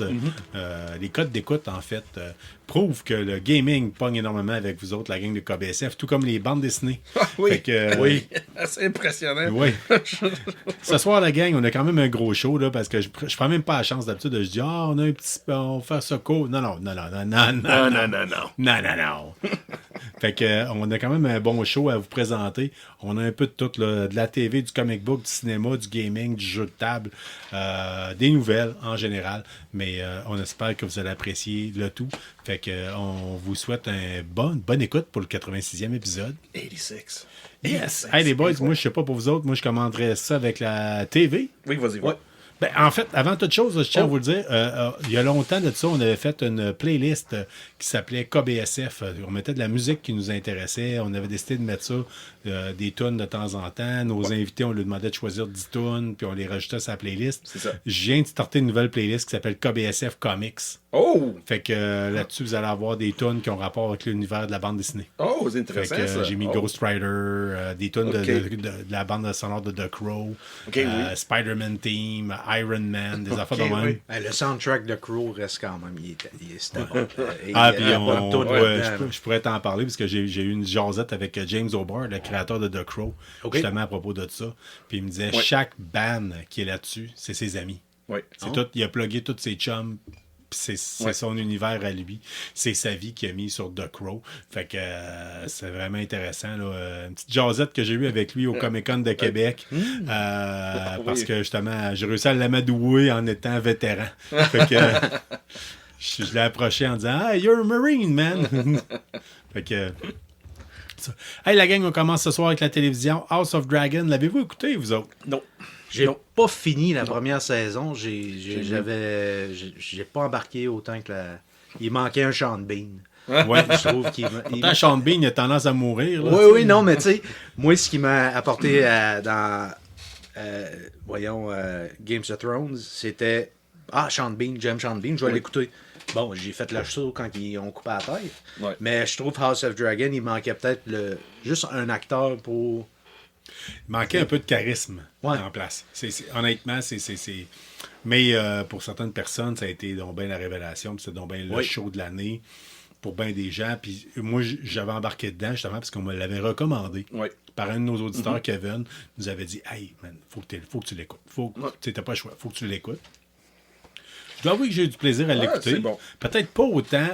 audience. Les codes d'écoute, en fait, prouvent que le gaming pogne énormément avec vous autres, la gang de KBSF, tout comme les bandes dessinées. Oui, Fait que, oui. C'est impressionnant. Oui. Ce soir, la gang, on a quand même un gros show, là, parce que je prends même pas la chance d'habitude de se dire, on a un petit, on va faire ça court. Non. Fait que, on a quand même un bon show à vous présenter. On a un peu de tout, là, de la TV, du comic book, du cinéma, du gaming, du jeu de table, des nouvelles en général. Mais on espère que vous allez apprécier le tout. Fait que, on vous souhaite une bonne écoute pour le 86e épisode. 86. Yes! Hey les boys, moi je sais pas pour vous autres, moi je commanderais ça avec la TV. Oui, vas-y. Ouais. Ben, en fait, avant toute chose, je tiens à vous le dire, il y a longtemps de ça, on avait fait une playlist qui s'appelait KBSF. On mettait de la musique qui nous intéressait. On avait décidé de mettre ça, des tunes de temps en temps. Nos invités, on leur demandait de choisir 10 tunes, puis on les rajoutait sur la playlist. C'est ça. Je viens de starter une nouvelle playlist qui s'appelle KBSF Comics. Oh! Fait que là-dessus, vous allez avoir des tunes qui ont rapport avec l'univers de la bande dessinée. Oh, c'est Fait intéressant, que ça. j'ai mis Ghost Rider, des tunes Ok. de la bande sonore de The Crow, Ok, oui. Spider-Man Theme, Iron Man, des affaires de Ok, même. oui. Le soundtrack de Crow reste quand même. C'était bon. Puis je pourrais t'en parler parce que j'ai eu une jasette avec James O'Barr, le créateur de The Crow, justement à propos de ça. Puis il me disait, chaque band qui est là-dessus, c'est ses amis. Oui. C'est tout, il a plugué tous ses chums. C'est son univers à lui. C'est sa vie qu'il a mis sur The Crow. Fait que c'est vraiment intéressant. Là. Une petite jasette que j'ai eue avec lui au Comic-Con de Québec. Parce que justement, j'ai réussi à l'amadouer en étant vétéran. Fait que je l'ai approché en disant « you're a Marine, man! » Fait que... Hey, la gang, on commence ce soir avec la télévision. House of Dragon, l'avez-vous écouté, vous autres? Non. J'ai pas fini la première saison. J'ai pas embarqué autant que la. Il manquait un Sean Bean. Ouais. Je trouve qu'il. Pourtant, Sean Bean, il a tendance à mourir. Là, Oui, non, mais tu sais, moi, ce qui m'a apporté dans. Games of Thrones, c'était. Ah, Sean Bean, j'aime Sean Bean, je vais l'écouter. Bon, j'ai fait le saut quand ils ont coupé la tête. Ouais. Mais je trouve House of Dragon, il manquait peut-être juste un acteur pour. Il manquait un peu de charisme en place. Honnêtement, c'est... Mais pour certaines personnes, ça a été donc bien la révélation, puis c'est donc bien le show de l'année pour bien des gens. Puis moi, j'avais embarqué dedans justement parce qu'on me l'avait recommandé. Oui. Par un de nos auditeurs, Kevin, nous avait dit « Hey, man, faut que tu l'écoutes. Tu n'as pas le choix. Faut que tu l'écoutes. » Je dois avouer que j'ai eu du plaisir à l'écouter. C'est bon. Peut-être pas autant.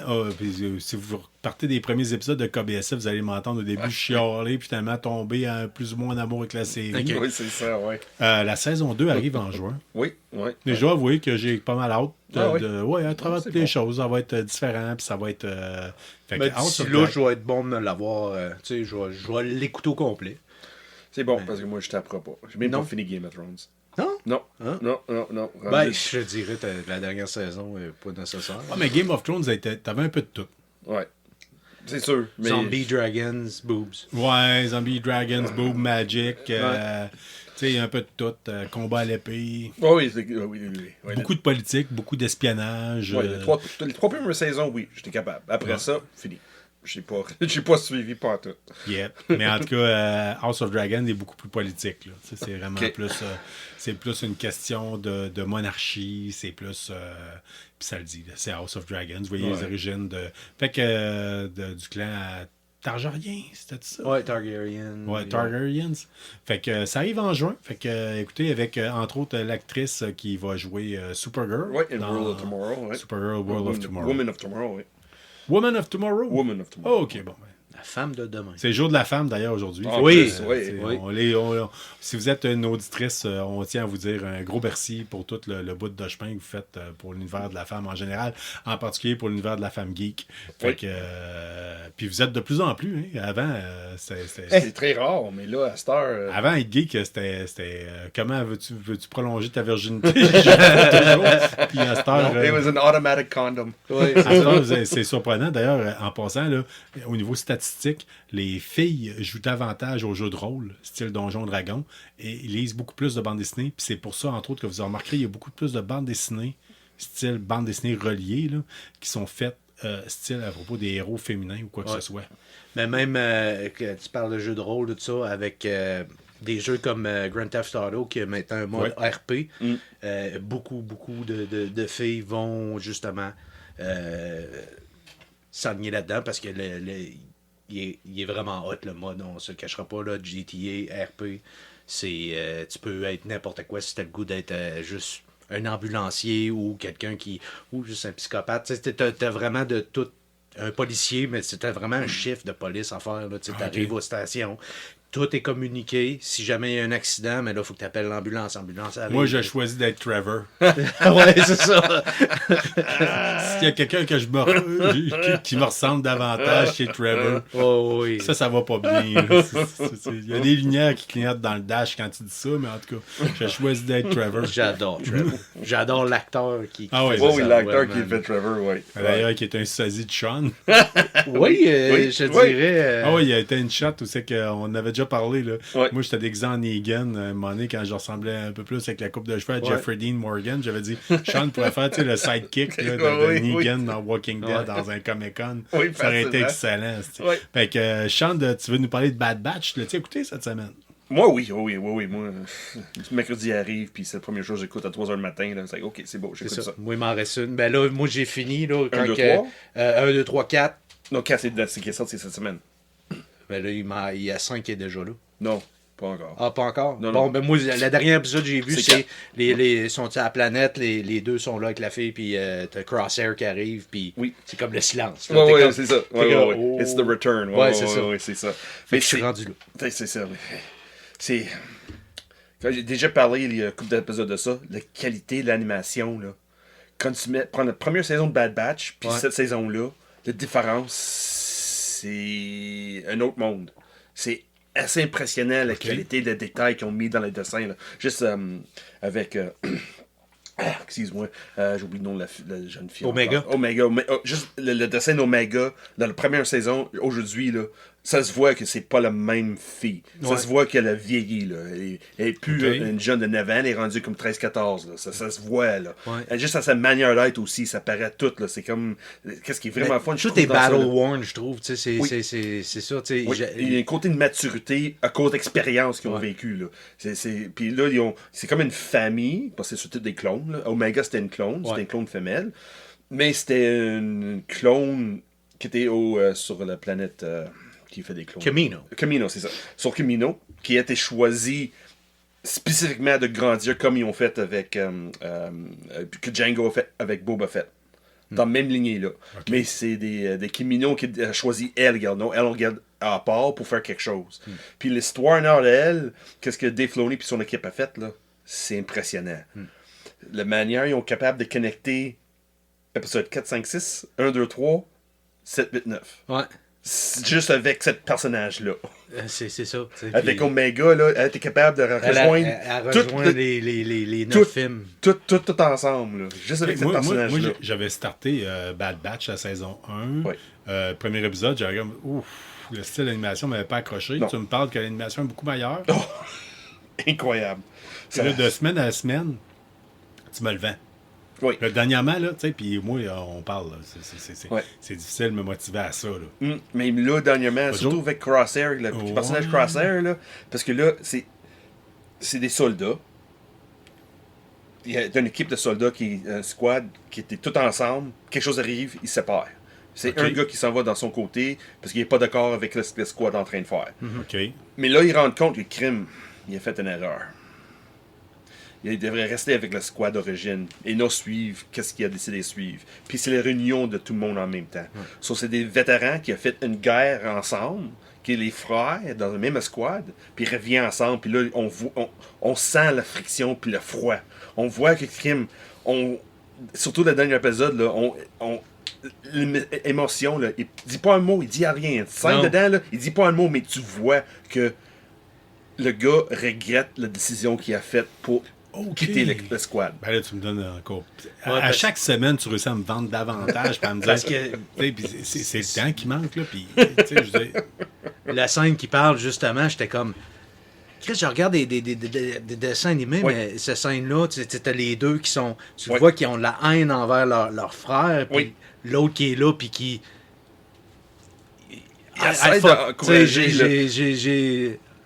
Si vous partez des premiers épisodes de KBSF, vous allez m'entendre au début chialer, puis finalement tomber plus ou moins en amour avec la série. Okay. Oui, c'est ça, oui. La saison 2 arrive en juin. Oui. Mais je dois avouer que j'ai pas mal hâte à travers toutes les bon. choses. Ça va être différent, puis ça va être... Mais d'ici là, je vais être bon de me l'avoir. Tu sais, je vais l'écouter au complet. C'est bon, parce que moi, je t'apprends pas. J'ai même pas fini Game of Thrones. Non? Non. Hein? Non. Ben, je dirais que la dernière saison n'est pas nécessaire. Ouais, mais Game of Thrones, t'avais un peu de tout. Ouais. C'est sûr. Mais... Zombie, Dragons, Boobs. Ouais, Zombie, Dragons, Boob, Magic. Tu sais, un peu de tout. Combat à l'épée. Oui. Beaucoup de politique, beaucoup d'espionnage. Ouais, les trois premières saisons, oui, j'étais capable. Après ça, fini. J'ai pas suivi pas tout. Yeah. Mais en tout cas, House of Dragon est beaucoup plus politique. Là. C'est vraiment plus... c'est plus une question de monarchie. C'est plus... Puis ça le dit, là, c'est House of Dragons. Vous voyez les origines de... Fait que du clan Targaryen, c'était ça? Ouais, Targaryen. Ouais, Targaryens. Fait que ça arrive en juin. Fait que, écoutez, avec entre autres l'actrice qui va jouer Supergirl. Ouais, in World of Tomorrow. Ouais. Supergirl, World of Tomorrow. Woman of Tomorrow, oui. Woman of Tomorrow? Woman of Tomorrow. Oh, ok, bon. La femme de demain. C'est le jour de la femme, d'ailleurs, aujourd'hui. Oui. Si vous êtes une auditrice, on tient à vous dire un gros merci pour tout le bout de chemin que vous faites pour l'univers de la femme en général, en particulier pour l'univers de la femme geek. Fait que, puis vous êtes de plus en plus. Hein. Avant, c'est très rare, mais là, à cette heure... Avant, être geek, c'était comment veux-tu prolonger ta virginité? Puis à cette heure... It was an automatic condom. Oui, à cette heure, c'est surprenant. D'ailleurs, en passant, là, au niveau statistique, les filles jouent davantage aux jeux de rôle, style Donjon Dragon, et ils lisent beaucoup plus de bandes dessinées. Puis c'est pour ça, entre autres, que vous avez remarqué, il y a beaucoup plus de bandes dessinées, style bandes dessinées reliées, là, qui sont faites style à propos des héros féminins ou quoi que ce soit. Mais même que tu parles de jeux de rôle, tout ça, avec des jeux comme Grand Theft Auto qui a maintenant un mode RP, beaucoup de filles vont justement s'enligner là-dedans parce que il est vraiment hot le mode, on se le cachera pas, là, GTA, RP, c'est tu peux être n'importe quoi si t'as le goût d'être juste un ambulancier ou quelqu'un ou juste un psychopathe. Tu sais, t'as vraiment de tout. Un policier, mais c'était vraiment un chiffre de police à faire. Tu arrives aux stations, tout est communiqué. Si jamais il y a un accident, mais là, il faut que tu appelles l'ambulance. L'ambulance arrive. Moi, j'ai choisi d'être Trevor. Ouais, c'est ça. S'il y a quelqu'un qui me ressemble davantage, c'est Trevor. Oh, oui. Ça va pas bien. Il y a des lumières qui clignotent dans le dash quand tu dis ça, mais en tout cas, j'ai choisi d'être Trevor. J'adore Trevor. J'adore l'acteur qui Ah ouais, oui, l'acteur qui fait Trevor, oui. D'ailleurs, qui est un sosie de Sean. Oui, je dirais. Ah oui, il y a été une shot où c'est qu'on avait déjà parlé. Là. Ouais. Moi, j'étais déguisé en Negan à un moment donné quand je ressemblais un peu plus avec la coupe de cheveux à Jeffrey Dean Morgan. J'avais dit, Sean pourrait faire le sidekick là, de Negan dans Walking Dead dans un Comic-Con. Oui, ça aurait été facilement. excellent. Oui. Fait que, Sean, tu veux nous parler de Bad Batch? L'as-tu écouté cette semaine? Moi, oui. Moi, mercredi arrive, puis c'est la première chose que j'écoute à 3h du matin. Là. C'est OK, c'est beau, j'écoute ça. Moi, il m'en reste une. Ben là, moi, j'ai fini. Là, 1, 2, 3? 1, 2, 3, 4. Non, 4, c'est qui est sorti cette semaine. Ben là, il y a 5 qui est déjà là. Non, pas encore. Ah, pas encore? Non, bon, non. ben moi, le dernier épisode que j'ai vu, C'est c'est les sont à la planète, les deux sont là avec la fille, puis t'as Crosshair qui arrive, puis Oui. c'est comme le silence. là. Oui, T'es c'est ça. comme, It's the return. Ouais, c'est ça. Ouais, c'est ça. Fait que je suis rendu là. C'est ça. C'est... Quand j'ai déjà parlé il y a une couple d'épisodes de ça, la qualité de l'animation, là. Quand tu prends la première saison de Bad Batch, puis cette saison-là, la différence, c'est un autre monde. C'est assez impressionnant la qualité de détails qu'ils ont mis dans les dessins. Là. Juste avec... excuse-moi, j'ai oublié le nom de la jeune fille. Omega. Omega. Juste le dessin d'Omega dans la première saison, aujourd'hui, là, ça se voit que c'est pas la même fille. Ça se voit qu'elle a vieilli. Là. Elle est plus une jeune de 9 ans, elle est rendue comme 13-14. Là. Ça se voit. Là. Ouais. Juste à sa manière d'être aussi, ça paraît tout. Là. C'est comme... Qu'est-ce qui est vraiment fun. Tout est battle-worn, je trouve. C'est ça. Oui. Il y a un côté de maturité à cause d'expérience qu'ils ont vécu. Là. Puis là, c'est comme une famille, parce que c'est surtout des clones. Là. Omega, c'était une clone. C'était une clone femelle. Mais c'était une clone qui était sur la planète... qui fait des clones. Camino, c'est ça. Sur Camino, qui a été choisi spécifiquement de grandir comme ils ont fait avec... que Django a fait avec Boba Fett. Dans la même lignée, là. Okay. Mais c'est des Camino qui a choisi elle, regarde. Non, elle regarde à part pour faire quelque chose. Puis l'histoire nord d'elle, qu'est-ce que Dave Filoni et son équipe a fait, là, c'est impressionnant. La manière ils sont capables de connecter épisode 4, 5, 6, 1, 2, 3, 7, 8, 9. Ouais. Juste avec ce personnage-là. C'est ça. Avec Omega, là, elle était capable de rejoindre... Elle rejoint les 9 films. Tout ensemble. Là. Juste avec ce personnage-là. Moi, j'avais starté Bad Batch, la saison 1. Oui. Premier épisode, j'avais comme... Ouf, le style d'animation ne m'avait pas accroché. Non. Tu me parles que l'animation est beaucoup meilleure. Oh, incroyable. Ça... Là, de semaine à semaine, tu me le vends. Oui. Là, dernièrement, là, tu sais, puis moi, on parle, là, c'est difficile de me motiver à ça, là. Mais là, dernièrement, surtout avec Crosshair, le personnage Crosshair, là, parce que là, c'est des soldats. Il y a une équipe de soldats, un squad, qui était tout ensemble. Quelque chose arrive, ils se séparent. C'est un gars qui s'en va dans son côté, parce qu'il n'est pas d'accord avec le squad en train de faire. Mais là, il rend compte que le crime, il a fait une erreur. Il devrait rester avec le squad d'origine et non suivre qu'est-ce qu'il a décidé de suivre. Puis c'est la réunion de tout le monde en même temps. So, c'est des vétérans qui ont fait une guerre ensemble, qui est les frères dans le même squad, puis ils reviennent ensemble, puis là, on sent la friction puis le froid. On voit que Kim, surtout le dernier épisode, là, l'émotion, là, il dit pas un mot, il dit rien. Scène dedans, là, il dit pas un mot, mais tu vois que le gars regrette la décision qu'il a faite pour quitter le squad. Ben là, tu me donnes encore... À chaque semaine, tu réussis à me vendre davantage, puis à me dire... Parce que... c'est le temps qui manque, là, puis... je dis... La scène qui parle, justement, j'étais comme... Chris, je regarde des dessins animés, mais cette scène-là, t'as les deux qui sont... Tu vois qu'ils ont de la haine envers leur frère, puis l'autre qui est là, puis qui...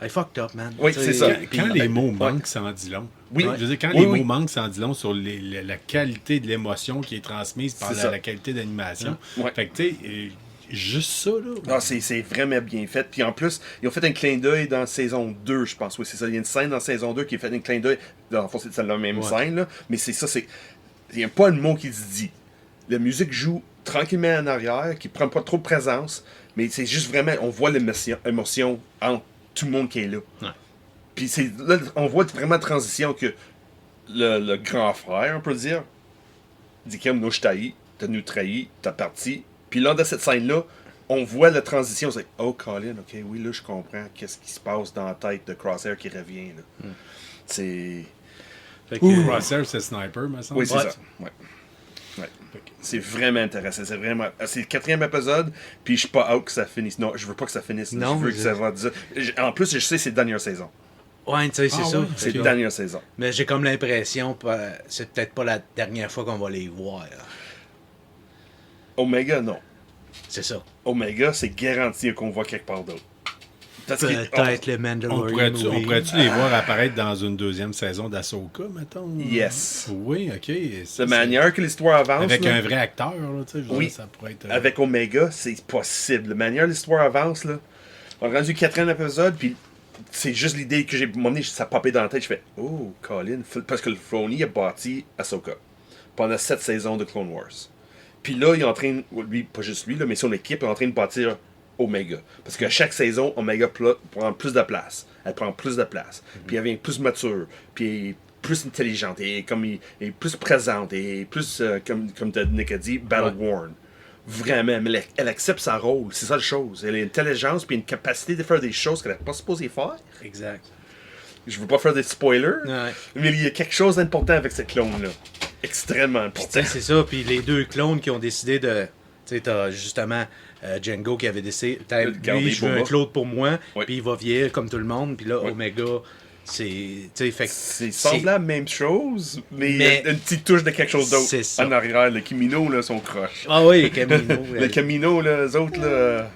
I fucked up, man. Oui, c'est ça. Quand les mots manquent, ça en dit long. Oui. Je veux dire, quand les mots manquent, ça en dit long sur la qualité de l'émotion qui est transmise par la qualité d'animation. Fait que, tu sais, juste ça, là. Ah, c'est vraiment bien fait. Puis en plus, ils ont fait un clin d'œil dans saison 2, je pense. Oui, c'est ça. Il y a une scène dans saison 2 qui est fait un clin d'œil. Dans le fond, c'est la même scène, là. Mais c'est ça, c'est. Il n'y a pas un mot qui se dit. La musique joue tranquillement en arrière, qui prend pas trop de présence. Mais c'est juste vraiment, on voit l'émotion entre tout le monde qui est là. Ouais. Puis là, on voit vraiment la transition que le grand frère, on peut dire, dit comme nous je t'haïs, t'as nous trahi, t'as parti. Puis là, dans cette scène-là, on voit la transition. C'est oh, Colin, ok, oui, là, je comprends qu'est-ce qui se passe dans la tête de Crosshair qui revient. Là. C'est. Crosshair, c'est Sniper, me semble. Oui, c'est ça. Ouais. C'est vraiment intéressant. C'est vraiment. C'est le 4e épisode, puis je suis pas out que ça finisse. Non, je veux pas que ça finisse. Non, je veux que ça va dire. En plus, je sais que c'est la dernière saison. Ouais, tu sais, c'est ça. Ouais, c'est la dernière saison. Mais j'ai comme l'impression que c'est peut-être pas la dernière fois qu'on va les voir. Omega, non. C'est ça. Omega, c'est garanti qu'on voit quelque part d'autre. Peut-être le Mandalorian. On pourrait-tu les voir apparaître dans une 2e saison d'Ahsoka, mettons? Yes. Oui, ok. La manière que l'histoire avance. Avec là, un vrai acteur, là, tu sais. Oui. Ça pourrait être. Avec Omega, c'est possible. La manière que l'histoire avance, là. On a rendu le 4e épisode, puis c'est juste l'idée que j'ai. À un moment donné, ça a popé dans la tête. Je fais, oh, Colin. Parce que le Filoni a bâti Ahsoka pendant 7 saisons de Clone Wars. Puis là, il est en train. Lui, pas juste lui, là, mais son équipe est en train de bâtir Omega. Parce qu'à chaque saison, Omega prend plus de place. Elle prend plus de place. Puis elle devient plus mature. Puis elle est plus intelligente. Et comme elle est plus présente. Et plus, comme Nick a dit, battle-worn. Vraiment. Mais elle accepte son rôle. C'est ça la chose. Elle a une intelligence puis une capacité de faire des choses qu'elle n'est pas supposée faire. Exact. Je veux pas faire des spoilers. Ouais. Mais il y a quelque chose d'important avec cette clone-là. Extrêmement important. C'est ça. Puis les 2 clones qui ont décidé de... Tu sais, t'as justement Django qui avait décidé, lui, je veux un clone pour moi, puis il va vieillir comme tout le monde, puis là, Omega, c'est... C'est semblable la même chose, mais il y a une petite touche de quelque chose d'autre en arrière. Le Kamino, là, son croche. Ah oui, Kamino. Le Kamino, là, eux autres, là...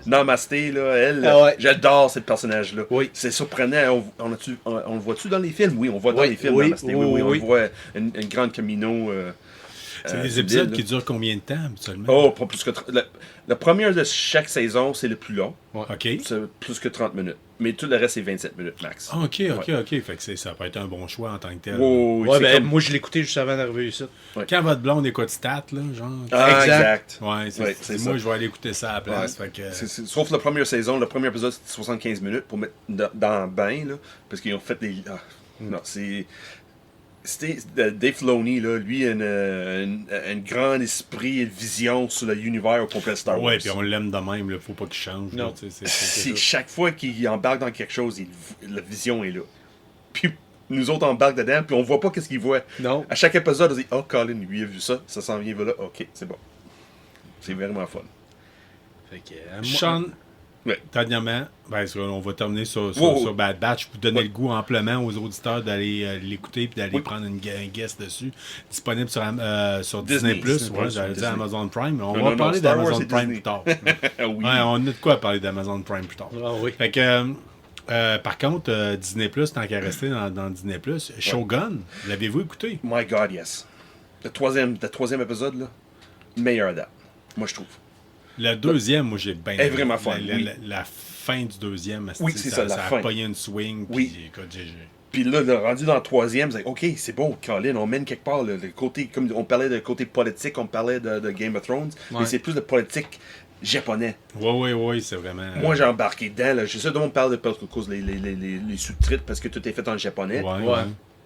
Namasté, là, elle, j'adore ce personnage-là. Oui. C'est surprenant. On le voit-tu dans les films? Oui, on voit dans les films Namasté. Oui, on voit une grande Kamino... c'est des épisodes qui durent combien de temps, habituellement? Oh, pas plus que... La première de chaque saison, c'est le plus long. Ouais. OK. C'est plus que 30 minutes. Mais tout le reste, c'est 27 minutes max. OK. Fait que ça peut être un bon choix en tant que tel. Moi, je l'ai écouté juste avant d'arriver ici. Quand votre blonde écoute Stat, là, genre... Ah, exact. Ouais, c'est moi, je vais aller écouter ça à la place. Fait que... Sauf la première saison. Le premier épisode, c'était 75 minutes pour mettre dans le bain, là. Parce qu'ils ont fait des... non, c'est... Dave Filoni, là, lui, a un grand esprit et vision sur l'univers au complet Star Wars. Ouais, puis on l'aime de même, il faut pas qu'il change. Non. C'est chaque fois qu'il embarque dans quelque chose, la vision est là. Puis nous autres, on embarque dedans, puis on voit pas qu'est-ce qu'il voit. Non. À chaque épisode, on dit « Oh, Colin, lui a vu ça, ça s'en vient là. OK, c'est bon. » C'est vraiment fun. Fait que, Sean... Dernièrement, on va terminer sur Bad Batch pour donner le goût amplement aux auditeurs d'aller l'écouter et d'aller prendre un guest dessus. Disponible sur Disney+. J'allais dire Amazon Prime, mais on va parler d'Amazon Prime plus tard. On a de quoi parler d'Amazon Prime plus tard. Fait que, par contre, Disney+, tant qu'à rester dans Disney+, Shogun, l'avez-vous écouté? My God, yes. Le troisième épisode, là, meilleur date, moi je trouve. Le deuxième, moi, j'ai bien aimé. Elle est vraiment fun. La fin du deuxième, c'est ça, la fin. Ça a pogné une swing. Puis là, rendu dans le troisième, c'est OK, c'est bon, Colin, on mène quelque part le côté, comme on parlait de côté politique, on parlait de Game of Thrones, mais c'est plus de politique japonais. Oui, c'est vraiment... Moi, j'ai embarqué dedans, là. Je sais que tout le monde parle de cause les sous-titres, parce que tout est fait en japonais.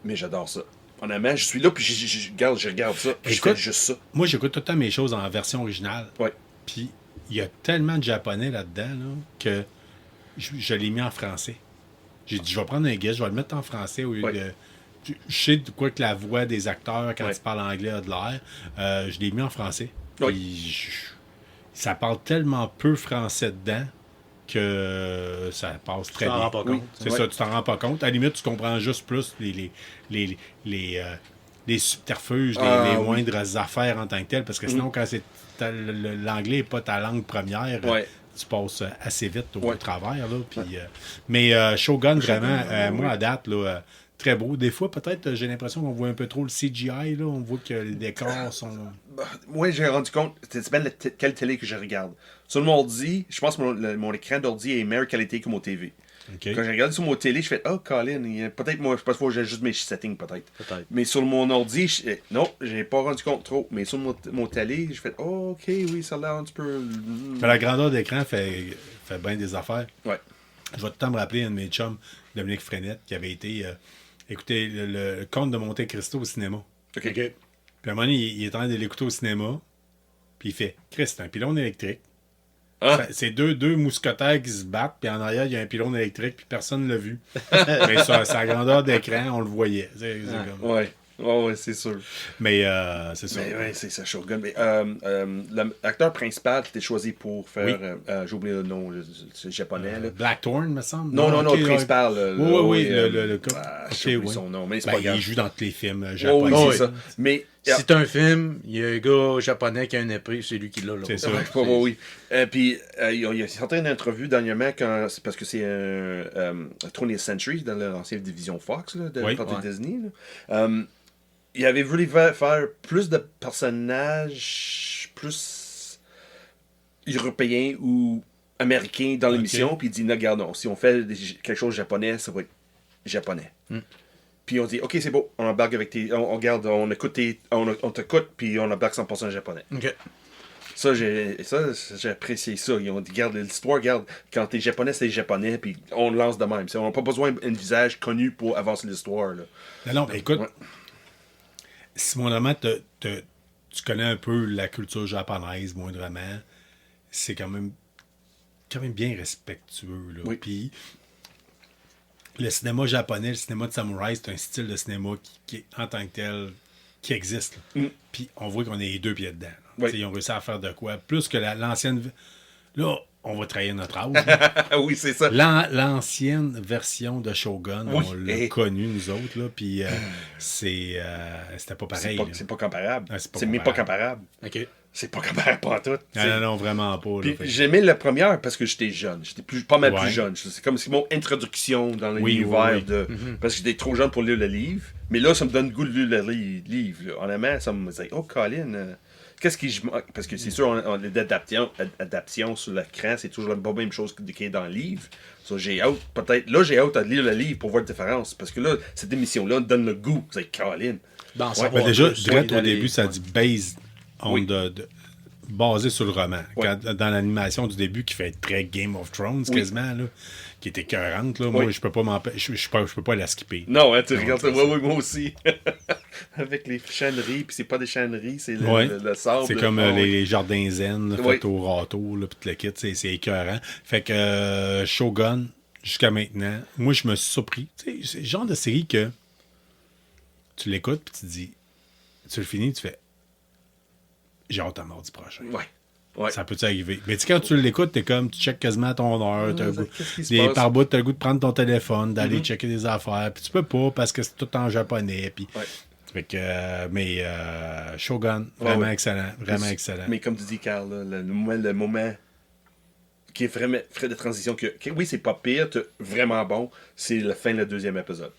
Mais j'adore ça. Honnêtement, je suis là, puis je regarde ça, puis je fais juste ça. Moi, j'écoute tout le temps mes choses en version originale. Puis il y a tellement de japonais là-dedans là, que je l'ai mis en français. J'ai dit, je vais prendre un guest, je vais le mettre en français au lieu de... Je sais de quoi que la voix des acteurs, quand ils parlent anglais, a de l'air. Je l'ai mis en français. Puis ça parle tellement peu français dedans que ça passe très bien. C'est ça, tu t'en rends pas compte. À la limite, tu comprends juste plus des subterfuges, les moindres affaires en tant que telles, parce que sinon, quand l'anglais n'est pas ta langue première, tu passes assez vite au travers. Là, puis, mais Shogun, vraiment, moi, à date, là, très beau. Des fois, peut-être, j'ai l'impression qu'on voit un peu trop le CGI. Là. On voit que les décors sont... Moi, j'ai rendu compte, c'est bien quelle télé que je regarde. Sur mon ordi, je pense que mon écran d'ordi est meilleure qualité que mon TV. Okay. Quand j'ai regardé sur mon télé, je fais « Oh, Colin, peut-être moi, je pense qu'il faut que j'ajuste mes settings, peut-être. Mais sur mon ordi, non, j'ai pas rendu compte trop. Mais sur mon télé, je fais « Oh, OK, oui, ça a l'air un petit peu... » Mais la grandeur d'écran fait bien des affaires. Ouais. Je vais tout le temps me rappeler un de mes chums, Dominique Frenette, qui avait été écouter le Comte de Monte Cristo au cinéma. OK. Puis à un moment donné, il est en train de l'écouter au cinéma, puis il fait « Christ, c'est un pylône électrique. » C'est deux mousquetaires qui se battent, puis en arrière, il y a un pylône électrique, puis personne ne l'a vu. Mais sur sa grandeur d'écran, on le voyait. Comme... Ouais, c'est sûr. Mais c'est ça. Mais c'est ça, Shogun. Mais l'acteur principal qui était choisi pour faire... j'ai oublié le nom, c'est japonais. Blackthorn, me semble. Non, le principal. Oui, le j'ai oublié son nom, mais c'est pas grave. Il joue dans tous les films japonais. Oui, c'est ça. Mais... C'est un film, il y a un gars japonais qui a une épée, c'est lui qui l'a. C'est ça. Oui. Puis, il a sorti une entrevue dernièrement, parce que c'est un 20th Century, dans l'ancienne division Fox, là, de Disney. Là. Il avait voulu faire plus de personnages plus européens ou américains dans l'émission, puis il dit, non, regarde, non, si on fait quelque chose de japonais, ça va être japonais. Puis on dit, OK, c'est beau, on embarque avec on regarde, on écoute on t'écoute, puis on embarque 100% japonais. OK. Ça, j'ai apprécié ça. Ils ont dit, regarde, l'histoire, regarde, quand t'es japonais, c'est japonais, puis on le lance de même. On n'a pas besoin d'un visage connu pour avancer l'histoire. Non, mais écoute, si moindrement tu connais un peu la culture japonaise, moindrement, c'est quand même bien respectueux. Là. Oui. Puis le cinéma japonais, le cinéma de samouraï, c'est un style de cinéma qui en tant que tel, qui existe. Puis on voit qu'on est les deux pieds dedans. Oui. Ils ont réussi à faire de quoi. Plus que l'ancienne... Là, on va trahir notre âge. Oui, c'est ça. L'ancienne version de Shogun, on l'a connue, nous autres. Là, puis c'était pas pareil. C'est pas comparable. C'est même pas comparable. OK. C'est pas comparable pas tout. Non, vraiment pas. Puis j'aimais la première parce que j'étais jeune. J'étais pas mal plus jeune. C'est comme mon introduction dans l'univers de... Parce que j'étais trop jeune pour lire le livre. Mais là, ça me donne le goût de lire le livre. Là. Honnêtement, ça me dit, oh, Colin... Qu'est-ce qui je manque? Parce que c'est sûr, l'adaptation sur l'écran, c'est toujours la même chose qui est dans le livre. So, j'ai hâte à lire le livre pour voir la différence. Parce que là, cette émission-là donne le goût. C'est Colin. Mais déjà, direct au début, ça dit based on basé sur le roman. Dans l'animation du début, qui fait très Game of Thrones quasiment, là, qui était écœurante, là, moi, je peux pas je peux pas la skipper. Non, tu regardes ça. Oui, moi aussi. Avec les châneries, puis c'est pas des châneries, c'est le sable. C'est comme les jardins zen, faits au râteau, puis tout le kit, c'est écœurant. Fait que Shogun, jusqu'à maintenant, moi, je me suis surpris. C'est le genre de série que tu l'écoutes, puis tu dis, tu le finis, tu fais, j'ai hâte à mardi prochain. Ouais. Ça peut t'arriver. Mais quand tu l'écoutes, t'es comme, tu checkes quasiment ton heure. Par bout, t'as le goût de prendre ton téléphone, d'aller checker des affaires. Puis tu peux pas parce que c'est tout en japonais. Puis, fait que, mais Shogun, vraiment excellent. Vraiment excellent. Mais comme tu dis, Carl, le moment qui est vraiment frais de transition, oui, c'est pas pire, vraiment bon, c'est la fin de deuxième épisode.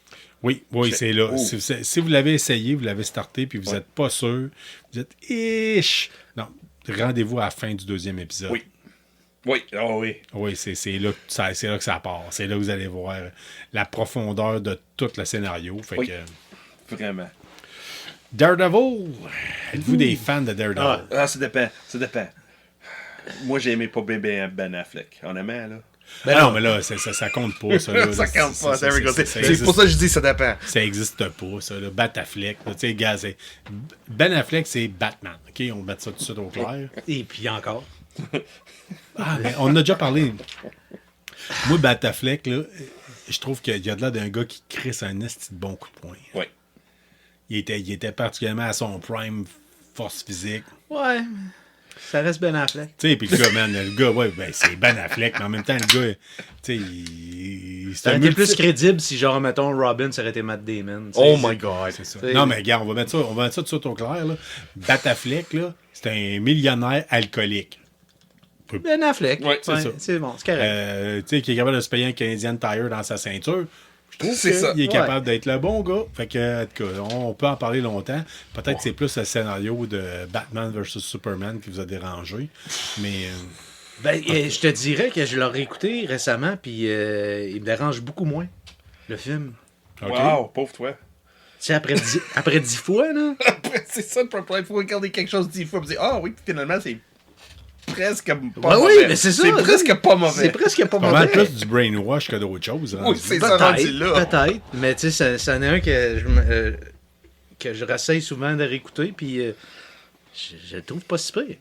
Oui, c'est là. Oh. Si vous l'avez essayé, vous l'avez starté, puis vous n'êtes pas sûr, vous êtes ish. Non, rendez-vous à la fin du deuxième épisode. Oui. Oui, c'est là que ça part. C'est là que vous allez voir la profondeur de tout le scénario. Fait que, vraiment. Daredevil. Êtes-vous des fans de Daredevil? Ça dépend. Moi, j'aimais pas Ben Affleck, honnêtement, là. Non, mais là, ça compte pas, ça. Là, ça compte pas, c'est pour ça que je dis ça dépend. Ça existe pas, ça. Là. Bat Affleck, tu sais, gars, Ben Affleck, c'est Batman. OK, on met ça tout de suite au clair. Et puis encore. Mais on en a déjà parlé. Moi, Bat Affleck, là, je trouve qu'il y a de là d'un gars qui crisse un esti de bon coup de poing. Oui. Il était particulièrement à son prime force physique. Ouais. Ça reste Ben Affleck. Tu sais, puis le gars, ouais, ben, c'est Ben Affleck, mais en même temps, le gars, tu sais, ça aurait été plus crédible si, genre, mettons, Robin, ça aurait été Matt Damon. Oh my God. C'est ça. Non, mais regarde, on va mettre ça tout de suite au clair, là. Ben Affleck, là, c'est un millionnaire alcoolique. Ben Affleck. Ouais, c'est ça. C'est bon, c'est correct. Tu sais, qui est capable de se payer un Canadian Tire dans sa ceinture. Je trouve C'est ça. qu'il est capable d'être le bon gars. Fait que, en tout cas, on peut en parler longtemps. Peut-être que c'est plus le scénario de Batman vs Superman qui vous a dérangé. Mais. Je te dirais que je l'ai réécouté récemment, puis il me dérange beaucoup moins, le film. Okay. Wow, pauvre toi. Tu sais, après 10 fois, là. C'est ça le problème. Il faut regarder quelque chose 10 fois et dire ah oui, finalement, c'est presque pas Ouais, mauvais. oui, mais c'est ça. C'est presque pas mauvais. C'est presque pas Pas mal mauvais. plus du brainwash que d'autres choses. Oui, c'est ça rendu là. Peut-être, mais tu sais, ça en est un que je rassaille souvent de réécouter, puis je le trouve pas si pire.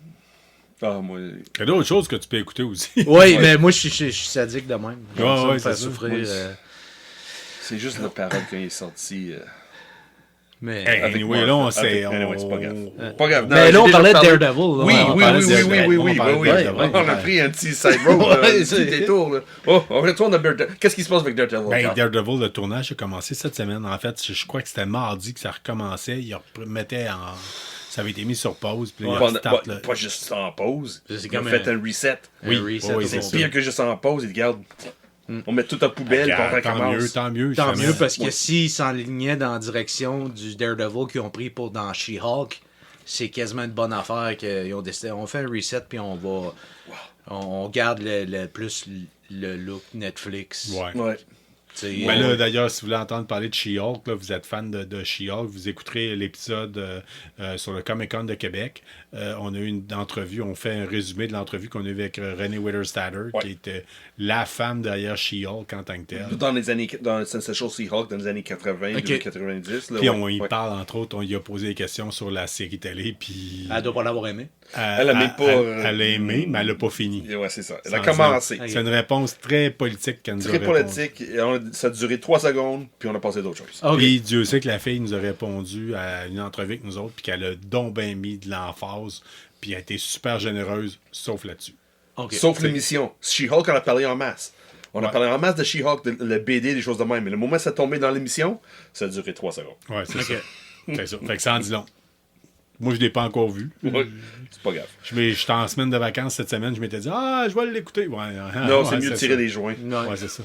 Ah, moi. Il y a d'autres choses que tu peux écouter aussi. Oui, mais moi, je suis sadique de même. Ouais, Ça ouais, me fait c'est ça. souffrir. Oui. C'est juste la parole quand il est sorti. Mais... Hey, Avec anyway, Martha. là, Anyway, c'est pas grave. Pas grave. Mais j'ai là, on déjà parlait de parlé- Daredevil. Là. Oui, on oui, parlait oui, de oui, oui, Daredevil. oui, On oui, parlait de oui. Daredevil. On a pris un petit side road, un petit c'est- détour. Là. Oh, on retourne à Daredevil. Qu'est-ce qui se passe avec Daredevil? Ben, Carl? Daredevil, le tournage a commencé cette semaine. En fait, je crois que c'était mardi que ça recommençait. Ils remettaient en. Ça avait été mis sur pause. Puis là, ils restartent, là. Pas juste en pause. C'est Ils ont comme fait un reset. Oui, reset oui, au c'est complet. ça. Pire que juste en pause, ils gardent. On met tout en poubelle et on Regarde, tant mieux, recommence. tant mieux. Tant justement. mieux, parce que Ouais. s'ils s'enlignaient dans la direction du Daredevil qu'ils ont pris pour dans She-Hulk, c'est quasiment une bonne affaire qu'ils ont décidé. On fait un reset, puis on va. On garde plus le look Netflix. Ouais. Ouais. Tu sais, Ben là, d'ailleurs, si vous voulez entendre parler de She-Hulk, là, vous êtes fan de She-Hulk, vous écouterez l'épisode sur le Comic-Con de Québec. On a eu une entrevue, on fait un résumé de l'entrevue qu'on a eu avec Renée Widerstatter, Ouais. qui était la femme derrière She-Hulk en tant que telle. Dans Sensational She-Hulk, dans les années 80, Ok. 90. Là, Puis ouais. on y Ouais. parle, entre autres, on lui a posé des questions sur la série télé, puis... Elle doit pas l'avoir aimé. Elle a même pas, Elle a aimé, mais elle n'a pas fini. Ouais, c'est ça. Elle a Ça, commencé. C'est une réponse très politique qu'elle nous a Très répondu. politique. Et ça a duré 3 secondes, puis on a passé d'autres choses. Ok. Puis Dieu sait que la fille nous a répondu à une entrevue avec nous autres, puis qu'elle a donc bien mis de l'emphase, puis elle a été super généreuse, sauf là-dessus. Ok. Sauf l'émission. She-Hulk, on a parlé en masse. On a Ouais. parlé en masse de She-Hulk, le BD, des choses de même. Mais le moment où ça tombé dans l'émission, ça a duré 3 secondes. Ouais, c'est Ok. ça. C'est ça. Fait que ça en dit long. Moi, je l'ai pas encore vu. Ouais. C'est pas grave. J'étais en semaine de vacances cette semaine, je m'étais dit, je vais l'écouter. Ouais, Non, ouais, c'est mieux de tirer des joints. Ouais. Ouais, c'est ça.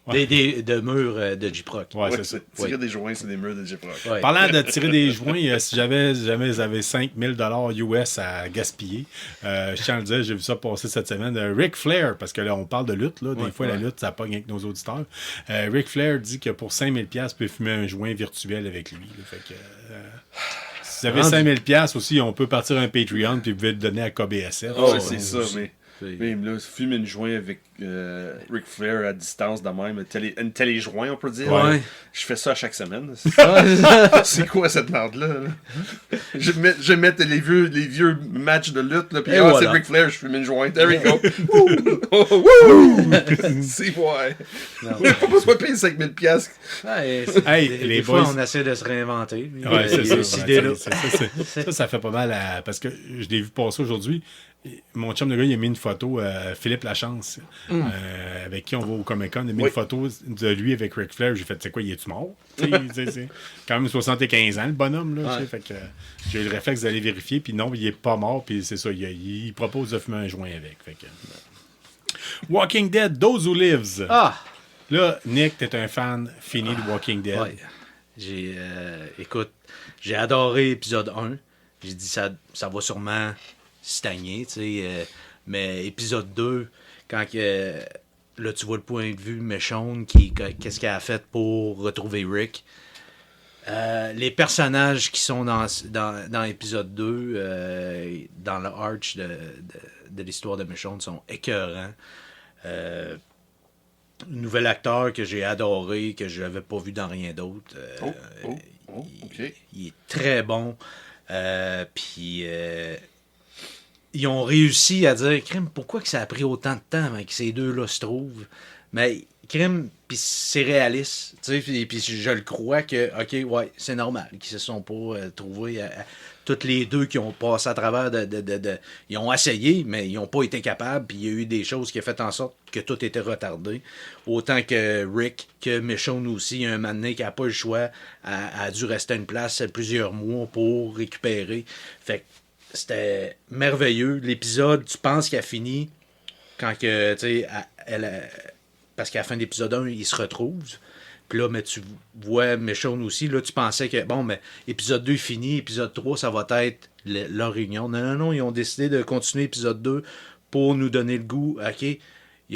De murs de J-Proc. Ouais, Ouais, c'est ça. tirer des joints sur des murs de J-Proc. Ouais. Parlant de tirer des joints, si jamais vous avez 5000 $ US à gaspiller, je tiens à le dire, j'ai vu ça passer cette semaine. Ric Flair, parce que là, on parle de lutte, là, des fois la lutte, ça pogne avec nos auditeurs. Ric Flair dit que pour 5000 $, vous pouvez fumer un joint virtuel avec lui. Là. Fait que, si vous avez 5000 $ aussi, on peut partir un Patreon puis vous pouvez le donner à KBSF. Oh, Ouais, c'est ça, mais. Même là, fumer une joint avec Ric Flair à distance de même, une téléjoint, on peut dire. Ouais. Je fais ça chaque semaine. C'est quoi cette merde-là? Là? Je vais mettre les vieux matchs de lutte, là, puis Et c'est voilà. Ric Flair, je fume une joint. There we go. Oh, wouh! C'est ouais. Non. On n'a pas besoin de payer 5000 $. Ouais, Hey, des les fois, boys. on essaie de se réinventer. Ouais, c'est Il y a ça. cette Ouais, idée-là. ça fait pas mal à... Parce que je l'ai vu passer aujourd'hui. Mon chum de gars, il a mis une photo, Philippe Lachance, avec qui on va au Comic-Con. Il a mis Oui. une photo de lui avec Ric Flair. J'ai fait, c'est quoi, il est-tu mort? C'est quand même 75 ans, le bonhomme. Là, Ouais. tu sais, fait que, j'ai eu le réflexe d'aller vérifier. Puis non, il est pas mort. Puis c'est ça, il propose de fumer un joint avec. Fait que... Walking Dead, Those Who Lives. Ah! Là, Nick, t'es un fan fini de Walking Dead. Ouais. Écoute, j'ai adoré épisode 1. J'ai dit ça va sûrement stagner, tu sais. Mais épisode 2, quand là tu vois le point de vue de Michonne, qu'est-ce qu'elle a fait pour retrouver Rick. Les personnages qui sont dans l'épisode 2, dans le arch de l'histoire de Michonne, sont écœurants. Nouvel acteur que j'ai adoré, que je n'avais pas vu dans rien d'autre. OK. Il est très bon. Puis ils ont réussi à dire, crime, pourquoi que ça a pris autant de temps avant que ces deux-là se trouvent? Mais crime, puis c'est réaliste. Puis je le crois que, OK, ouais, c'est normal qu'ils se sont pas trouvés toutes les deux qui ont passé à travers ils ont essayé, mais ils n'ont pas été capables, puis il y a eu des choses qui ont fait en sorte que tout était retardé. Autant que Rick, que Michonne aussi, un moment donné qui n'a pas le choix, a dû rester à une place plusieurs mois pour récupérer. Fait que c'était merveilleux. L'épisode, tu penses qu'il a fini quand que, tu sais, parce qu'à la fin de l'épisode 1, ils se retrouvent. Puis là, mais tu vois Michonne aussi, là, tu pensais que, bon, mais épisode 2 est fini, épisode 3, ça va être leur réunion. Non, ils ont décidé de continuer épisode 2 pour nous donner le goût. OK, il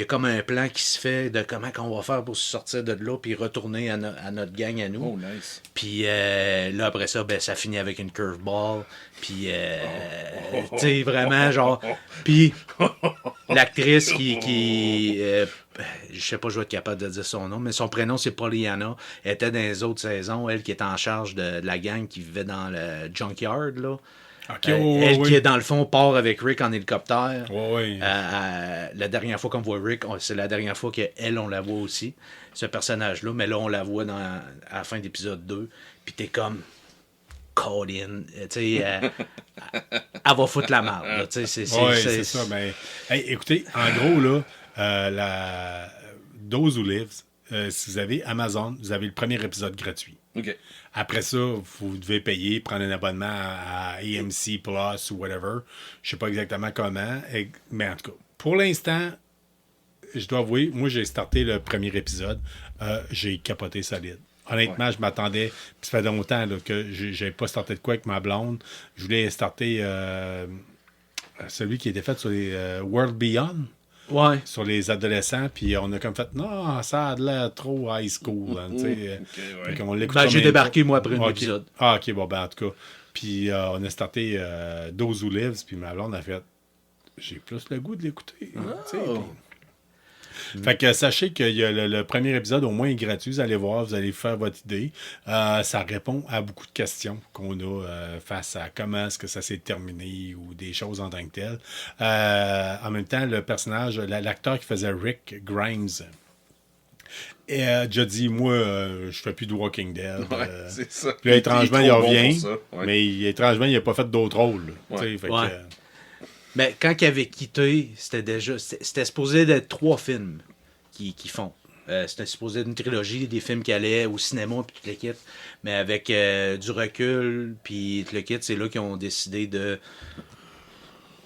y a comme un plan qui se fait de comment on va faire pour se sortir de là puis retourner à notre gang à nous. Oh, nice. Puis là, après ça, ben, ça finit avec une curveball. Puis, tu sais, vraiment, genre... Puis, l'actrice qui je sais pas, je vais être capable de dire son nom, mais son prénom, c'est Pollyanna. Elle était dans les autres saisons. Elle qui est en charge de la gang qui vivait dans le junkyard, là. Okay, elle qui est dans le fond part avec Rick en hélicoptère. Oui. La dernière fois qu'on voit Rick, c'est la dernière fois qu'elle, on la voit aussi, ce personnage-là. Mais là, on la voit à la fin d'épisode 2. Puis t'es comme Colin, tu sais, elle va foutre la merde. Oui, c'est ça. Mais, hey, écoutez, en gros, là, la Those Who Live, si vous avez Amazon, vous avez le premier épisode gratuit. OK. Après ça, vous devez payer, prendre un abonnement à AMC Plus ou whatever. Je sais pas exactement comment, mais en tout cas, pour l'instant, je dois avouer, moi, j'ai starté le premier épisode. J'ai capoté solide. Honnêtement, je m'attendais, puis ça fait longtemps là, que j'ai pas starté de quoi avec ma blonde. Je voulais starter celui qui était fait sur les World Beyond. Ouais. Sur les adolescents, puis on a comme fait non, ça a l'air trop high school. Hein, j'ai débarqué, moi, après un épisode. Ah, ok, bon, ben en tout cas. Puis on a starté Those Who Lives, puis ma blonde a fait j'ai plus le goût de l'écouter. Fait que sachez qu'il y a le premier épisode au moins est gratuit, vous allez voir, vous allez faire votre idée. Ça répond à beaucoup de questions qu'on a face à comment est-ce que ça s'est terminé ou des choses en tant que telles. En même temps, le personnage, l'acteur qui faisait Rick Grimes, a déjà dit, moi, je fais plus de Walking Dead. C'est ça. Puis là, étrangement, il revient, mais étrangement, il n'a pas fait d'autres rôles. Mais quand il avait quitté, c'était supposé d'être 3 films qui font. C'était supposé être une trilogie, des films qui allaient au cinéma puis toute l'équipe. Mais avec du recul puis tout le kit, c'est là qu'ils ont décidé de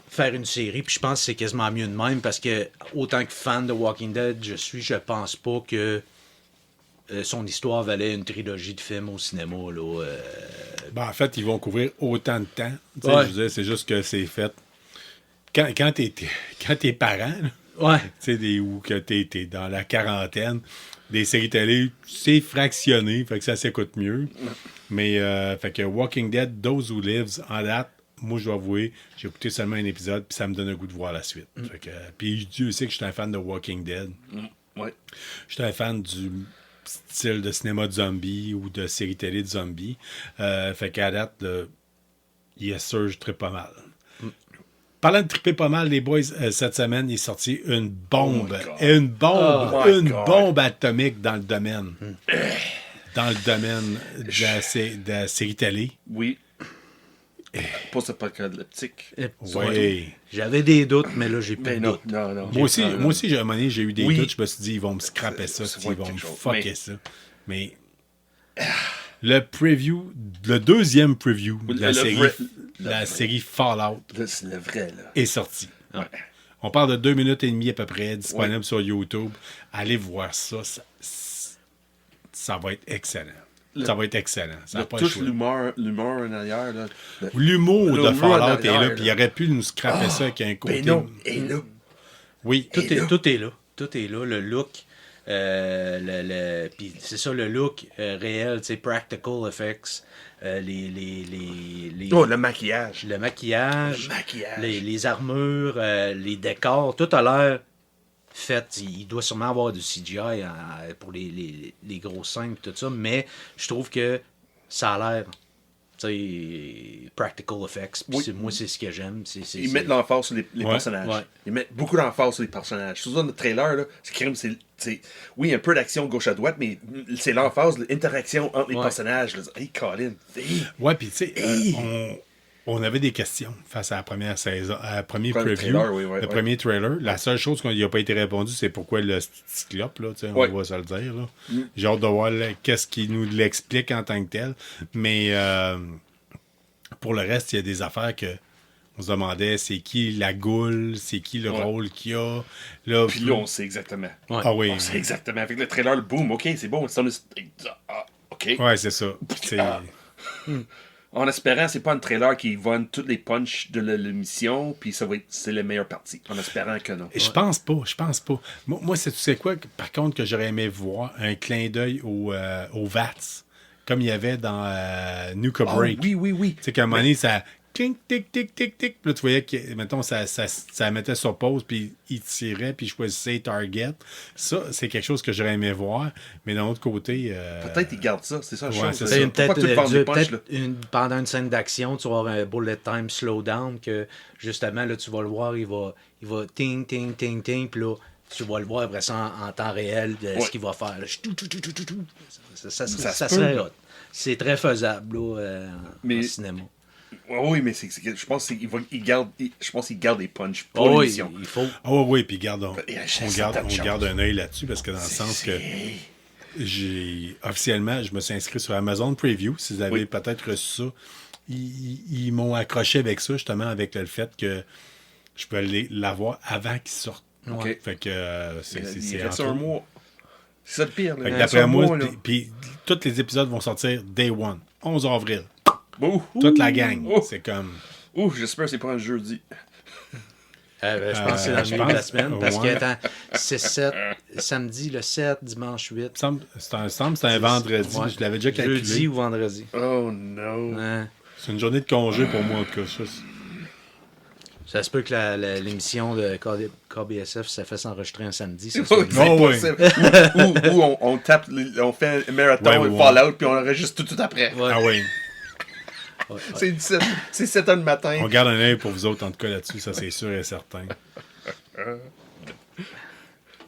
faire une série. Puis je pense que c'est quasiment mieux de même parce que autant que fan de Walking Dead, je pense pas que son histoire valait une trilogie de films au cinéma. Là, en fait, ils vont couvrir autant de temps. Je veux dire, c'est juste que c'est fait. Quand t'es parent, ou que t'es dans la quarantaine, des séries télé, c'est fractionné, fait que ça s'écoute mieux. Mais fait que Walking Dead, Those Who Lives, en date, moi je dois avouer, j'ai écouté seulement un épisode, puis ça me donne un goût de voir la suite. Fait que, puis Dieu sait que je suis un fan de Walking Dead. Je suis un fan du style de cinéma de zombies ou de séries télé de zombies. Fait qu'à date, yes sir, je trippe pas mal. Parlant de triper pas mal, les boys, cette semaine, il est sorti une bombe. Bombe atomique dans le domaine. Dans le domaine de la série télé. Oui. Post-apocalyptique. Oui. J'avais des doutes, mais là, j'ai plus de doutes. Non. Moi aussi, à un moment donné, j'ai eu des doutes. Je me suis dit, ils vont me scraper ça. Ils vont me fucker ça. Mais le preview, le deuxième preview de la série Fallout c'est le vrai, là. est sorti. Ouais. On parle de 2 minutes et demie à peu près, disponible sur YouTube. Allez voir ça. Ça va être excellent. Ça va être excellent. Ça pas touche l'humour en arrière. Là. L'humour de Fallout est là, puis il aurait pu nous scraper ça avec un côté. Mais non, et là. Oui. Tout est là. Tout est là. Le look. Puis c'est ça, le look réel, tu sais, practical effects. Le maquillage. Le maquillage. Les armures, les décors. Tout a l'air fait. Il doit sûrement avoir du CGI pour les grosses scènes et tout ça, mais je trouve que ça a l'air practical effects. Moi, c'est ce que j'aime. Ils mettent l'emphase sur les personnages. Ouais. Ils mettent beaucoup d'emphase sur les personnages. Surtout dans notre trailer, là, oui, un peu d'action gauche à droite, mais c'est l'emphase, l'interaction entre les personnages. Là. Hey, Colin! Hey. Ouais, puis tu sais, on avait des questions face à la première saison, à la première preview, le premier trailer. La seule chose qui n'a pas été répondue, c'est pourquoi le cyclope, là, on va se le dire. Là. J'ai hâte de voir qu'est-ce qui nous l'explique en tant que tel. Mais pour le reste, il y a des affaires que on se demandait, c'est qui la goule, c'est qui le rôle qu'il y a. Là, puis là, on sait exactement. Ouais. Ah oui. On sait exactement. Avec le trailer, le boom, OK, c'est bon. OK. Ouais, c'est ça. En espérant, c'est pas un trailer qui vole toutes les punches de l'émission, puis c'est la meilleure partie. En espérant que non. Je pense pas. Moi, tu sais quoi, par contre, que j'aurais aimé voir un clin d'œil au VATS, comme il y avait dans Nuka Break. Oui. Tu sais, qu'à un moment donné, ça... Tic, tic, tic, tic, tic. Puis là, tu voyais que, mettons, ça mettait sur pause, puis il tirait, puis il choisissait target. Ça, c'est quelque chose que j'aurais aimé voir. Mais d'un autre côté... Peut-être qu'ils gardent ça, c'est ça. Peut-être pendant une scène d'action, tu vas avoir un bullet time slowdown que, justement, là, tu vas le voir, il va ting, ting, ting, ting, puis là, tu vas le voir après ça en temps réel, ce qu'il va faire. Ça serait hot. C'est très faisable, là, en cinéma. Oui, mais je pense qu'il garde des punchs pour l'émission. Il faut. Oui, puis on garde un œil là-dessus parce que dans le sens que officiellement, je me suis inscrit sur Amazon Preview. Si vous avez peut-être reçu ça, ils m'ont accroché avec ça, justement, avec le fait que je peux l'avoir avant qu'il sorte. Okay. Fait que il reste un mois. C'est ça le pire. D'après moi, puis tous les épisodes vont sortir Day 1, 11 avril. Toute la gang. C'est comme... j'espère que c'est pas un jeudi. Je pense que c'est dans le milieu de la semaine. Parce que c'est samedi le 7, dimanche 8. C'est un vendredi. Je l'avais déjà calculé. Jeudi ou vendredi. Oh non. C'est une journée de congé pour moi, en tout cas. Ça se peut que l'émission de KBSF ça fait s'enregistrer un samedi. C'est possible. Ou on tape, on fait un marathon, Fallout, puis on enregistre tout après. Ah oui. C'est 7h du matin. On garde un œil pour vous autres, en tout cas, là-dessus, ça c'est sûr et certain.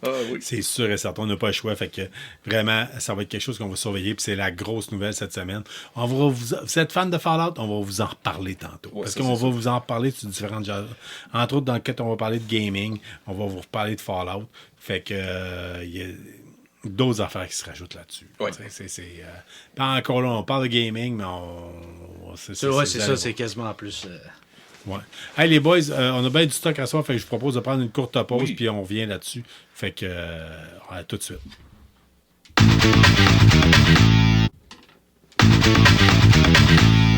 Oui. C'est sûr et certain, on n'a pas le choix. Fait que vraiment, ça va être quelque chose qu'on va surveiller. Puis c'est la grosse nouvelle cette semaine. Vous êtes fan de Fallout, on va vous en reparler tantôt. Parce qu'on va vous en reparler sur différentes genres. Entre autres, dans le cas, on va parler de gaming. On va vous reparler de Fallout. Fait que il y a d'autres affaires qui se rajoutent là-dessus. Ouais. Pas encore là, on parle de gaming, mais c'est ça, c'est quasiment plus. Ouais. Hey les boys, on a bien du stock à soir, fait que je vous propose de prendre une courte pause, puis on revient là-dessus. Fait que à tout de suite.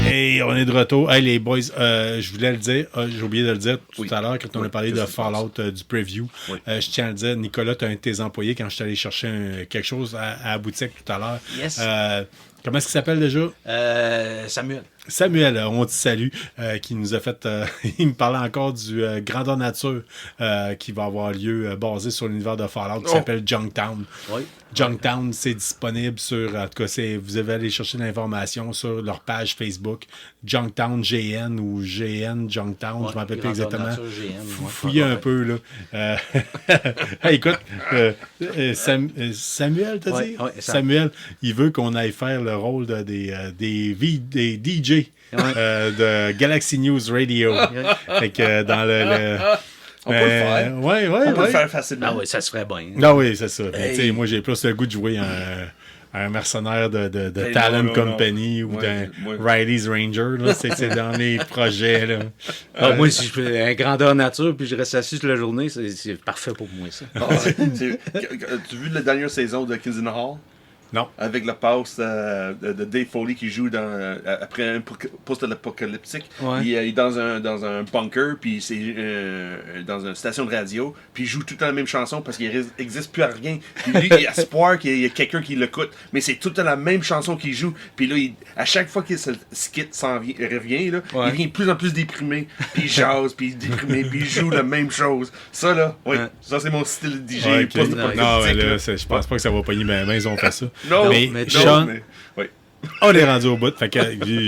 Hey, on est de retour. Hey les boys, je voulais le dire, j'ai oublié de le dire tout à l'heure quand on a parlé de Fallout du preview. Je tiens à le dire, Nicolas, tu es un de tes employés quand je suis allé chercher quelque chose à la boutique tout à l'heure. Yes. Comment est-ce qu'il s'appelle déjà? Samuel, on dit salut, qui nous a fait... il me parlait encore du Grandeur Nature qui va avoir lieu basé sur l'univers de Fallout qui s'appelle Junktown. Oui. Junktown, c'est disponible sur... En tout cas, vous avez aller chercher l'information sur leur page Facebook. Junktown GN ou GN Junktown, je ne me rappelle plus exactement. Fouillez un peu, là. Hey, écoute, Samuel, t'as dit? Samuel, il veut qu'on aille faire le rôle des DJ de Galaxy News Radio. Fait que dans le on peut le faire. On peut le faire facilement. Ah oui, ça se ferait bien. Ah oui, c'est ça. Hey. Moi, j'ai plus le goût de jouer un mercenaire de Talent Company ou d'un Riley's Ranger. Là. C'est dans les projets. Là. Moi, si je fais un grandeur nature puis je reste assis toute la journée, c'est parfait pour moi, ça. Tu as vu la dernière saison de Kids in the Hall? Non. Avec le pass de Dave Foley qui joue après un post-apocalyptique. Ouais. Il est dans un bunker, puis c'est dans une station de radio, puis il joue tout le temps la même chanson parce qu'il n'existe plus à rien. Puis lui, il a espoir qu'il y a quelqu'un qui l'écoute, mais c'est tout le temps la même chanson qu'il joue. Puis là, à chaque fois qu'il se quitte, revient, là, il devient de plus en plus déprimé, puis il jase, puis il est déprimé, puis il joue la même chose. Ça, là, ça c'est mon style de DJ post-apocalyptique. Non, là, je pense pas que ça va pogner ma main, ils ont fait ça. Non, mais Sean, On est rendu au bout. Fait que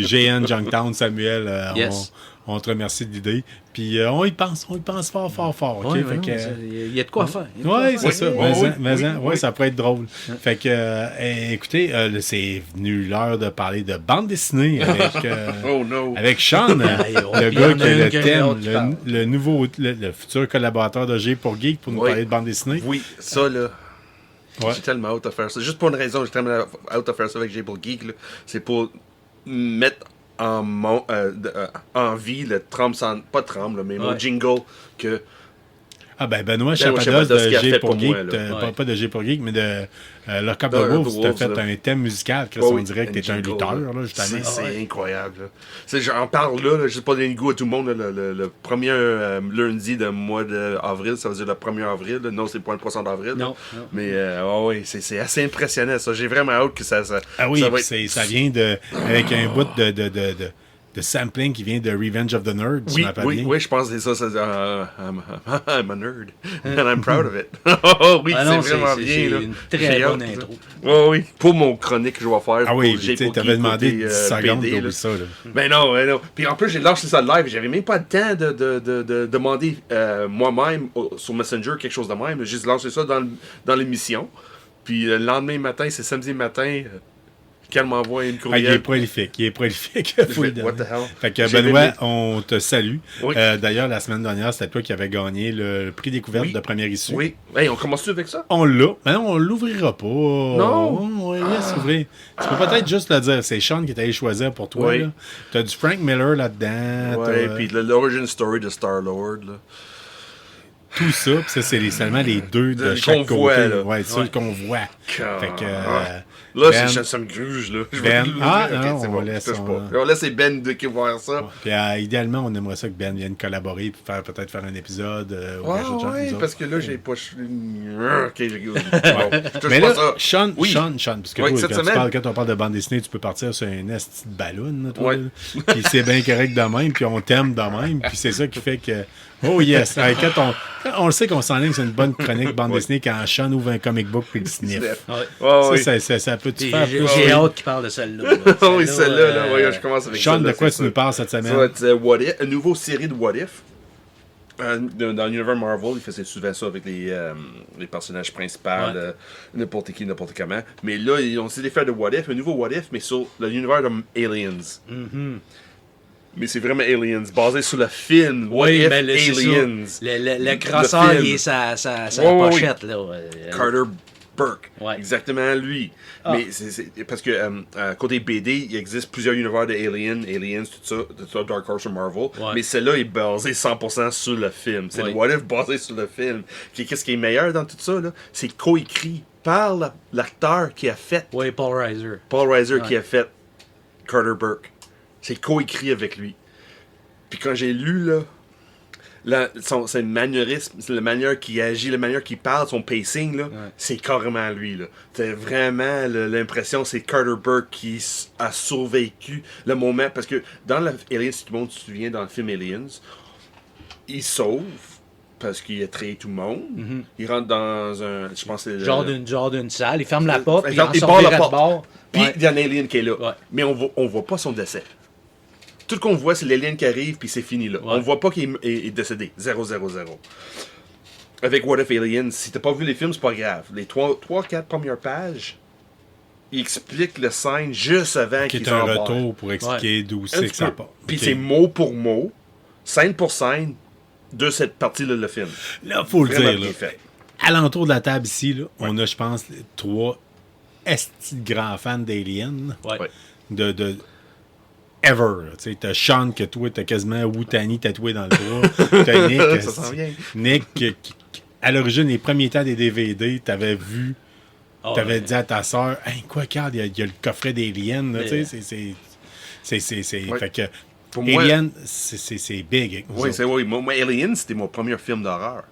GN, Junktown, Samuel, Yes. on te remercie de l'idée. Puis on y pense fort, fort. OK? Ouais, Fait que, il y a de quoi faire. oui, c'est ça. Oui. Ça pourrait être drôle. Fait que, écoutez, c'est venu l'heure de parler de bande dessinée avec, Oh no. avec Sean, le il y gars en qui a a le une que thème, l'autre qui parle. le nouveau, le futur collaborateur de G pour Geek pour nous Oui. parler de bande dessinée. Oui, ça, là. Ouais. J'ai tellement hâte de faire ça. Juste pour une raison, j'ai tellement hâte de faire ça avec J-Ball Geek. Là. C'est pour mettre en vie le Trump, pas Trump, là, mais mon jingle que. Ah ben Benoît Chapados Chapados qui a de G fait pour pour Geek, moi, là. pas de G pour Geek, mais de Lock Up the The Wolves, tu as Wolves, fait là. un thème musical, Chris, Ouais, on oui, dirait que tu es un jingle, lutteur, là. là, justement. C'est incroyable. Là. J'en parle là, je sais pas des goûts à tout le monde, là, le premier lundi de mois d'avril, ça veut dire le 1er avril. Là. Non, c'est pas le 1er d'avril. Non. Mais oui, c'est assez impressionnant ça. J'ai vraiment hâte que ça Ah oui, ça va puis être... ça vient avec un bout de sampling qui vient de Revenge of the Nerds, si je m'appelle bien. Oui, je pense que c'est ça. I'm a nerd. And I'm proud of it. Oui, Ah non, c'est vraiment bien. C'est Là. une très J'ai bonne hâte, intro. Oui. Pour mon chronique que je vais faire. Ah oui, pour tu J-Poké avais demandé côté, 10 secondes BD, là. d'oublier ça. Là. Ben non. Puis en plus, j'ai lâché ça live. J'avais même pas le temps de demander moi-même sur Messenger quelque chose de même. J'ai juste lancé ça dans l'émission. Puis le lendemain matin, c'est samedi matin, qu'elle m'envoie une Ah, courriel. il est prolifique. Faut le What the donner. hell? Fait que J'ai Benoît, aimé. on te salue. Oui. D'ailleurs, la semaine dernière, c'était toi qui avais gagné le prix découverte Oui. de première issue. Oui. Hey, on commence-tu avec ça? On l'a. Mais non, on l'ouvrira pas. Non. On laisse ouvrir. Tu peux peut-être juste le dire. C'est Sean qui est allé choisir pour toi. Oui. Là. T'as du Frank Miller là-dedans. Ouais, t'as, puis l'origin story de Star-Lord, là. tout ça. Puis ça, c'est seulement les deux de Qu'on chaque voit, côté. là. Ouais, ceux qu'on voit. Car- Fait que... Là, Ben- ça me gruge, là. Je Ben- vais- Ah, ok, non, c'est on bon, laisse, touche on- pas. On laisse les Ben qui voir ça. Puis idéalement, on aimerait ça que Ben vienne collaborer et peut-être faire un épisode. Ou quelque chose de genre, nous Ouais, autres. parce que là, j'ai pas... Ok, j'ai... Bon, je touche Mais pas là, ça. Sean, Oui. Sean, parce que Oui, toi, cette quand, semaine. quand on parle de bande dessinée, tu peux partir sur un esti de ballon, là, toi, Ouais. là. Puis c'est bien correct de même, puis on t'aime de même, puis c'est ça qui fait que... Oh yes! Quand on le sait qu'on s'enligne sur une bonne chronique bande dessinée quand Sean ouvre un comic book puis il sniff. Ouais. Ça peut te Puis faire J'ai plus... j'ai hâte qu'il parle de celle-là. Oui, celle-là, là, ouais, je commence avec Sean, celle-là, de quoi c'est tu nous ça. parles cette Ça va semaine? être What If, une nouvelle série de What If. Dans l'univers Marvel, il faisait souvent ça avec les personnages principaux, Ouais. n'importe qui, n'importe comment. Mais là, ils ont décidé de faire de What If, un nouveau What If, mais sur l'univers de Aliens. Mais c'est vraiment Aliens, basé sur le film What Oui, If ben là, c'est Aliens. ça. Le crosseur, film. il est sa Ouais, ouais, pochette. Là. Carter Burke. Ouais. Exactement parce que côté BD, il existe plusieurs univers de Aliens, tout ça, Dark Horse et Marvel. Ouais. Mais celle-là est basée 100% sur le film. C'est Ouais. le What If basé sur le film. Qu'est-ce qui est meilleur dans tout ça, là? C'est coécrit par l'acteur qui a fait, Oui, Paul Reiser. Paul Reiser, Ouais. qui a fait Carter Burke. C'est coécrit avec lui. Puis quand j'ai lu, c'est manierisme, c'est la manière qu'il agit, la manière qu'il parle, son pacing, là, c'est carrément lui. Là. T'as vraiment l'impression que c'est Carter Burke qui a survécu le moment. Parce que dans Aliens, si tout le monde se souvient, dans le film Aliens, il sauve parce qu'il a trahi tout le monde. Il rentre dans un... Je pense que c'est Genre d'une salle, il ferme la porte, puis il en il sort barre la de porte. bord. Puis Ouais. il y a un alien qui est là. Ouais. Mais on voit pas son décès. Tout ce qu'on voit, c'est l'alien qui arrive, puis c'est fini là. Ouais. On voit pas qu'il est décédé. 0, 0, 0. Avec What If Aliens, si t'as pas vu les films, c'est pas grave. Les 3-4 premières pages, il explique le scène juste avant Qui qu'il est un s'embarque. retour pour expliquer d'où Un c'est petit que ça peu. part. Puis Ok. c'est mot pour mot, scène pour scène, de cette partie-là, le film. Là, faut le Vraiment dire. bien Là. fait. Alentour de la table ici, là, on a, je pense, 3 esti de grands fans d'Alien. Ouais. Ouais. De ever. Tu sais, t'as Sean que toi, t'as quasiment Wutani tatoué dans le bras. T'as Nick. Ça s'en vient. Nick, à l'origine, les premiers temps des DVD, t'avais vu, Ah, t'avais ouais. dit à ta soeur, hey, quoi, regarde, il y a le coffret d'Alien. là, tu sais, c'est. Ouais. Fait que. Pour moi- Alien, c'est big. avec nous Oui, autres. c'est oui. Moi, Alien, c'était mon premier film d'horreur.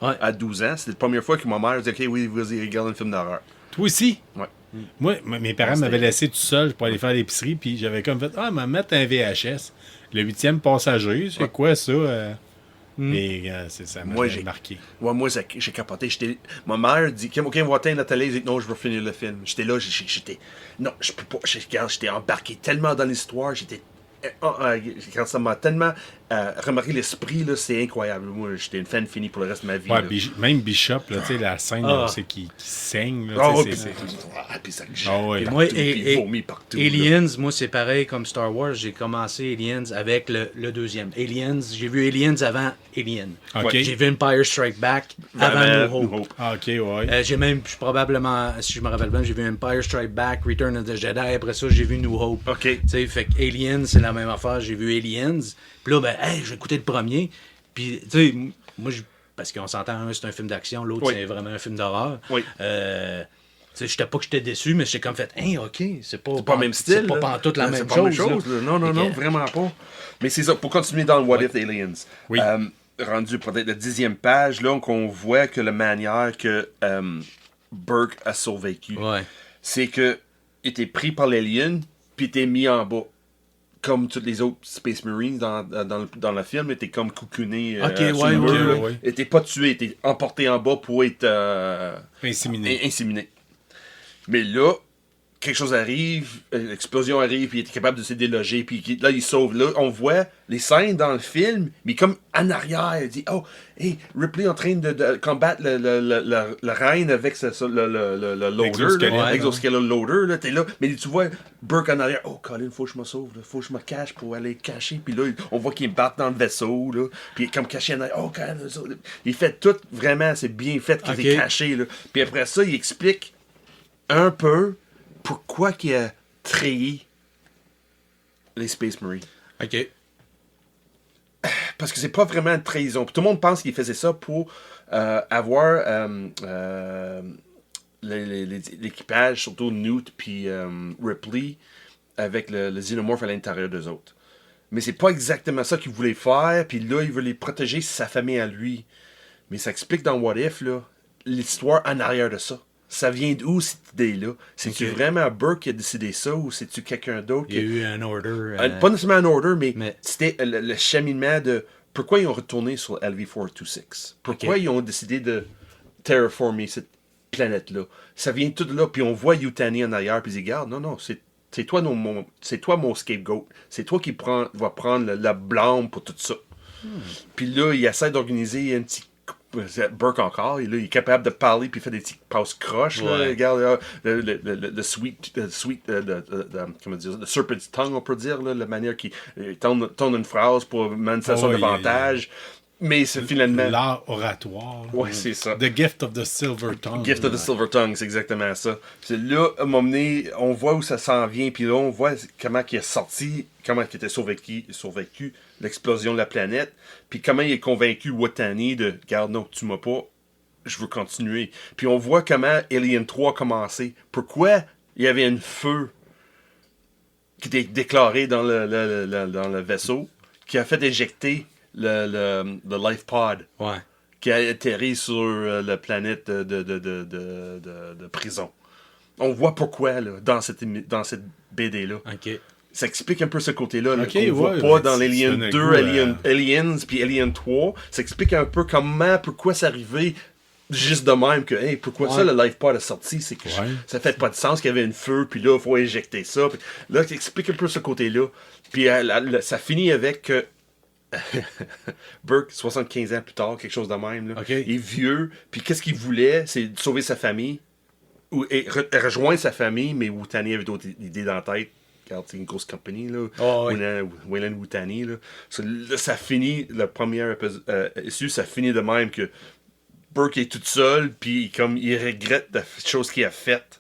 Ouais. À 12 ans, c'était la première fois que ma mère disait OK, oui, vas-y, regarde un film d'horreur. Toi aussi? Ouais. Moi, mes parents Ouais, m'avaient c'était- laissé tout seul pour aller faire l'épicerie, puis j'avais comme fait, ah, mais mettre un VHS. Le 8e passager, c'est quoi ça? Et ça m'a marqué. Ouais, moi, j'ai capoté. Ma mère dit, OK, on va atteindre la télé. Elle dit, non, je veux finir le film. J'étais là, non, je peux pas. J'étais embarqué tellement dans l'histoire. Quand ça m'a tellement remarqué l'esprit, là, c'est incroyable. Moi, j'étais une fan finie pour le reste de ma vie. Ouais, même Bishop, là, la scène qui saigne. Là, puis ça et moi, vomit partout. Aliens, moi, c'est pareil comme Star Wars. J'ai commencé Aliens avec le deuxième. Aliens, j'ai vu Aliens avant Alien. Okay. J'ai vu Empire Strike Back avant New Hope. Ah, OK, ouais. J'ai même, probablement, si je me rappelle bien, j'ai vu Empire Strike Back, Return of the Jedi. Après ça, j'ai vu New Hope. OK. Tu sais, fait que Aliens, c'est la même affaire. J'ai vu Aliens. Puis là, j'ai écouté le premier. Puis, tu sais, moi, parce qu'on s'entend, un, c'est un film d'action, l'autre, c'est vraiment un film d'horreur. Oui. J'étais pas que j'étais déçu, mais j'étais comme fait, OK, c'est pas le même style. C'est pas pantoute la même chose. Non, vraiment pas. Mais c'est ça, pour continuer dans le What If Aliens. Oui. Rendu peut-être la 10e page, là, qu'on voit que la manière que Burke a survécu, c'est que il était pris par l'alien, puis il était mis en bas. Comme tous les autres Space Marines dans le film, était comme coucouné. Il était pas tué, était emporté en bas pour être inséminé. Mais là, quelque chose arrive, l'explosion arrive, puis il est capable de se déloger, puis là, il sauve. Là, on voit les scènes dans le film, mais comme en arrière, il dit, oh, hey, Ripley en train de combattre le reine avec le loader, l'exoskeleton loader, là, t'es là, mais tu vois Burke en arrière, oh, Colin, faut que je me sauve, faut que je me cache pour aller cacher, puis là, on voit qu'il bat dans le vaisseau, là, puis comme caché en arrière, oh, Colin, il fait tout, vraiment, c'est bien fait qu'il est caché, là. Puis après ça, il explique un peu pourquoi il a trahi les Space Marines. OK. Parce que c'est pas vraiment une trahison. Puis tout le monde pense qu'il faisait ça pour avoir l'équipage, surtout Newt puis Ripley, avec le xénomorphe à l'intérieur d'eux autres. Mais c'est pas exactement ça qu'il voulait faire. Puis là, il veut les protéger, sa famille à lui. Mais ça explique dans What If, là, l'histoire en arrière de ça. Ça vient d'où cette idée-là? C'est-tu vraiment Burke qui a décidé ça ou c'est-tu quelqu'un d'autre? Il y a eu un order. Pas nécessairement un order, mais c'était le cheminement de pourquoi ils ont retourné sur LV-426. Pourquoi ils ont décidé de terraformer cette planète-là. Ça vient tout de là, puis on voit Yutani en arrière, puis ils disent, regarde, non, c'est toi mon scapegoat. C'est toi qui va prendre la blâme pour tout ça. Puis là, il essaie d'organiser un petit Burke encore, il est capable de parler puis il fait des petites passes croches. Regarde le serpent's tongue, on peut dire, là, la manière qu'il tourne une phrase pour mettre son avantage. Mais c'est finalement. L'art oratoire. Oui, c'est ça. The Gift of the Silver Tongue. Gift of the Silver Tongue, c'est exactement ça. C'est là, à un moment donné, on voit où ça s'en vient, puis là, on voit comment il est sorti, comment il était survécu l'explosion de la planète, puis comment il est convaincu Watani de « Regarde, non, tu m'as pas, je veux continuer. » Puis on voit comment Alien 3 a commencé. Pourquoi il y avait un feu qui était déclaré dans le vaisseau, qui a fait éjecter le Life Pod qui a atterri sur la planète de prison. On voit pourquoi là, dans cette BD-là. Okay. Ça explique un peu ce côté-là. On voit pas dans l'Alien 2, Aliens puis Alien 3. Ça explique un peu pourquoi c'est arrivé juste de même que hey, pourquoi ça le Life Pod est sorti, c'est que ça fait pas de sens qu'il y avait une feu puis là il faut éjecter ça. Puis, là ça explique un peu ce côté-là. Puis ça finit avec Burke, 75 ans plus tard, quelque chose de même. Là. Il est vieux, puis qu'est-ce qu'il voulait? C'est de sauver sa famille, et rejoindre sa famille, mais Wutani avait d'autres idées dans la tête. Regarde, c'est une grosse compagnie, là. Weyland Wutani, là. Ça finit, le premier issue, ça finit de même que Burke est tout seul, puis comme il regrette la chose qu'il a faite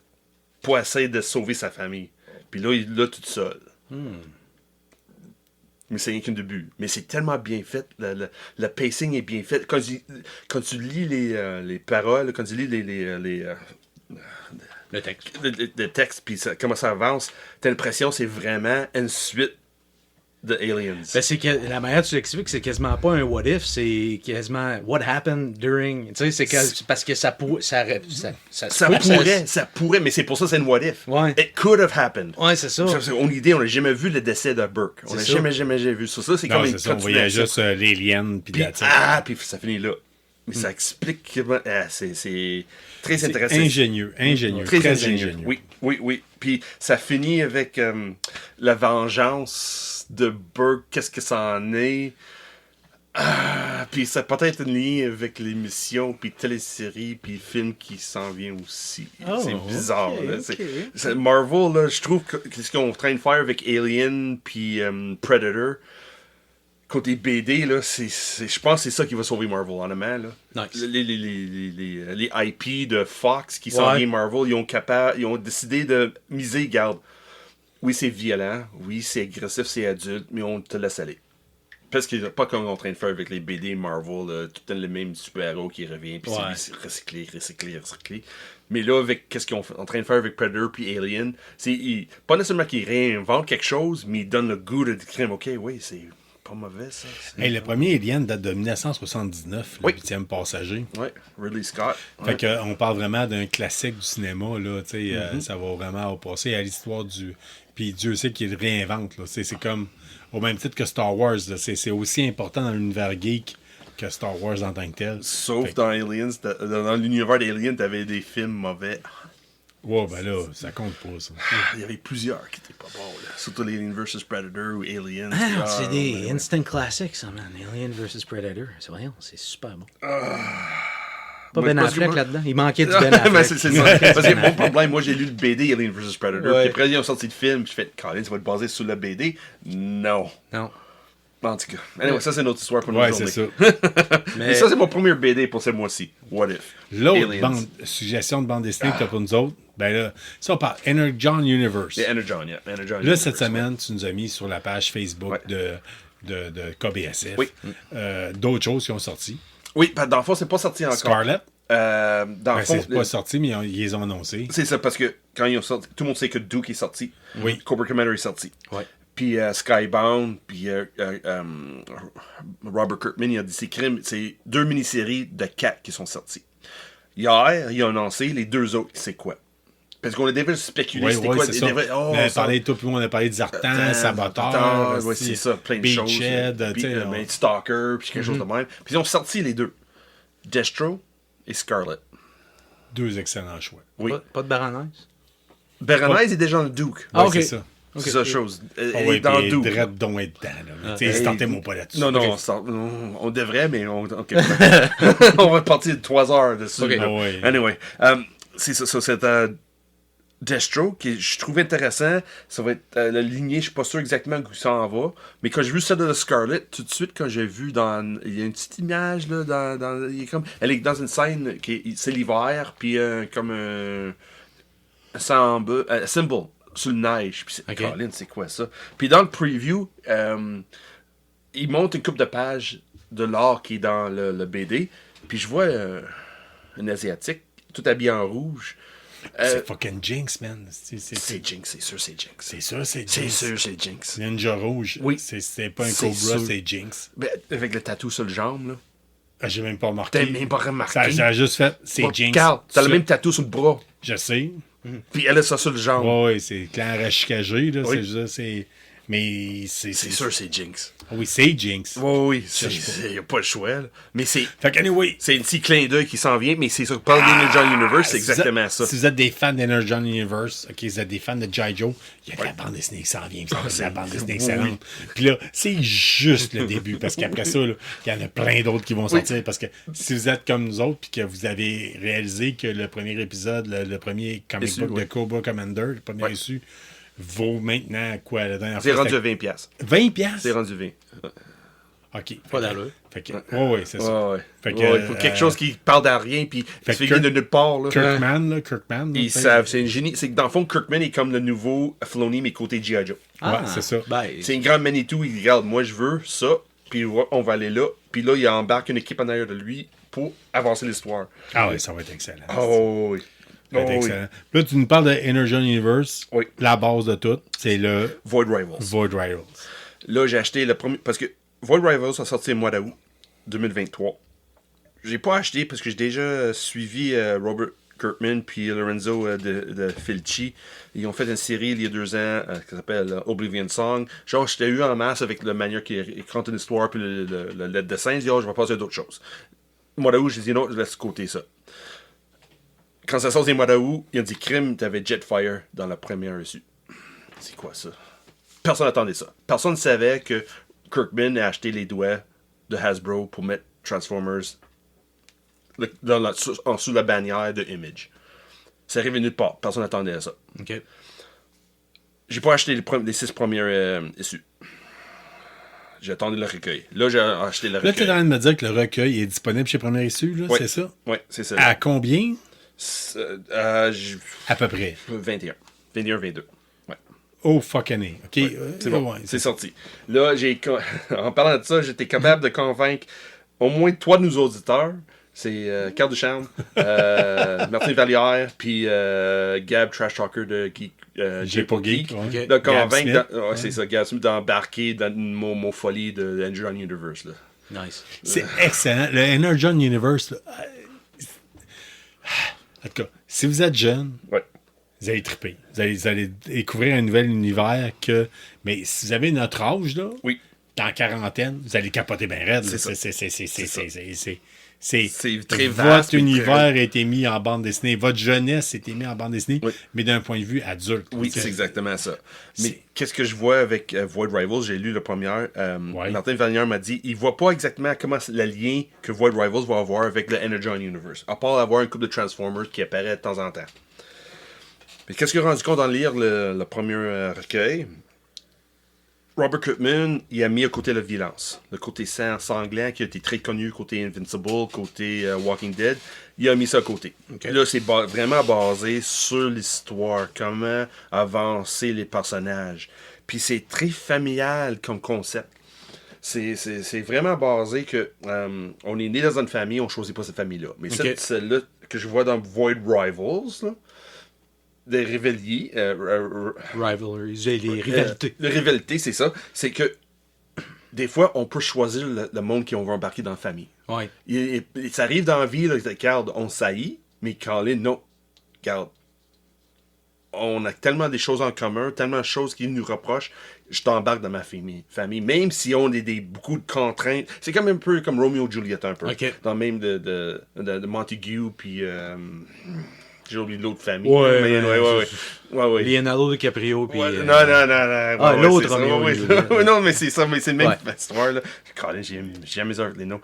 pour essayer de sauver sa famille. Puis là, il est là tout seul. Mais c'est rien qu'un début. Mais c'est tellement bien fait. Le pacing est bien fait. Quand tu lis les paroles, quand tu lis le texte. Le texte, puis comment ça avance, t'as l'impression que c'est vraiment une suite The Aliens. Ben, c'est que la manière dont tu l'expliques, c'est quasiment pas un what if, c'est quasiment what happened during. Tu sais, c'est parce que ça pourrait. Ça pourrait, mais c'est pour ça que c'est une what if. Ouais. It could have happened. Ouais, c'est ça. On n'a jamais vu le décès de Burke. On n'a jamais vu ça. Ça, c'est Non, comme c'est ça, on voyait juste l'alien, puis puis ça finit là. Mais ça explique. C'est très intéressant. Ingénieux. Très ingénieux. Oui. Puis ça finit avec la vengeance de Burke. Qu'est-ce que ça en est? Puis ça peut être une lien avec l'émission, puis télésérie, puis film qui s'en vient aussi. C'est bizarre. Là. Marvel, là, je trouve que ce qu'on est en train de faire avec Alien, puis Predator, côté BD, là, je pense que c'est ça qui va sauver Marvel, honnêtement. Là. Nice. Les IP de Fox qui s'en viennent Marvel, ils ont décidé de miser, garde. Oui, c'est violent, oui, c'est agressif, c'est adulte, mais on te laisse aller. Parce que pas comme on est en train de faire avec les BD Marvel, tout le temps le même super-héros qui revient, puis c'est recyclé. Mais là, avec qu'est-ce qu'ils sont en train de faire avec Predator puis Alien, pas nécessairement qu'ils réinventent quelque chose, mais ils donnent le goût de dire, OK, oui, c'est pas mauvais, ça. Hey, le premier Alien date de 1979, le 8e passager. Oui, Ridley Scott. Fait qu'on parle vraiment d'un classique du cinéma, là, ça va vraiment passer à l'histoire du... Puis Dieu sait qu'il réinvente, là. C'est comme, au même titre que Star Wars, là, c'est aussi important dans l'univers geek que Star Wars en tant que tel. Sauf dans Aliens, dans l'univers d'Alien, t'avais des films mauvais. Ouais, ben là, ça compte pas, ça. Il y avait plusieurs qui étaient pas bons, là. Surtout Alien vs Predator ou Aliens. C'est des instant classics, ça, man. Alien vs Predator. C'est super bon. Pas Ben Affleck là-dedans. Il manquait du Ben Affleck. C'est ça. Parce que mon problème, moi, j'ai lu le BD Alien vs Predator. Puis après, ils ont sorti le film. Puis je fais, Colin, ça va être basé sur le BD. Non. En tout cas, anyway, ça c'est notre histoire pour notre journée. C'est ça. Mais ça c'est mon premier BD pour ce mois-ci. What if? L'autre suggestion de bande dessinée que tu as pour nous autres, ben là, ça on parle Energon Universe. Energon là, cette semaine, tu nous as mis sur la page Facebook de KBSF d'autres choses qui ont sorti. Oui, dans le fond, c'est pas sorti encore. Scarlet? Dans le fond, c'est pas sorti, mais ils les ont annoncés. C'est ça, parce que quand ils ont sorti, tout le monde sait que Duke est sorti. Oui. Cobra Commander est sorti. Oui. Puis Skybound, puis Robert Kirkman, il a dit c'est 2 mini-séries de 4 qui sont sorties. Hier, il a annoncé les 2 autres, c'est quoi? Parce qu'on a déjà spéculé c'était quoi. C'est ça. On a parlé de Zartan, Saboteur, c'est ça, plein de Beachhead, choses. Stalker, puis quelque chose de même. Puis ils ont sorti les 2. Destro et Scarlet. 2 excellents choix. Oui. Pas de Baroness? Baroness est déjà dans le Duke. Ah, c'est ça. C'est ça chose. Oui, dans le Duke. Dedans, tentez-moi pas là-dessus. Non, on devrait, mais on va partir 3 heures dessus. Anyway, c'est ça, c'est Destro, qui je trouve intéressant. Ça va être la lignée, je suis pas sûr exactement où ça en va. Mais quand j'ai vu celle de Scarlet, tout de suite, quand j'ai vu il y a une petite image, là, elle est dans une scène, c'est l'hiver, puis comme un symbole sur le neige. Puis Colin, c'est quoi ça? Puis dans le preview, il montre une couple de pages de l'art qui est dans le BD. Puis je vois un Asiatique, tout habillé en rouge. C'est fucking Jinx, man. C'est Jinx, c'est sûr, c'est Jinx. C'est sûr, c'est Jinx. C'est sûr, c'est Jinx. Ninja rouge. Oui. C'est pas un Cobra, c'est Jinx. Ben, avec le tatou sur le jambe, là. J'ai même pas remarqué. T'as même pas remarqué. Ça a juste fait, c'est Jinx. Regarde, t'as le même tatou sur le bras. Je sais. Puis elle a ça sur le jambe. Oui, c'est clair à chicager, là. Oui. Mais c'est sûr, c'est Jinx. Oui, c'est Jinx. Oui, il n'y a pas le choix. Là. Mais c'est. Fait que, anyway. C'est un petit clin d'œil qui s'en vient, mais c'est ça. Parle d'Energon Universe, c'est exactement ça. Si vous êtes des fans d'Energon Universe, ok, vous êtes des fans de G.I. Joe, il y a de la bande dessinée qui s'en vient. C'est la bande dessinée excellente. Puis là, c'est juste le début, parce qu'après ça, il y en a plein d'autres qui vont sortir. Parce que si vous êtes comme nous autres, puis que vous avez réalisé que le premier épisode, le premier comic book de Cobra Commander, le premier issu, vaut maintenant quoi la dernière fois? C'est rendu à 20$. 20$? C'est rendu 20$. OK. Pas d'allure. Oui, c'est ça. Il faut quelque chose qui parle de rien puis qui se vient de nulle part. Là. Kirkman. Ils savent, c'est un génie. C'est que dans le fond, Kirkman est comme le nouveau Filoni, mais côté G.I. Joe. C'est ça. C'est un grand Manitou. Il regarde, moi je veux ça, puis on va aller là. Puis là, il embarque une équipe en arrière de lui pour avancer l'histoire. Ah oui, ça va être excellent. Oh oui. Excellent. Là, tu nous parles de Energon Universe. Oui. La base de tout, c'est le Void Rivals. Là, j'ai acheté le premier... Parce que Void Rivals a sorti le mois d'août 2023. J'ai pas acheté parce que j'ai déjà suivi Robert Kirkman puis Lorenzo de Filchi. Ils ont fait une série il y a 2 ans qui s'appelle Oblivion Song. Genre, j'étais eu en masse avec la manière qu'ils racontent une histoire puis le dessin. J'ai dit, je vais passer à d'autres choses. Le mois d'août, j'ai dit non, je laisse côté ça. Quand ça sort des mois d'août, ils ont dit crime, t'avais Jetfire dans la première issue. C'est quoi ça? Personne n'attendait ça. Personne ne savait que Kirkman a acheté les doigts de Hasbro pour mettre Transformers en dessous de la bannière de Image. C'est arrivé nulle part. Personne n'attendait à ça. OK. J'ai pas acheté les 6 premières issues. J'ai attendu le recueil. Là, j'ai acheté le recueil. Là, tu es en train de me dire que le recueil est disponible chez Première Issue, là, oui. C'est ça? Oui, c'est ça. À combien? À peu près. 21. 21, 22. Ouais. Oh, fucking A. OK. Ouais, c'est bon. Ouais, c'est sorti. Là, en parlant de ça, j'étais capable de convaincre au moins 3 de nos auditeurs. C'est Carl Ducharme, Martin Vallière, puis Gab Trash Talker de Geek. J'ai pas Geek. Okay. De convaincre, c'est ça, Gab Smith, d'embarquer dans mon folie de Energon Universe. Là. Nice. C'est excellent. Le Energon Universe, là, en tout cas, si vous êtes jeune, vous allez triper. Vous allez découvrir un nouvel univers que. Mais si vous avez notre âge, là, dans la quarantaine, vous allez capoter bien raide. C'est très vaste. Votre univers a été mis en bande dessinée. Votre jeunesse a été mise en bande dessinée, mais d'un point de vue adulte. Oui, c'est exactement ça. Mais qu'est-ce que je vois avec Void Rivals? J'ai lu la première. Martin Vallière m'a dit il voit pas exactement comment le lien que Void Rivals va avoir avec le Energon Universe. À part avoir un couple de Transformers qui apparaît de temps en temps. Mais qu'est-ce que j'ai rendu compte en lire le premier recueil? Robert Kirkman, il a mis à côté la violence. Le côté sanglant qui a été très connu, côté Invincible, côté Walking Dead, il a mis ça à côté. Okay. Là, c'est vraiment basé sur l'histoire, comment avancer les personnages. Puis c'est très familial comme concept. C'est vraiment basé que on est né dans une famille, on choisit pas cette famille-là. Mais celle-là que je vois dans Void Rivals, là, des rivaliers. Rivalries, les rivalités. Les rivalités, c'est ça. C'est que des fois, on peut choisir le monde qu'on va embarquer dans la famille. Ouais. Ça arrive dans la vie, là, regarde, on saillit, mais Colin, non. Regarde, on a tellement des choses en commun, tellement de choses qui nous reprochent, je t'embarque dans ma famille. Même si on a beaucoup de contraintes. C'est comme un peu comme Romeo et Juliet, un peu. Okay. Dans même de Montague, puis... j'ai oublié l'autre famille. Ouais. Leonardo DiCaprio. Puis, non. L'autre Romeo. Non, mais c'est ça. Mais c'est le même histoire. Là. Colin, j'ai mes heures les noms.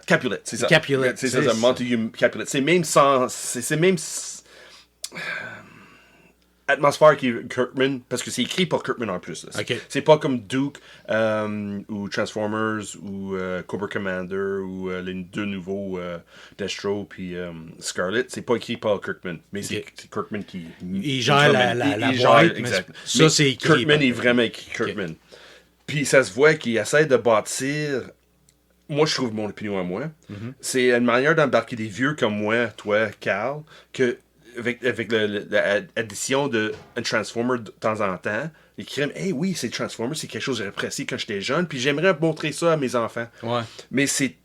Capulet, c'est ça. Capulet. C'est ça, Montague Capulet. C'est même sans... C'est même... atmosphère qui est Kirkman, parce que c'est écrit par Kirkman en plus. C'est pas comme Duke ou Transformers ou Cobra Commander ou les 2 nouveaux Destro puis Scarlet. C'est pas écrit par Kirkman, mais c'est Kirkman qui... Il gère la boîte. Exact. Ça, c'est écrit. Kirkman est vraiment écrit Kirkman. Puis ça se voit qu'il essaie de bâtir... Moi, je trouve mon opinion à moi. C'est une manière d'embarquer des vieux comme moi, toi, Carl, que... Avec l'addition d'un Transformer de temps en temps, ils crient hey oui, c'est Transformer, c'est quelque chose que j'ai apprécié quand j'étais jeune, puis j'aimerais montrer ça à mes enfants. Ouais. Mais c'est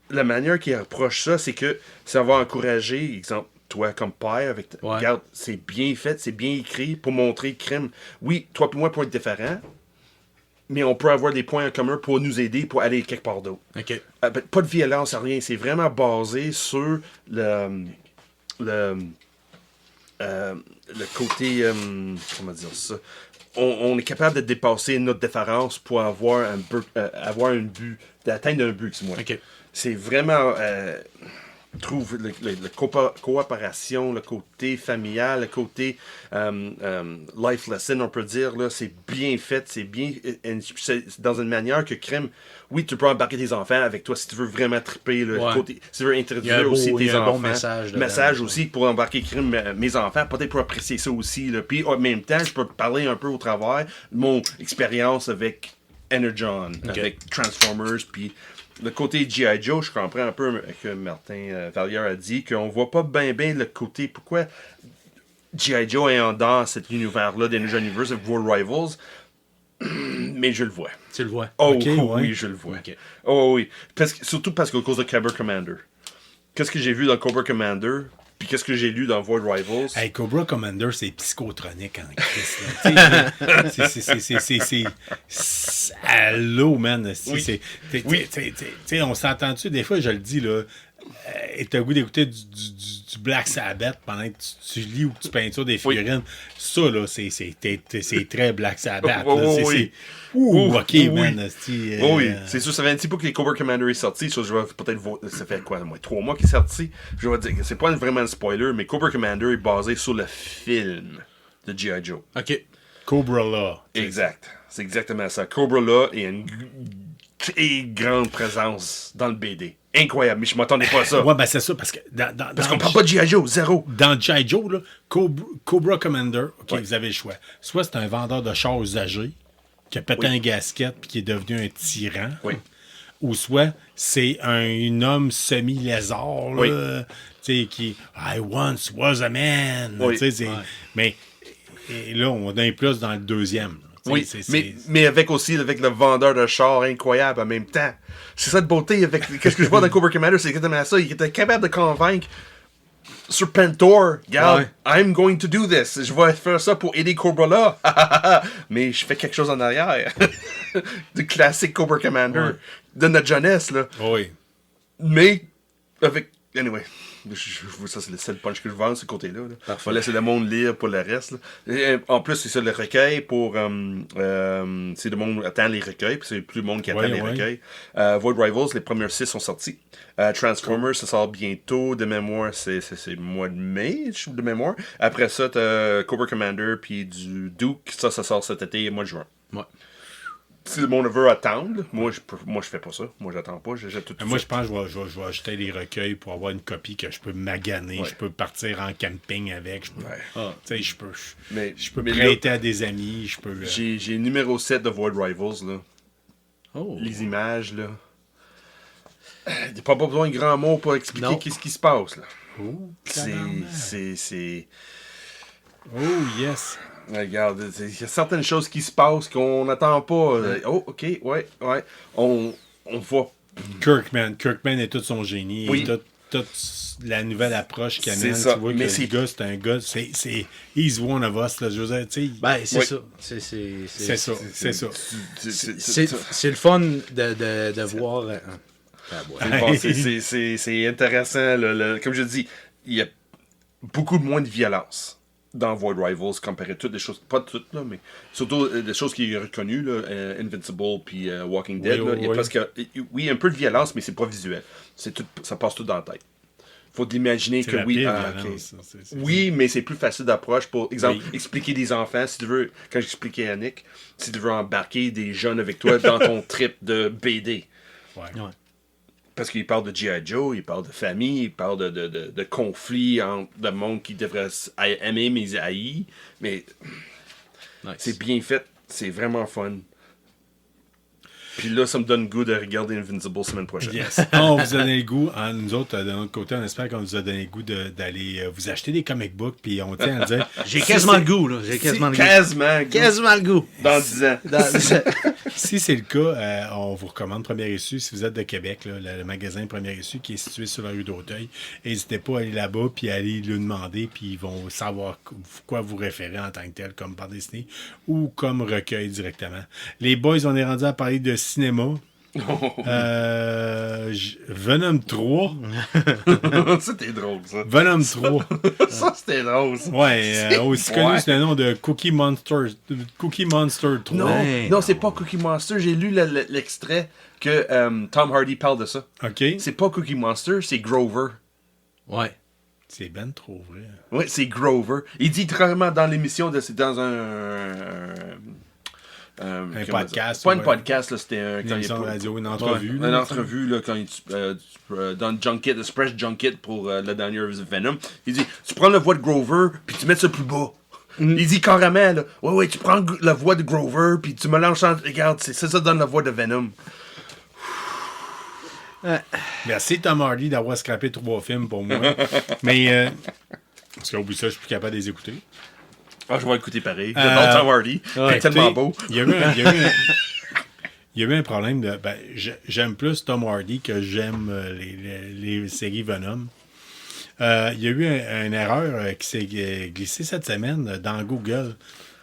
la manière qu'ils approchent ça, c'est que ça va encourager, exemple, toi comme père, avec regarde, c'est bien fait, c'est bien écrit pour montrer crime. Oui, toi et moi pour être différents, mais on peut avoir des points en commun pour nous aider pour aller quelque part d'autre. Okay. Pas de violence, rien. C'est vraiment basé sur le côté, comment dire ça, on est capable de dépasser notre différence pour avoir un but, d'atteindre un but, moi. Okay. C'est vraiment, trouve la coopération, le côté familial, le côté life lesson, on peut dire, là, c'est bien fait, c'est dans une manière que crème. Oui, tu peux embarquer tes enfants avec toi si tu veux vraiment triper. Le côté, si tu veux introduire aussi tes enfants. Bon message aussi pour embarquer mes enfants, peut-être pour apprécier ça aussi. Là. Puis en même temps, je peux parler un peu au travers de mon expérience avec Energon, avec Transformers, puis le côté G.I. Joe, je comprends un peu que Martin Vallière a dit qu'on voit pas bien le côté pourquoi G.I. Joe est dans cet univers-là d'Energon Universe of World Rivals. Mais je le vois. Tu le vois? Oh okay, oui, je le vois. Okay. Oh oui. Surtout parce qu'à cause de Cobra Commander. Qu'est-ce que j'ai vu dans Cobra Commander? Puis qu'est-ce que j'ai lu dans Void Rivals? Hey, Cobra Commander, c'est psychotronique en Christ. C'est allô, man. Oui. On s'entend-tu, des fois, je le dis, là, t'as le goût d'écouter du Black Sabbath pendant que tu lis ou que tu peintures des figurines. Oui. Ça, là, c'est très Black Sabbath. OK, man. Oui, c'est sûr, ça fait un petit peu que les Cobra Commander est sorti. Ça, je vais peut-être ça fait quoi, 3 mois qu'il est sorti. Je vais dire, c'est pas vraiment un spoiler, mais Cobra Commander est basé sur le film de G.I. Joe. OK. Cobra Law. Exact. C'est exactement ça. Cobra Law est une très grande présence dans le BD. Incroyable, mais je m'attendais pas à ça. Ouais, ben c'est ça, parce que parce qu'on parle pas de G.I. Joe, zéro. Dans G.I. Joe, là, Cobra Commander, OK, vous avez le choix. Soit c'est un vendeur de chars usagés qui a pété un gasket puis qui est devenu un tyran. Oui. Ou soit c'est un homme semi-lézard, là, qui « I once was a man oui. ». Mais là, on a un plus dans le deuxième. Oui, mais avec le vendeur de chars incroyable en même temps. C'est ça de beauté avec qu'est-ce que je vois dans Cobra Commander, c'est exactement ça. Il était capable de convaincre Serpentor, regarde, I'm going to do this. Je vais faire ça pour aider Cobra là. Mais je fais quelque chose en arrière. Du classique Cobra Commander de notre jeunesse là. Oui. Mais avec anyway. Ça, c'est le seul punch que je vends, ce côté-là. On va laisser le monde lire pour le reste. Et, en plus, c'est ça, le recueil pour... c'est le monde attend les recueils, puis c'est plus le monde qui attend les recueils. Void Rivals, les premiers 6 sont sortis. Transformers, ça sort bientôt. De mémoire, c'est le mois de mai, de mémoire. Après ça, t'as Cobra Commander, puis du Duke. Ça sort cet été, mois de juin. Ouais. Si le monde veut attendre, moi je fais pas ça. Moi j'attends pas, j'achète tout. Moi je pense que je vais acheter les recueils pour avoir une copie que je peux maganer, je peux partir en camping avec, je peux prêter à des amis, je peux. J'ai le numéro 7 de Void Rivals là. Oh. Les images là. Il n'y a pas besoin de grands mots pour expliquer qu'est-ce qui se passe là. Oh, c'est oh yes. Regarde, il y a certaines choses qui se passent qu'on n'attend pas. Oh, ok, ouais. On voit. Kirkman et tout son génie. Oui. Toute la nouvelle approche qu'il amène. Tu vois que le gars, c'est un gars. C'est he's one of us. Là, je veux dire, tu sais. Ben, c'est ça. C'est ça. C'est le fun de voir. C'est intéressant. Comme je dis, il y a beaucoup moins de violence dans Void Rivals, comparé à toutes les choses, pas toutes, là, mais surtout des choses qui est reconnues, là, Invincible puis Walking Dead. Il y a presque, un peu de violence, mais c'est pas visuel. Ça passe tout dans la tête. Faut l'imaginer que oui, mais c'est plus facile d'approche. Pour exemple, expliquer des enfants, si tu veux, quand j'expliquais à Nick, si tu veux embarquer des jeunes avec toi dans ton trip de BD. Ouais. Parce qu'il parle de G.I. Joe, il parle de famille, il parle de conflits entre le monde qui devrait aimer mais haïr. Mais c'est bien fait, c'est vraiment fun. Puis là, ça me donne le goût de regarder Invincible semaine prochaine. Yes. On vous a donné le goût. Nous autres, de notre côté, on espère qu'on vous a donné le goût d'aller vous acheter des comic books. Puis on tient à dire... J'ai quasiment le goût, là. Quasiment le goût. Dans 10 ans. Si c'est le cas, on vous recommande Premier Issue. Si vous êtes de Québec, là, le magasin Premier Issue qui est situé sur la rue d'Auteuil, n'hésitez pas à aller là-bas puis à aller le demander. Puis ils vont savoir quoi vous référer en tant que tel, comme bande dessinée ou comme recueil directement. Les boys, on est rendu à parler de cinéma. Venom 3. C'était drôle, ça. Venom 3. Ça, c'était drôle, ça. Ouais, aussi connu sous le nom de Cookie Monster 3. Non, c'est pas Cookie Monster. J'ai lu l'extrait que Tom Hardy parle de ça. OK. C'est pas Cookie Monster, c'est Grover. Ouais. C'est ben trop vrai. Ouais, c'est Grover. Il dit carrément dans l'émission, c'est dans un podcast. Pas un podcast, là, c'était une émission de radio, une entrevue. Une entrevue là, quand dans le Junket, Express Junket pour le dernier Venom. Il dit, tu prends la voix de Grover, puis tu mets ça plus bas. Il dit carrément, là, ouais, tu prends la voix de Grover, puis tu mélanges, regarde, c'est ça donne la voix de Venom. Merci Tom Hardy d'avoir scrappé 3 films pour moi. Mais, parce qu'au bout de ça, je suis plus capable de les écouter. Ah, je vais écouter pareil. J'adore Tom Hardy. C'est tellement beau. Il y a eu un problème de. Ben, j'aime plus Tom Hardy que j'aime les séries Venom. Il y a eu une erreur qui s'est glissée cette semaine dans Google.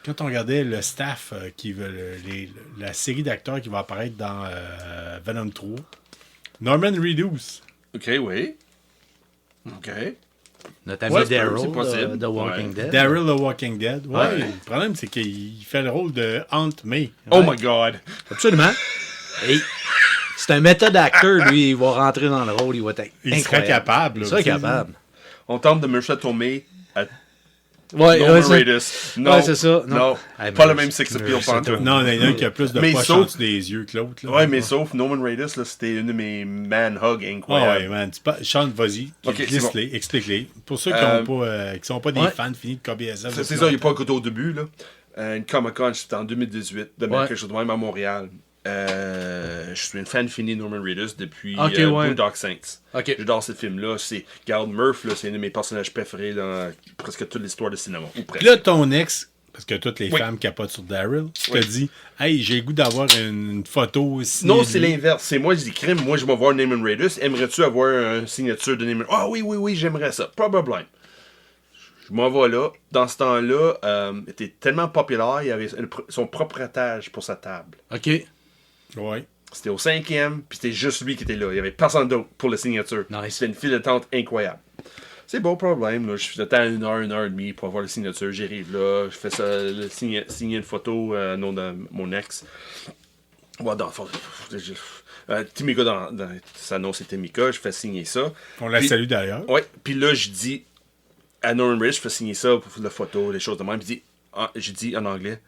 Quand on regardait le staff la série d'acteurs qui va apparaître dans Venom 3, Norman Reedus. OK, oui. OK. Notre ami Daryl, The Walking Dead. Daryl The Walking Dead. Ouais. Le problème, c'est qu'il fait le rôle de Aunt May. Oh my God. Absolument. Et c'est un méthode acteur, lui. Il va rentrer dans le rôle. Il va être Il serait capable. Il serait capable. On tente de Marissa Tomei à Ouais, Norman Reedus. Non, c'est ça. Non, pas le même sex appeal pantoute. Non, il y en a un qui a plus de poches en dessous des yeux que l'autre. Ouais, mais sauf Norman Reedus, là, c'était une de mes man-hugs incroyables. Ouais, man. Sean, vas-y. Okay, glisse-les, bon. Explique-les. Pour ceux qui sont pas des fans finis de KBSF. C'est ça, il n'y a pas un côté au début. Là. Une Comic-Con, c'était en 2018, de quelque chose de même à Montréal. Je suis une fan finie de Norman Reedus depuis Boondock Saints. J'adore ce film-là. Garde Murph, là, c'est un de mes personnages préférés dans presque toute l'histoire de cinéma. Puis là, ton ex, parce que toutes les femmes capotent sur Daryl, te dit hey, j'ai le goût d'avoir une photo signée. Non, c'est l'inverse. C'est moi, je dis crime. Moi, je vais voir Norman Reedus. Aimerais-tu avoir une signature de Norman? Ah oui, j'aimerais ça. Probablement. Je m'en vais là. Dans ce temps-là, il était tellement populaire, il avait son propre étage pour sa table. OK. Ouais. C'était au 5e, puis c'était juste lui qui était là. Il n'y avait personne d'autre pour la signature. Nice. C'était une file d'attente incroyable. C'est bon problème. Là. J'attends 1 heure et demie pour avoir la signature. J'arrive là, je fais ça, signer une photo nom de mon ex. Bon, dans le fond, Timika, sa nom c'est Timika, je fais signer ça. On la salue d'ailleurs. Ouais, puis là, je dis à Norman Reedus, je fais signer ça pour la photo, les choses de même. Puis je dis en anglais,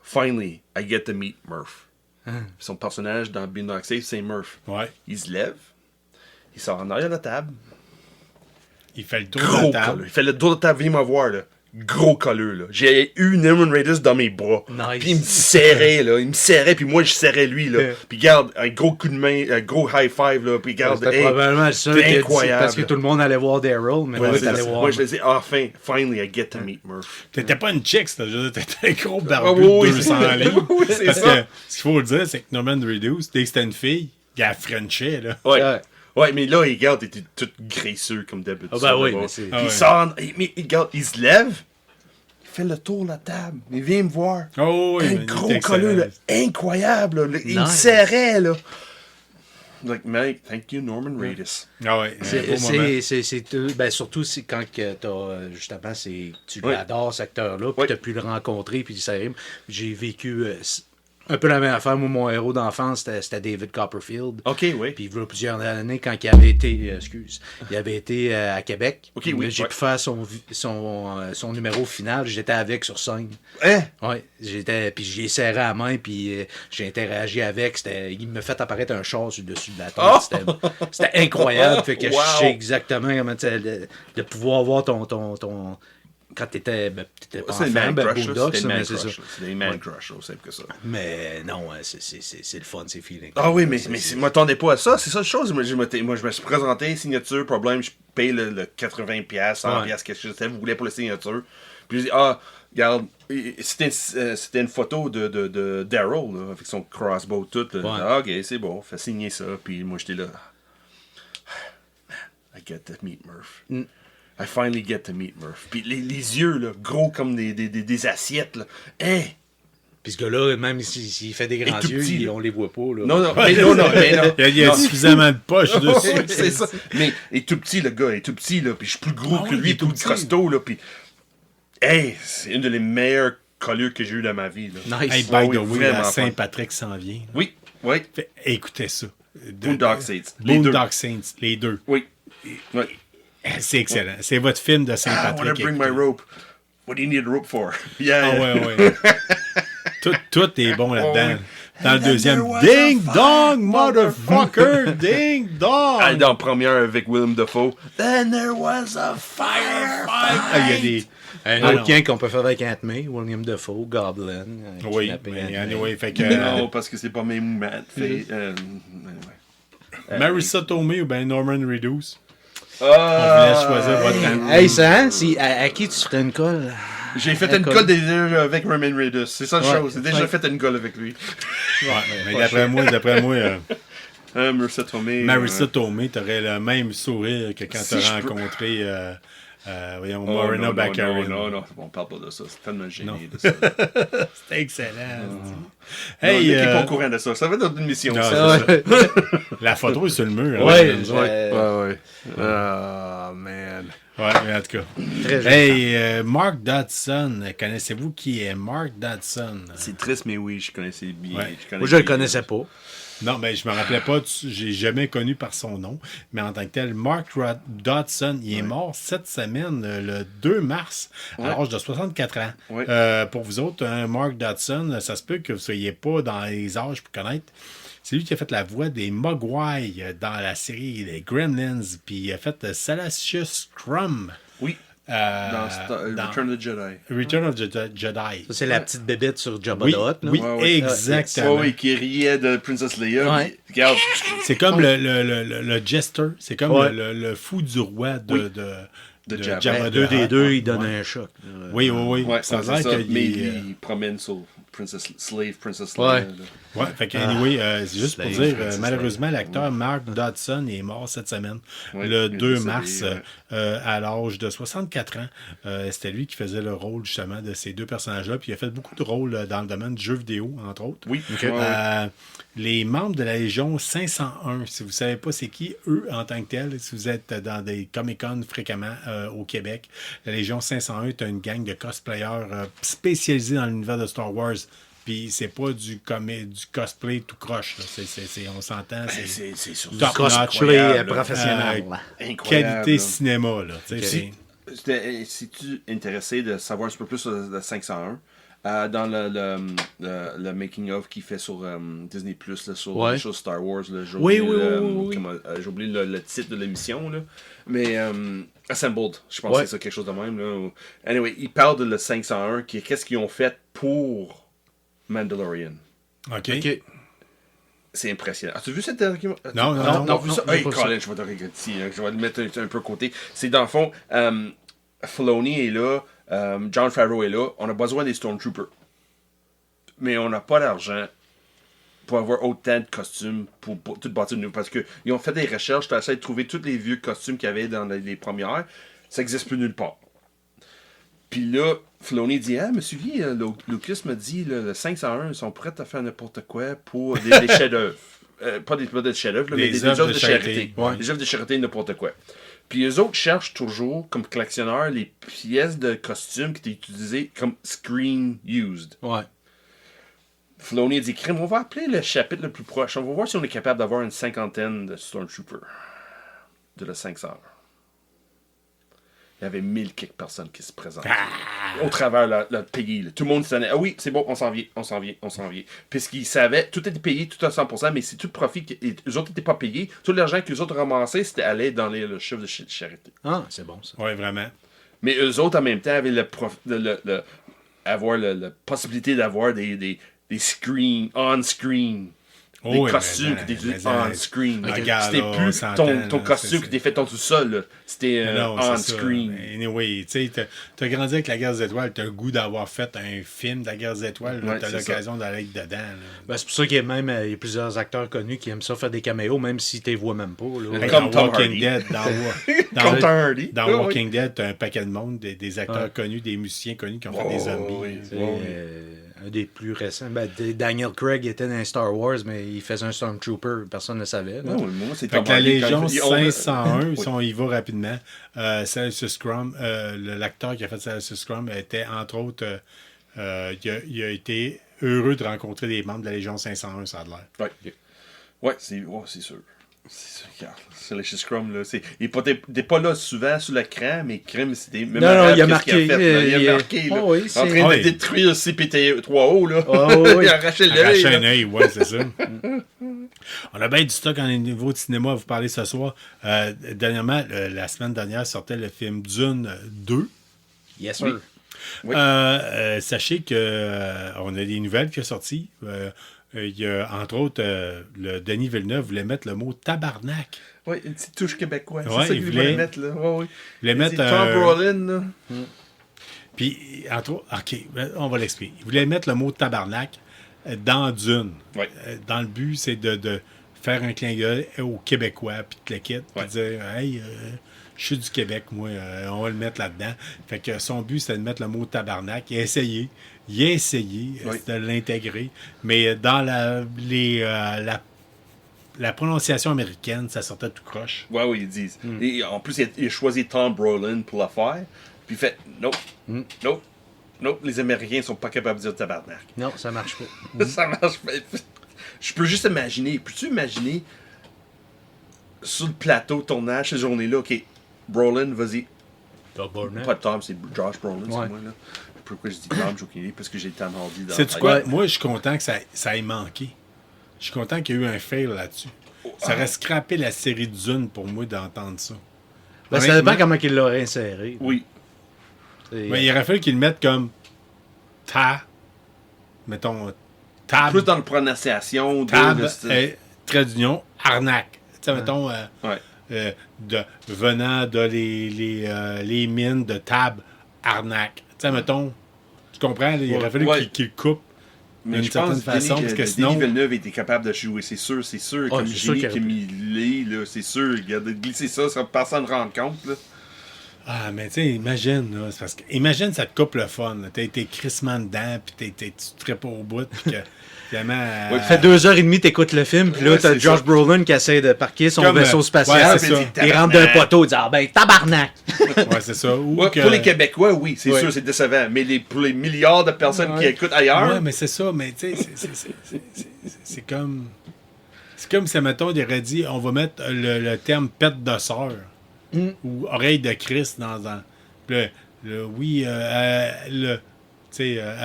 Finally, I get to meet Murph. Son personnage dans Boondock Saints, c'est Murph. Ouais. Il se lève, il sort en arrière de la table. Il fait le tour de la table. Colleux. Il fait le tour de la table, viens me voir, là. Gros colleux, là. J'ai eu Norman Reedus dans mes bras. Nice. Puis il me serrait, là. Il me serrait, puis moi, je serrais lui, là. Puis garde, un gros coup de main, un gros high five, là. Puis garde, c'était probablement ça. Incroyable. Parce que tout le monde allait voir Daryl, mais moi, t'allais voir. Moi, je disais, enfin, finally, I get to meet Murph. T'étais pas une chick, t'étais un gros barbu de 200 livres. Oui, c'est parce ça. que ce qu'il faut le dire, c'est que Norman Reedus, dès que c'était une fille, il a Frenché, là. Ouais. Ouais, mais là, il regarde, il était tout graisseux comme d'habitude. Ah, ben oui, mais c'est. Puis il sort, mais il regarde, il se lève, il fait le tour de la table, il vient me voir. Oh, oui, un gros colleux, là, incroyable, là, il me serrait, là. Like, mate, thank you, Norman Reedus. Ah ouais, c'est ben surtout quand t'as justement tu l'adores cet acteur-là, puis t'as pu le rencontrer, puis j'ai vécu un peu la même affaire. Moi, mon héros d'enfance, c'était David Copperfield. OK, oui. Puis il y a plusieurs années, quand il avait été à Québec. OK, oui. J'ai pu faire son numéro final. J'étais avec sur scène. Hein? Ouais. Puis j'ai serré à la main, puis j'ai interagi avec. Il me fait apparaître un char sur le dessus de la tête. C'était incroyable. Fait que je sais exactement comment de pouvoir voir ton quand t'étais pas enfant, Boondock, mais c'est ça. C'est des man crush, aussi simple que ça. Mais non, c'est le fun, c'est feeling. Ah oui, mais je m'attendais pas à ça. C'est ça la chose. Moi, je me suis présenté, signature, problème, je paye le 80$, 100$, quelque chose. Vous voulez pour la signature. Puis je dis, regarde, c'était une photo de Daryl, là, avec son crossbow tout. Ok, c'est bon, fais signer ça. Puis moi, j'étais là. I get to meet Murph. I finally get to meet Murph. Puis les yeux, là, gros comme des assiettes, là. Hein? Puis ce gars-là, même s'il fait des grands yeux, petit, on les voit pas, là. Non. Il y a suffisamment de poches dessus. Oui, c'est ça. Mais il est tout petit, le gars. Il est tout petit, là. Puis je suis plus gros que lui, tout costaud, là. Puis, c'est une des meilleures collures que j'ai eues dans ma vie, là. Nice. Hey, by the way, la Saint-Patrick s'en vient. Oui. Écoutez ça. Boondock Saints. Boondock Saints, les deux. Oui. C'est excellent. C'est votre film de Saint-Patrick. I want to bring my rope. What do you need a rope for? Ouais. tout est bon là-dedans. Dans le deuxième, Ding Dong, motherfucker! Ding Dong! Dans la première avec Willem Dafoe. Then there was a firefight. Il y a des. Un autre lien qu'on peut faire avec Aunt May, William Dafoe, Goblin. Oui, anyway, fait que. Non, parce que c'est pas même Matt. Marissa Tomei ou bien Norman Reedus? On voulait choisir votre Hey, ça, à qui tu ferais une colle? J'ai fait une colle avec Roman Reigns. C'est ça la chose. J'ai déjà fait une colle avec lui. Mais d'après moi... Marissa Tomei. Marissa Tomei, t'aurais le même sourire que quand t'as rencontré Morena Baccarin. Non, on parle pas de ça. C'est tellement gêné de ça. C'était excellent. Hey, on n'est pas au courant de ça. Ça va être une mission. La photo est sur le mur. Ouais. Oh, man. Ouais, mais en tout cas. Hey, Mark Dodson. Connaissez-vous qui est Mark Dodson? C'est triste, mais oui, je connaissais bien. Ouais. Moi, je le connaissais pas. Non, mais je me rappelais pas, j'ai jamais connu par son nom, mais en tant que tel, Mark Dodson, il est mort cette semaine, le 2 mars, à l'âge de 64 ans. Ouais. Pour vous autres, Mark Dodson, ça se peut que vous ne soyez pas dans les âges pour connaître. C'est lui qui a fait la voix des Mogwai dans la série des Gremlins, puis il a fait Salacious Crumb. Oui. Dans Return of the Jedi. Return of the Jedi. Ça, c'est la petite bébête sur Jabba the Hutt. Oui, exactement. Oui, qui riait de Princess Leia. Ouais. Regarde. C'est comme le jester. C'est comme le fou du roi de Jabba the Hutt. Deux des deux, il donne un choc. Oui. Ouais, ça a l'air qu'il mais il promène sur Princess Leia. Ouais, fait que anyway, c'est juste pour dire, malheureusement, l'acteur Mark Dodson est mort cette semaine, le 2 mars, à l'âge de 64 ans. C'était lui qui faisait le rôle, justement, de ces deux personnages-là, puis il a fait beaucoup de rôles dans le domaine du jeu vidéo, entre autres. Oui. Les membres de la Légion 501, si vous ne savez pas c'est qui, eux, en tant que tels, si vous êtes dans des Comic-Con fréquemment au Québec, la Légion 501 est une gang de cosplayers spécialisés dans l'univers de Star Wars. Puis c'est pas du cosplay tout croche. Là. On s'entend. C'est sur du cosplay professionnel. Qualité cinéma. Là, si tu es intéressé de savoir un peu plus sur le 501, dans le making-of qu'il fait sur Disney+, là, sur les choses Star Wars, j'ai oublié le titre de l'émission, là. Mais Assembled, je pense que c'est ça, quelque chose de même. Là. Anyway, il parle de le 501, qu'est-ce qu'ils ont fait pour Mandalorian. OK. C'est impressionnant. As-tu vu cette document? Non. Vu ça? Hey, Colin, je vais te regarder ici. Je vais le mettre un peu de côté. C'est dans le fond, Filoni est là, Jon Favreau est là. On a besoin des Stormtroopers. Mais on n'a pas d'argent pour avoir autant de costumes pour tout bâtir nous. Parce qu'ils ont fait des recherches, tu as essayé de trouver tous les vieux costumes qu'il y avait dans les premières. Ça n'existe plus nulle part. Puis là, Filoni dit monsieur Guy, Lucas me dit le 501, ils sont prêts à faire n'importe quoi pour des chefs-d'œuvre. Pas des chefs-d'œuvre, mais des œuvres de charité. Des œuvres de charité, n'importe quoi. Puis eux autres cherchent toujours, comme collectionneurs, les pièces de costumes qui étaient utilisées comme screen used. Ouais. Filoni dit crème, on va appeler le chapitre le plus proche. On va voir si on est capable d'avoir une 50aine de Stormtroopers de la 501. Il y avait 1000 quelques personnes qui se présentaient au travers le pays. Là. Tout le monde s'en est. Ah oui, c'est bon, on s'en vient. Puisqu'ils savaient, tout était payé, tout à 100%, mais c'est tout le profit. Les autres n'étaient pas payés. Tout l'argent que les autres ramassaient, c'était aller dans le chiffre de charité. Ah, c'est bon ça. Oui, vraiment. Mais eux autres, en même temps, avaient avoir la possibilité d'avoir des screens, on-screen. Des costumes qui étaient on-screen. C'était plus ton costume qui était fait dans tout seul. C'était on-screen. Anyway, tu sais, t'as grandi avec la Guerre des Étoiles, t'as le goût d'avoir fait un film de la Guerre des Étoiles, t'as l'occasion d'aller dedans. C'est pour ça qu'il y a plusieurs acteurs connus qui aiment ça faire des caméos, même si tu les vois même pas. Là. Comme dans Walking Dead. Dans Walking Dead, t'as un paquet de monde, des acteurs connus, des musiciens connus qui ont fait des zombies. Un des plus récents. Daniel Craig était dans Star Wars, mais il faisait un Stormtrooper, personne ne le savait. Là. Non, moi, c'est la Légion 501, si on y va rapidement, Salacious Crumb, l'acteur qui a fait Salacious Crumb était, entre autres, il a été heureux de rencontrer des membres de la Légion 501, ça a l'air. Oui, c'est sûr. C'est sûr, regarde. Salacious Crumb, là. Il n'est pas là souvent sur l'écran, mais crème, c'était. Non, il a marqué. Il a marqué, là. En train de détruire CP3O, là. Il a arraché l'œil. Arraché un œil, ouais, c'est ça. On a bien du stock en niveau de cinéma à vous parler ce soir. Dernièrement, la semaine dernière, sortait le film Dune 2. Yes, sir. Oui. Sachez qu'on a des nouvelles qui sont sorties. Il y a, entre autres, le Denis Villeneuve voulait mettre le mot tabarnak. Oui, une petite touche québécoise. Ouais, c'est ça qu'il voulait mettre, là. Il voulait mettre Tom Brolin, là. Puis, OK, on va l'expliquer. Il voulait mettre le mot tabarnak dans Dune. Ouais. Dans le but, c'est de faire un clin d'œil aux Québécois, puis de le quitter, puis dire « Hey, je suis du Québec, moi, on va le mettre là-dedans. » Fait que son but, c'était de mettre le mot tabarnak. Il a essayé de l'intégrer, mais dans la prononciation américaine, ça sortait tout croche. Oui, ils disent. Et en plus, il a choisi Tom Brolin pour la faire. Puis il fait nope, les Américains sont pas capables de dire tabarnak. Non, ça marche pas. Ça marche pas. Je peux juste imaginer. Peux-tu imaginer sur le plateau de tournage cette journée-là, OK, Brolin, vas-y. Pas Tom, c'est Josh Brolin, c'est moi, là. Pourquoi je dis Tom, j'ai aucune idée, parce que j'ai Tom Hardy dans sais-tu quoi? Moi, je suis content que ça ait manqué. Je suis content qu'il y ait eu un fail là-dessus. Ça aurait scrappé la série Dune pour moi d'entendre ça. Ben, ça dépend comment il l'aurait inséré. Oui. Mais il aurait fallu qu'il le mette comme mettons, tab. Plus dans la prononciation. Tab, trait d'union, arnaque. Tu sais, mettons, venant de les mines de tab, arnaque. Tu sais, mettons, tu comprends? Il aurait fallu qu'il coupe. Mais je pense que sinon... Denis Villeneuve était capable de jouer, c'est sûr. Comme Génie qui a mis là, c'est sûr. Il a glissé ça sans personne ne rendre compte. Là. Ah, mais tu sais, imagine, là, c'est parce que, imagine, ça te coupe le fun. T'as été crissement dedans, puis tu te ferais pas au bout, puis que finalement... Ça fait 2h30 t'écoutes le film, puis là, t'as Josh Brolin qui essaie de parquer son vaisseau spatial, il rentre d'un poteau, il dit « Ah ben, tabarnak! » Ouais, c'est ça. Pour les Québécois, oui, c'est sûr, c'est décevant, mais pour les milliards de personnes qui écoutent ailleurs... Ouais, mais c'est ça, mais tu sais, c'est comme... C'est comme si, mettons, il aurait dit, on va mettre le terme « pète de sœur ». Ou oreille de Christ dans à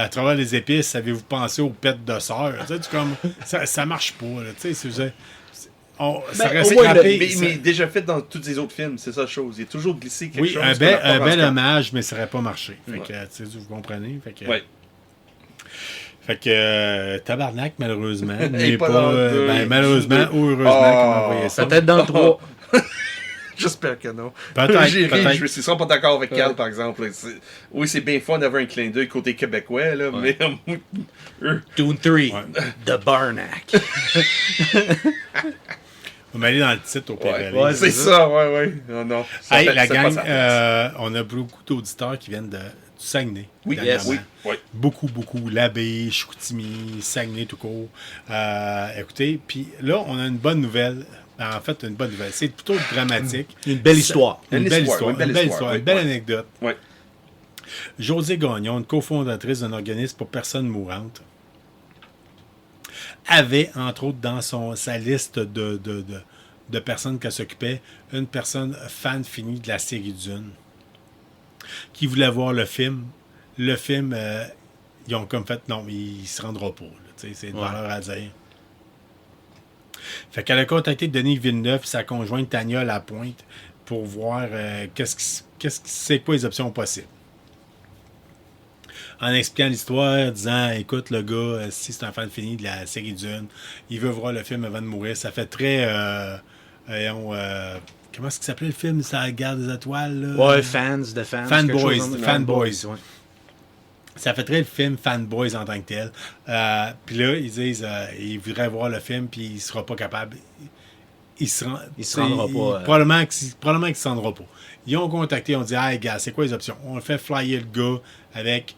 travers les épices, avez-vous pensé aux pètes de sœur? Comme ça marche pas. Ça reste mais déjà fait dans tous les autres films, c'est ça la chose. Il a toujours glissé quelque chose. Un bel hommage, mais ça n'aurait pas marché. Fait que, vous comprenez? Fait que tabarnak, malheureusement. Mais pas malheureusement ou heureusement qu'on a envoyé ça. Peut-être dans le 3. J'espère que non. Peut-être. Je suis pas d'accord avec Cal, par exemple. Oui, c'est bien fun d'avoir un clin d'œil côté québécois, là, mais... Dune 3, The Barnack. On va aller dans le titre au pire. Ouais, c'est ça, ouais. Non. Hey, la gang, on a beaucoup d'auditeurs qui viennent du Saguenay. Oui. Beaucoup. L'Abbé, Chicoutimi, Saguenay tout court. Écoutez, puis là, on a une bonne nouvelle. En fait, une bonne nouvelle. C'est plutôt dramatique. Une belle histoire. Une belle histoire. Une belle anecdote. Ouais. Josée Gagnon, une cofondatrice d'un organisme pour personnes mourantes, avait, entre autres, dans sa liste de personnes qu'elle s'occupait, une personne fan finie de la série Dune, qui voulait voir le film. Le film, ils ont comme fait, non, il se rendra pas. C'est de valeur à dire. Fait qu'elle a contacté Denis Villeneuve et sa conjointe Tania Lapointe pour voir c'est quoi les options possibles. En expliquant l'histoire, disant écoute, le gars, si c'est un fan fini de la série Dune, il veut voir le film avant de mourir. Ça fait très. Comment est-ce qu'il s'appelait le film? C'est la guerre des étoiles? Là? Ouais, Fanboys. Fanboys. Ouais. Ça fait très le film Fanboys en tant que tel. Puis là, ils disent ils voudraient voir le film, puis il sera pas capable. Il se rendra pas. Probablement qu'il ne se rendra pas. Ils ont contacté, on dit hey, gars, c'est quoi les options? On fait flyer le gars avec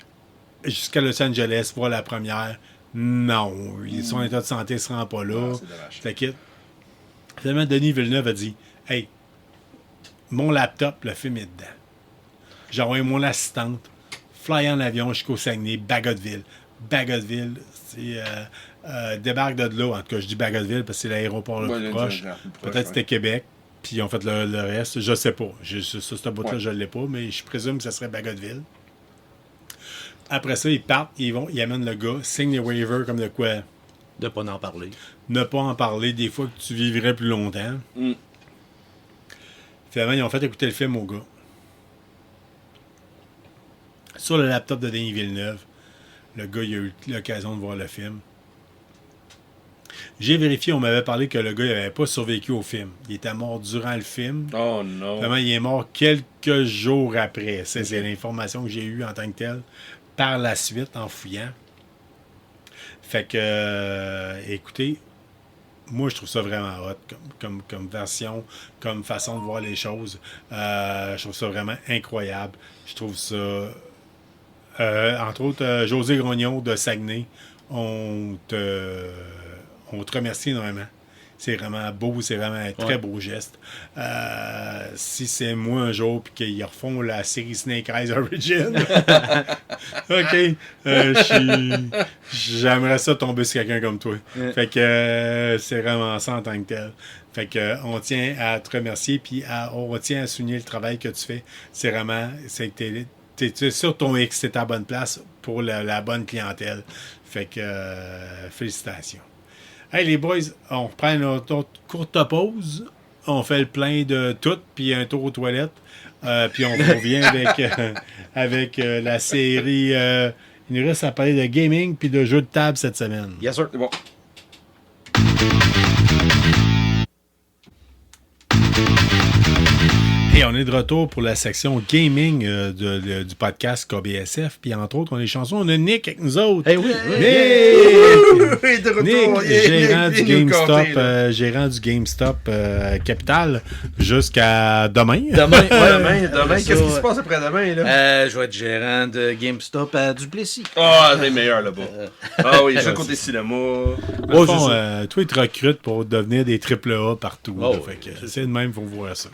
jusqu'à Los Angeles, voir la première. Non, son état de santé ne se rend pas là. T'inquiète. Finalement, Denis Villeneuve a dit hey, mon laptop, le film est dedans. J'ai envoyé mon assistante. Fly en avion jusqu'au Saguenay, Bagotville. Bagotville, c'est débarque de là. En tout cas, je dis Bagotville parce que c'est l'aéroport le plus proche. Peut-être que c'était Québec, puis ils ont fait le reste. Je sais pas. Ce bout-là, je ne l'ai pas, mais je présume que ce serait Bagotville. Après ça, ils partent, ils amènent le gars, signent les waivers comme de quoi. De pas en parler. Ne pas en parler, des fois que tu vivrais plus longtemps. Finalement, ils ont fait écouter le film au gars. Sur le laptop de Denis Villeneuve, le gars il a eu l'occasion de voir le film. J'ai vérifié, on m'avait parlé que le gars n'avait pas survécu au film. Il était mort durant le film. Oh non. Vraiment, il est mort quelques jours après. C'est l'information que j'ai eue en tant que telle par la suite en fouillant. Fait que, écoutez, moi, je trouve ça vraiment hot comme version, comme façon de voir les choses. Je trouve ça vraiment incroyable. Je trouve ça... entre autres, José Grognon de Saguenay, on te remercie énormément. C'est vraiment beau, c'est vraiment un très beau geste. Si c'est moi un jour puis qu'ils refont la série Snake Eyes Origin, OK, j'aimerais ça tomber sur quelqu'un comme toi. Fait que c'est vraiment ça en tant que tel. Fait que on tient à te remercier puis on tient à souligner le travail que tu fais. C'est vraiment, t'es sur ton X, t'es à la bonne place pour la bonne clientèle. Fait que félicitations. Hey les boys, on reprend notre courte pause. On fait le plein de tout, puis un tour aux toilettes. Puis on revient avec la série. Il nous reste à parler de gaming puis de jeux de table cette semaine. Yes sir, c'est bon. Et on est de retour pour la section gaming du podcast KBSF. Puis entre autres, on a les chansons. On a Nick avec nous autres. Hey, oui. Nick, De retour. Nick, gérant du GameStop Capital jusqu'à demain. Demain, qu'est-ce qui se passe après-demain, là? Je vais être gérant de GameStop à Duplessis. Ah, c'est meilleur là-bas. Oui, je vais côté cinéma. Au fond, toi, ils te recrutent pour devenir des AAA partout. Fait que c'est de même, il faut voir ça.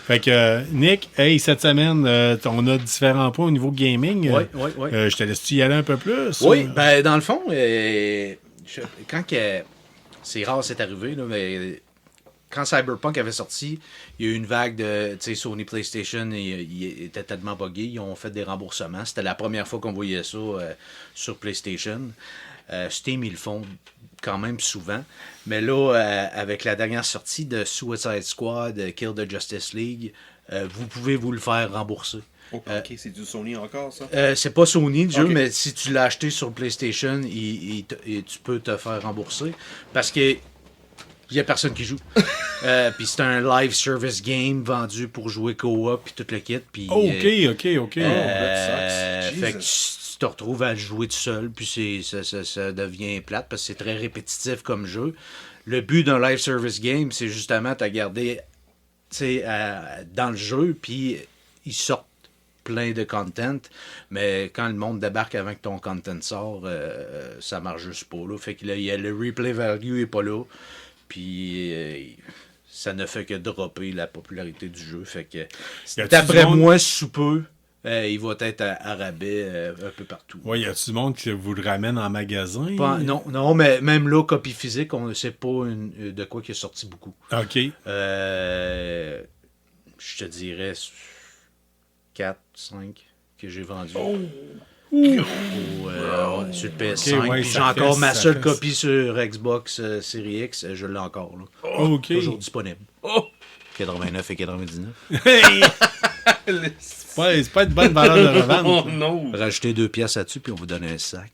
Fait que Nick, hey, cette semaine, on a différents points au niveau gaming. Oui. Je te laisse-tu y aller un peu plus? Oui, ben dans le fond, c'est rare, c'est arrivé, là, mais quand Cyberpunk avait sorti, il y a eu une vague de, tu sais, Sony PlayStation, il était tellement buggé, ils ont fait des remboursements. C'était la première fois qu'on voyait ça sur PlayStation. Steam, ils le font quand même souvent. Mais là, avec la dernière sortie de Suicide Squad, Kill the Justice League, vous pouvez vous le faire rembourser. Ok, c'est du Sony encore, ça? C'est pas Sony le jeu, mais si tu l'as acheté sur PlayStation, tu peux te faire rembourser. Parce que il n'y a personne qui joue. Puis c'est un live service game vendu pour jouer co-op puis tout le kit. Puis, OK. Fait que tu te retrouves à jouer tout seul, puis ça devient plate parce que c'est très répétitif comme jeu. Le but d'un live service game, c'est justement de garder dans le jeu, puis ils sortent plein de content, mais quand le monde débarque avant que ton content sort, ça marche juste pas. Là. Fait que là, le replay value est pas là, puis ça ne fait que dropper la popularité du jeu. Fait que d'après moi, sous peu, il va être à rabais un peu partout. Oui, y a-tu du monde qui vous le ramène en magasin? Non, mais même là, copie physique, on ne sait pas de quoi qui est sorti beaucoup. OK. Je te dirais 4, 5 que j'ai vendu. Sur le PS5. Puis j'ai encore ma seule copie sur Xbox Series X. Je l'ai encore. Là. OK. Toujours disponible. 89 et 99. Hey! C'est pas une bonne valeur de revente. Oh non! Rajoutez 2 pièces là-dessus, puis on vous donne un sac.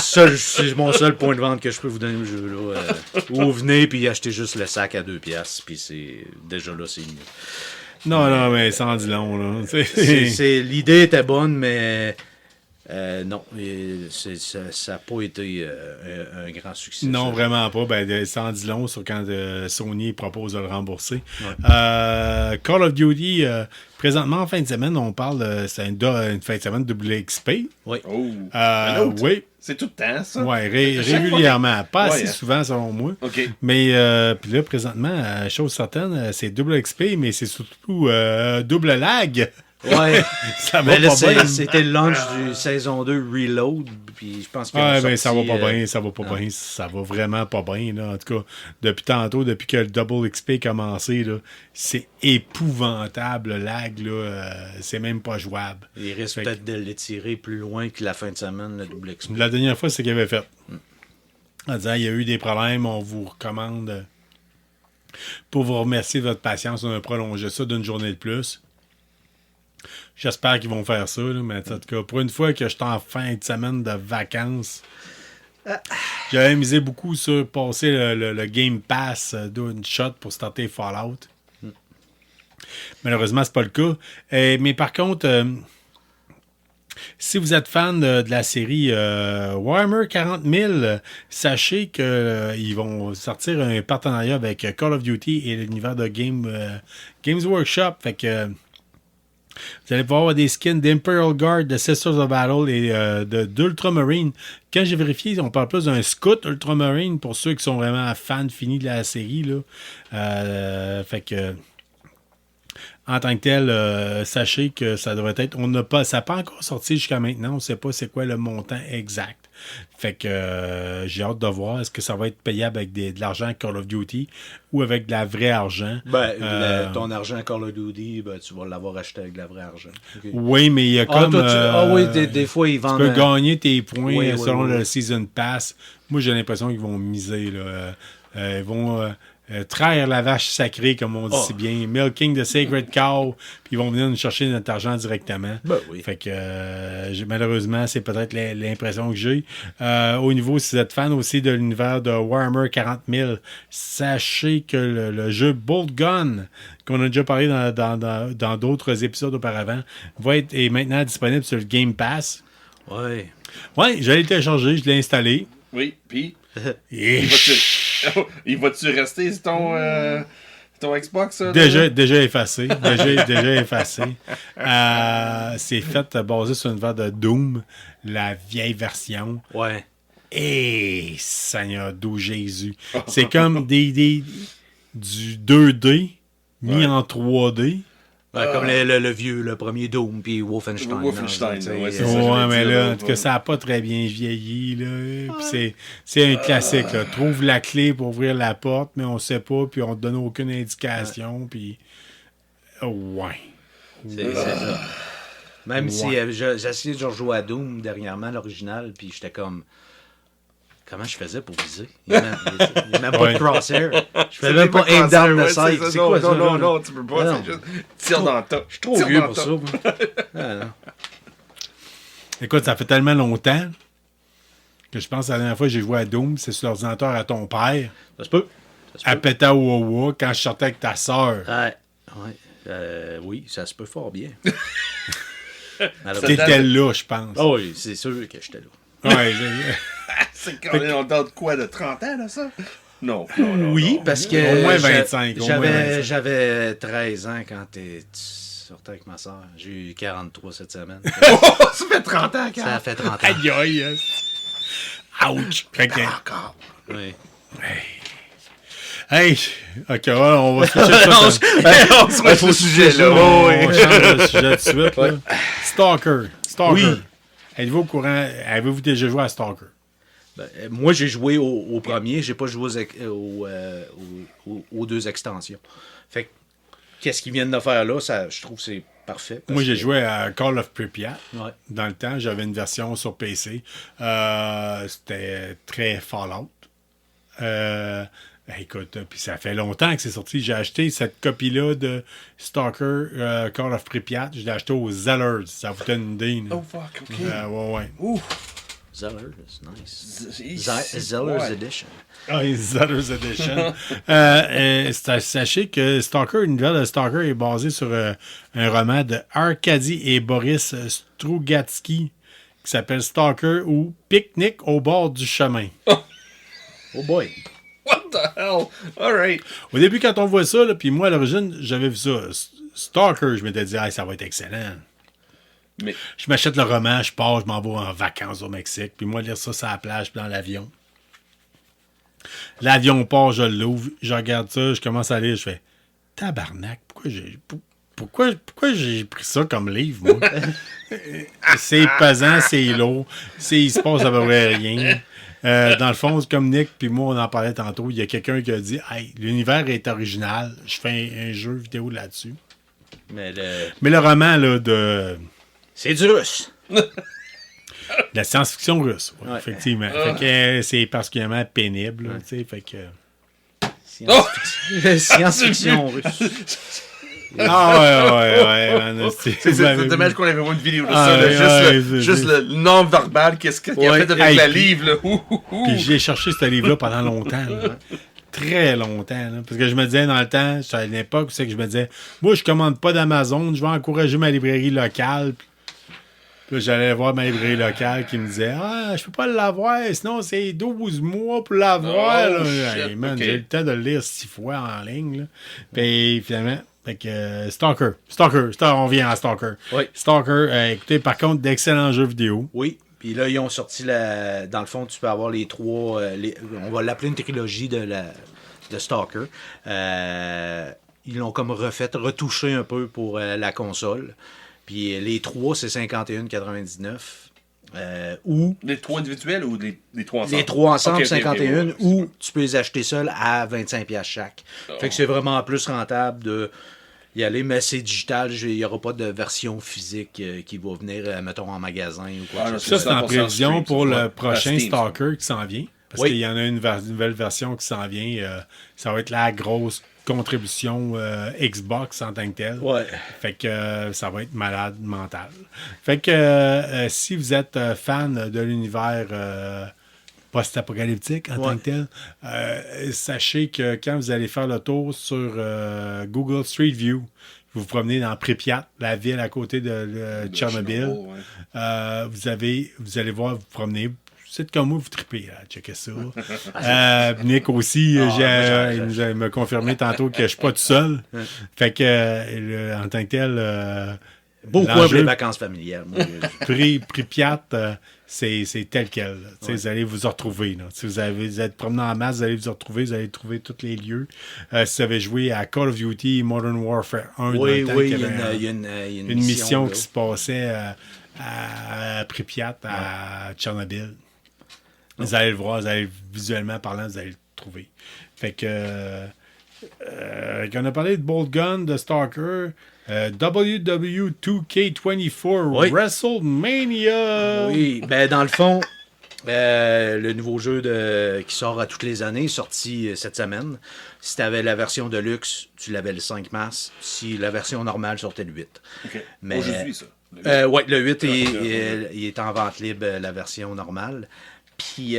C'est mon seul point de vente que je peux vous donner le jeu. Là. Ou venez, puis achetez juste le sac à 2 pièces, puis déjà là, c'est mieux. Non, mais ça en dit long. Là. L'idée était bonne, mais non, ça n'a pas été un grand succès. Non, ça. vraiment pas. Ça en dit long sur quand Sony propose de le rembourser. Ouais. Call of Duty, présentement, en fin de semaine, on parle, c'est une fin de semaine WXP. Oui. Oui. C'est tout le temps, ça? Oui, régulièrement. Pas assez souvent, selon moi. OK. Mais puis là, présentement, chose certaine, c'est double XP, mais c'est surtout double lag. Ouais. Ça va pas bien. C'était le launch du saison 2 Reload, puis je pense que ça va pas bien, ça va pas bien, ça va vraiment pas bien, là. En tout cas, depuis que le Double XP a commencé, là, c'est épouvantable, le lag, là, c'est même pas jouable. Il risque peut-être de l'étirer plus loin que la fin de semaine, le Double XP. La dernière fois, c'est ce qu'il avait fait. En disant, il y a eu des problèmes, on vous recommande, pour vous remercier de votre patience, on a prolongé ça d'une journée de plus. J'espère qu'ils vont faire ça, là, mais en tout cas, pour une fois que je suis en fin de semaine de vacances, J'avais misé beaucoup sur passer le Game Pass d'une shot pour starter Fallout. Malheureusement, c'est pas le cas. Mais par contre, si vous êtes fan de la série Warhammer 40 000, sachez qu'ils vont sortir un partenariat avec Call of Duty et l'univers de Games Workshop. Fait que vous allez pouvoir avoir des skins d'Imperial Guard, de Sisters of Battle et d'Ultramarine. Quand j'ai vérifié, on parle plus d'un Scout Ultramarine pour ceux qui sont vraiment fans finis de la série. Là. Fait que en tant que tel, sachez que ça devrait être... ça n'a pas encore sorti jusqu'à maintenant. On ne sait pas c'est quoi le montant exact. Fait que j'ai hâte de voir. Est-ce que ça va être payable avec de l'argent Call of Duty ou avec de la vraie argent? Ton argent Call of Duty, tu vas l'avoir acheté avec de la vraie argent. Okay. Oui, mais il y a comme... oui, des fois, ils vendent... Tu peux gagner tes points selon le Season Pass. Moi, j'ai l'impression qu'ils vont miser. Là. Ils vont... trahir la vache sacrée, comme on dit si bien, milking the sacred cow, puis ils vont venir nous chercher notre argent directement. Oui. Fait que malheureusement, c'est peut-être l'impression que j'ai. Au niveau, si vous êtes fan aussi de l'univers de Warhammer 40 000, sachez que le jeu Bolt Gun, qu'on a déjà parlé dans d'autres épisodes auparavant, est maintenant disponible sur le Game Pass. Oui. Oui, je l'ai téléchargé, je l'ai installé. Oui, puis... Il va-tu rester sur ton Xbox? Ça, déjà effacé. Déjà effacé. C'est fait basé sur une verre de Doom, la vieille version. Ouais. Et Seigneur d'où Jésus. C'est comme du 2D mis en 3D. Comme le premier Doom puis Wolfenstein. Mais là, en tout cas, ça n'a pas très bien vieilli. Là. Puis c'est un classique. Là. Trouve la clé pour ouvrir la porte, mais on ne sait pas, puis on ne te donne aucune indication. Puis... C'est ça. Même si j'ai essayé de rejouer à Doom dernièrement, l'original, puis j'étais comme... Comment je faisais pour viser? Il n'y a même pas de crosshair. Je fais même pas aim down the sight. C'est quoi ça? Non, tu peux pas. C'est juste tire dans le tas. Je suis trop vieux pour ça. Écoute, ça fait tellement longtemps que je pense que la dernière fois que j'ai joué à Doom, c'est sur l'ordinateur à ton père. Ça se peut. À Petawawa, quand je sortais avec ta sœur. Oui, ça se peut fort bien. T'étais là, je pense. Oh oui, c'est sûr que j'étais là. Ouais, c'est quand même, on donne quoi, de 30 ans, là, ça? Non. Oui, parce que... Au moins 25. J'avais 13 ans quand tu sortais avec ma soeur. J'ai eu 43 cette semaine. Ça fait 30 ans, Ça fait 30 ans. Aïe, aïe. Ouch. Encore. Oui. Hey, ok, on va switcher ça. On se met au sujet, là. On change de sujet tout de suite. Là. Stalker. Oui. Êtes-vous au courant? Avez-vous déjà joué à Stalker? Moi, j'ai joué au premier. J'ai pas joué aux deux extensions. Fait que, qu'est-ce qu'ils viennent de faire là? Ça, je trouve que c'est parfait. Moi, j'ai joué à Call of Pripyat. Ouais. Dans le temps, j'avais une version sur PC. C'était très Fallout. Écoute, puis ça fait longtemps que c'est sorti. J'ai acheté cette copie-là de Stalker Call of Pripyat. Je l'ai acheté aux Zellers. Ça vous donne une idée. Oh, fuck, OK. Ouais. Ouh. Zellers, nice. Zellers Edition. Ah, Zellers Edition. Sachez que Stalker, l'univers de Stalker est basé sur un roman de Arkady et Boris Strugatsky qui s'appelle Stalker ou Pique-nique au bord du chemin. Oh boy. What the hell? All right. Au début, quand on voit ça, puis moi, à l'origine, j'avais vu ça. Stalker, je m'étais dit, ça va être excellent. Mais... Je m'achète le roman, je pars, je m'en vais en vacances au Mexique, puis moi, lire ça sur la plage, puis dans l'avion. L'avion part, je l'ouvre, je regarde ça, je commence à lire, je fais tabarnak, pourquoi j'ai pris ça comme livre, moi? C'est pesant, c'est lourd, il se passe à peu près rien. Dans le fond, comme Nick puis moi, on en parlait tantôt, il y a quelqu'un qui a dit « Hey, l'univers est original, je fais un jeu vidéo là-dessus. » Mais le roman, là, de... C'est du russe. La science-fiction russe, ouais. Effectivement. Fait que c'est particulièrement pénible, tu sais, fait que... Science-fiction russe. Ouais. C'est dommage qu'on avait vu une vidéo de ça. Juste le non-verbal, qu'est-ce qu'il a fait avec le livre. Là. Puis j'ai cherché ce livre-là pendant longtemps. Là. Très longtemps. Là, parce que je me disais dans le temps, c'était à l'époque où c'est que je me disais, moi, je commande pas d'Amazon, je vais encourager ma librairie locale. Puis là, j'allais voir ma librairie locale qui me disait, je peux pas l'avoir, sinon c'est 12 mois pour l'avoir. Hey, man, j'ai le temps de le lire 6 fois en ligne. Là. Puis finalement, Stalker, on vient à Stalker. Oui. Stalker, écoutez, par contre, d'excellents jeux vidéo. Oui. Puis là, ils ont sorti dans le fond, tu peux avoir les 3. On va l'appeler une trilogie de Stalker. Ils l'ont comme retouché un peu pour la console. Puis les 3, c'est 51,99. Les 3 individuels ou les 3 ensemble? Les 3 ensemble, 51, ou tu peux les acheter seuls à 25$ chaque. Fait que c'est vraiment plus rentable de y aller, mais c'est digital, il n'y aura pas de version physique qui va venir, mettons, en magasin ou quoi. Ça, c'est en prévision pour le prochain Stalker qui s'en vient. Parce qu'il y en a une nouvelle version qui s'en vient. Ça va être la grosse contribution Xbox en tant que telle. Ouais. Fait que ça va être malade mental. Fait que si vous êtes fan de l'univers post-apocalyptique en tant que tel, sachez que quand vous allez faire le tour sur Google Street View, vous vous promenez dans Pripyat, la ville à côté de Tchernobyl, vous allez voir, vous promenez. C'est comme moi, vous tripez, checkez ça. Nick aussi, il m'a confirmé tantôt que je suis pas tout seul. Fait que, en tant que tel... Beau coin pour les vacances familiales. Pripyat, c'est tel quel. Vous allez vous retrouver. Là. Si vous êtes promené en masse, vous allez vous retrouver. Vous allez trouver tous les lieux. Si vous avez joué à Call of Duty Modern Warfare 1, il y a une mission qui se passait à Pripyat, à Tchernobyl. Vous allez le voir, visuellement parlant, vous allez le trouver. Fait que... on a parlé de Bolt Gun, de Stalker, WW2K24 WrestleMania. Oui, ben dans le fond, le nouveau jeu qui sort à toutes les années est sorti cette semaine. Si tu avais la version de luxe, tu l'avais le 5 mars. Si la version normale sortait le 8. Okay. Mais, aujourd'hui, ça. Oui, le 8, il est en vente libre, la version normale. Puis,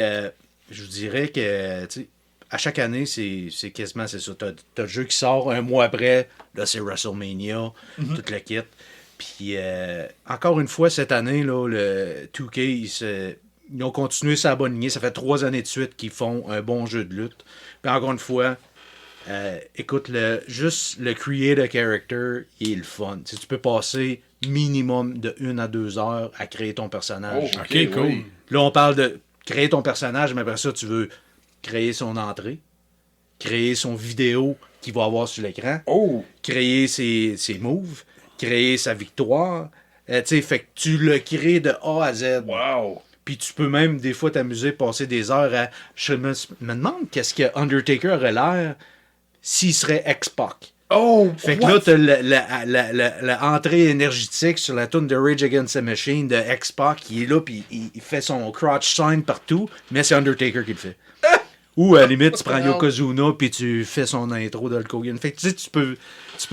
je vous dirais que, tu sais, à chaque année, c'est quasiment c'est ça. T'as le jeu qui sort un mois après, là, c'est WrestleMania, toute la kit. Puis, encore une fois, cette année, là, le 2K, ils ont continué sa bonne lignée. Ça fait 3 années de suite qu'ils font un bon jeu de lutte. Puis, encore une fois, écoute, juste le create a character, il est le fun. Tu sais, tu peux passer minimum de 1 à 2 heures à créer ton personnage. Oh, OK, cool. Oui. Là, on parle de créer ton personnage, mais après ça, tu veux créer son entrée, créer son vidéo qu'il va avoir sur l'écran, créer ses moves, créer sa victoire. Tu sais, fait que tu le crées de A à Z. Wow! Puis tu peux même, des fois, t'amuser, passer des heures à... Je me demande qu'est-ce que Undertaker aurait l'air s'il serait X-Pac. Fait que là, t'as l'entrée énergétique sur la tune de Rage Against the Machine de X-Pac qui est là, puis il fait son crotch sign partout, mais c'est Undertaker qui le fait. Ou à la limite, tu prends Yokozuna puis tu fais son intro de Hulk Hogan. Fait que tu sais, tu peux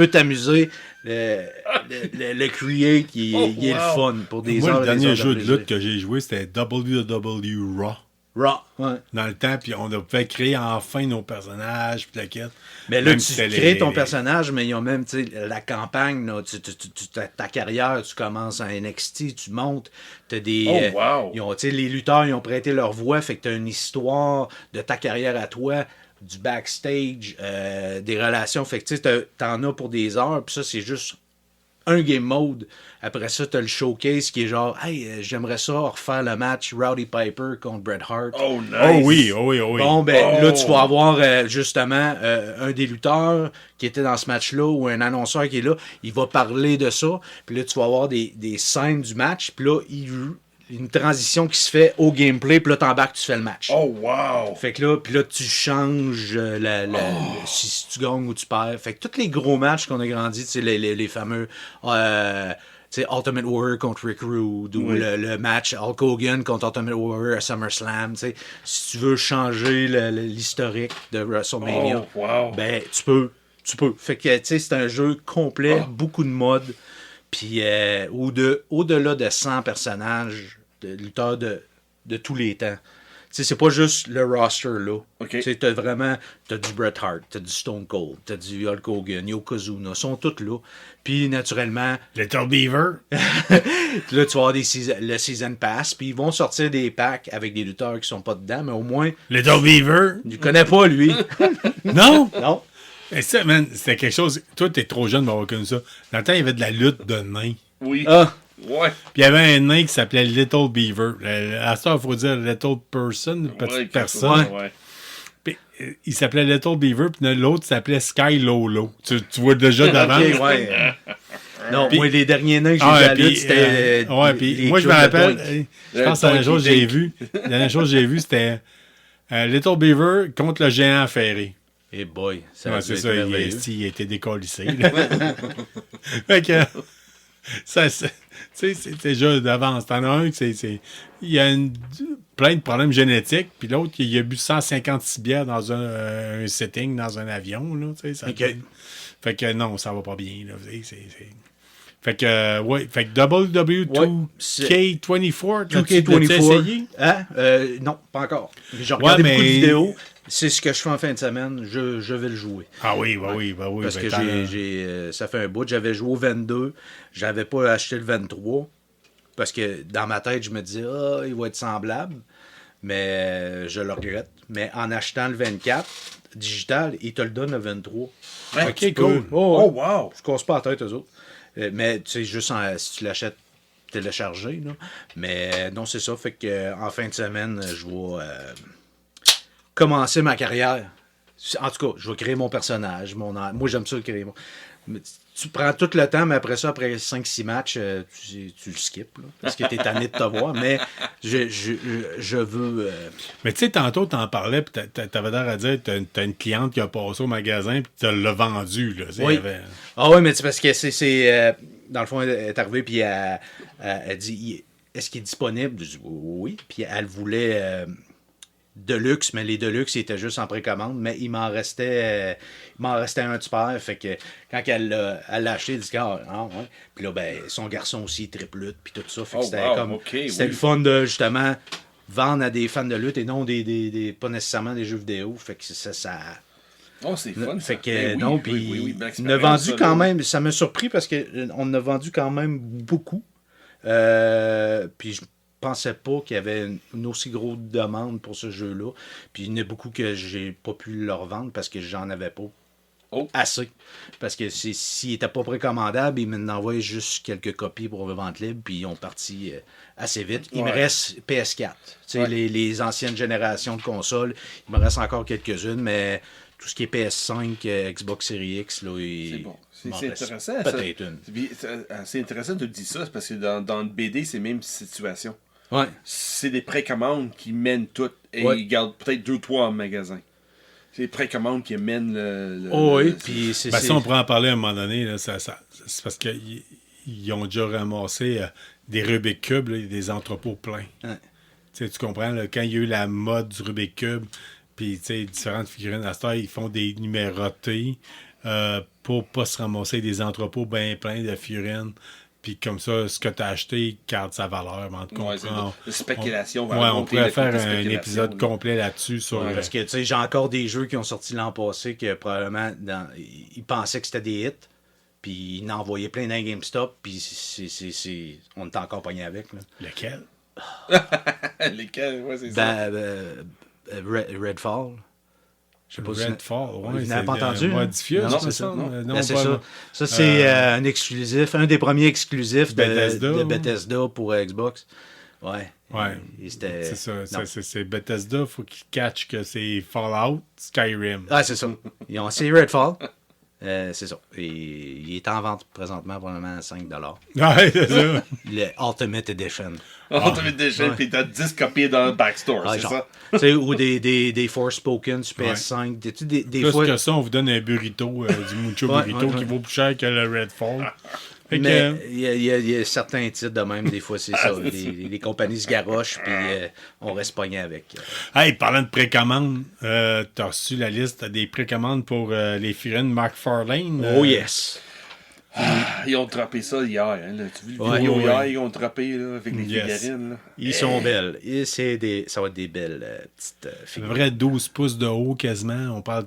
t'amuser. Le create, il est le fun pour des heures. Le dernier jeu de lutte que j'ai joué, c'était WW Raw. Ouais. Dans le temps, puis on a pu créer enfin nos personnages, puis la quête. Mais là, même tu crées ton personnage, mais ils ont même, tu sais, la campagne, là, ta carrière, tu commences à NXT, tu montes, t'as des... ils ont, tu sais, les lutteurs, ils ont prêté leur voix, fait que t'as une histoire de ta carrière à toi, du backstage, des relations, fait que tu sais, t'en as pour des heures, puis ça, c'est juste un game mode. Après ça, t'as le showcase qui est genre, hey, j'aimerais ça refaire le match Rowdy Piper contre Bret Hart. Oh, nice. Oh oui. Bon, ben là, tu vas avoir justement un des lutteurs qui était dans ce match-là ou un annonceur qui est là. Il va parler de ça. Puis là, tu vas avoir des scènes du match. Puis là, une transition qui se fait au gameplay. Puis là, t'embarques, tu fais le match. Oh, wow. Fait que là, puis là, tu changes si tu gagnes ou tu perds. Fait que tous les gros matchs qu'on a grandi, tu sais, les fameux... c'est Ultimate Warrior contre Rick Rude ou le match Hulk Hogan contre Ultimate Warrior à SummerSlam. T'sais. Si tu veux changer l'historique de WrestleMania, ben tu peux. Tu peux. Fait que, tu sais, c'est un jeu complet, beaucoup de modes. Puis, au-delà de 100 personnages, de lutteurs de tous les temps. Tu sais, c'est pas juste le roster, là. Okay. Tu sais, t'as du Bret Hart, t'as du Stone Cold, t'as du Hulk Hogan, Yokozuna, ils sont tous là. Puis, naturellement... Little Beaver. Puis là, tu vas avoir le Season Pass, puis ils vont sortir des packs avec des lutteurs qui sont pas dedans, mais au moins... Little Beaver. Tu connais pas, lui. Non? Non. Et ça, man, c'était quelque chose... Toi, t'es trop jeune pour avoir connu ça. Dans le temps, il y avait de la lutte de nains. Oui. Ah. Ouais. Puis il y avait un nain qui s'appelait Little Beaver. À ça, il faut dire Little Person, petite personne. Ouais. Puis, il s'appelait Little Beaver, puis l'autre s'appelait Sky Lolo. Tu vois déjà d'avant. Okay, ouais. Non, moi, les derniers nains que j'ai vu à la lutte, c'était... ouais, puis moi, je me rappelle, je pense que la dernière chose que j'ai vu, c'était Little Beaver contre le géant ferré. Eh boy, ça c'est ça, il a été décollissé. Fait que, ça, tu sais, c'est déjà d'avance. T'en as un il y a plein de problèmes génétiques, puis l'autre, il a bu 156 bières dans un setting, dans un avion, là, tu sais. Fait que non, ça va pas bien, là, Fait que, ouais, fait que WW2K24, l'as-tu essayé? Hein? Non, pas encore. J'ai regardé beaucoup de vidéos. C'est ce que je fais en fin de semaine. Je vais le jouer. Ah oui, oui. Parce que ça fait un bout. J'avais joué au 22. J'avais pas acheté le 23. Parce que dans ma tête, je me disais, il va être semblable. Mais je le regrette. Mais en achetant le 24 digital, il te le donne le 23. Ouais, ok, cool. Oh, wow. Je casse pas la tête, eux autres. Mais tu sais, juste si tu l'achètes téléchargé. Là. Mais non, c'est ça. Fait que en fin de semaine, je vais commencer ma carrière. En tout cas, je vais créer mon personnage. Moi, j'aime ça créer tu prends tout le temps, mais après ça, après 5-6 matchs, tu le skippes. Là, parce que t'es tanné de te voir. Mais je veux... Mais tu sais, tantôt, t'en parlais, puis t'avais l'air à dire t'as une cliente qui a passé au magasin, puis tu l'as vendu. Là, oui. Ah oui, mais c'est parce que c'est dans le fond, elle est arrivée, puis elle dit, est-ce qu'il est disponible? Je dis, oui. Puis elle voulait... Deluxe, mais les Deluxe étaient juste en précommande, mais il m'en restait un super, fait que quand elle l'a acheté, elle dit ouais. Puis là, ben, son garçon aussi triple lutte, puis tout ça, fait que c'était le fun de justement vendre à des fans de lutte et non des pas nécessairement des jeux vidéo, fait que ça oh, c'est fun. Fait que non, puis on a vendu quand même, ça m'a surpris parce qu'on a vendu quand même beaucoup, puis je pensais pas qu'il y avait une aussi grosse demande pour ce jeu-là. Puis il y en a beaucoup que j'ai pas pu leur vendre parce que j'en avais pas assez. Parce que s'il n'était pas précommandable, ils m'envoyaient juste quelques copies pour vente libre, puis ils ont parti assez vite. Il me reste PS4. Les anciennes générations de consoles, il me reste encore quelques-unes, mais tout ce qui est PS5, Xbox Series X, là, c'est bon. C'est intéressant. Peut-être une. C'est intéressant de te dire ça, parce que dans le BD, c'est la même situation. Ouais. C'est des précommandes qui mènent tout et ils gardent peut-être 2-3 en magasin. C'est des précommandes qui mènent oui, puis ça, on pourrait en parler à un moment donné. Là, c'est parce qu'ils ont déjà ramassé des Rubik Cube, là, des entrepôts pleins. Ouais. Tu comprends, là, quand il y a eu la mode du Rubik Cube, puis différentes figurines à cette heure, ils font des numérotés pour pas se ramasser des entrepôts bien pleins de figurines. Puis comme ça, ce que tu as acheté garde sa valeur. La spéculation. On pourrait faire un épisode complet là-dessus. Parce que tu sais, j'ai encore des jeux qui ont sorti l'an passé que probablement ils pensaient que c'était des hits. Puis ils en envoyaient plein dans GameStop. Puis on est encore pogné avec. Là. Lequel? Lesquels? Ouais, c'est ça. Redfall. Je sais pas Redfall, vous n'avez pas entendu? Non, c'est ça. C'est ça. Ça, c'est un exclusif, un des premiers exclusifs de Bethesda pour Xbox. Ouais. C'est ça. C'est Bethesda, il faut qu'ils catchent que c'est Fallout, Skyrim. Ah, c'est ça. Ils ont essayé Redfall. C'est ça. Et il est en vente présentement probablement à $5. Ouais, c'est ça. Le Ultimate Edition. Ultimate Edition, puis t'as 10 copies dans le backstore, c'est ça? Ou des Forspoken sur PS5. Des plus fois... que ça, on vous donne un burrito, du Mucho Burrito qui vaut plus cher que le Redfall. Mais il y a certains titres de même, des fois, c'est ça. Les compagnies se garochent, puis on reste pogné avec. Hey, parlant de précommande, t'as reçu la liste des précommandes pour les figurines McFarlane. Oh yes! Ils ont droppé ça hier. Hein, tu as vu le vidéo hier, ils ont droppé là, avec les figurines. Là. Ils sont belles. Et ça va être des belles petites figurines. Un vrai 12 pouces de haut quasiment. On parle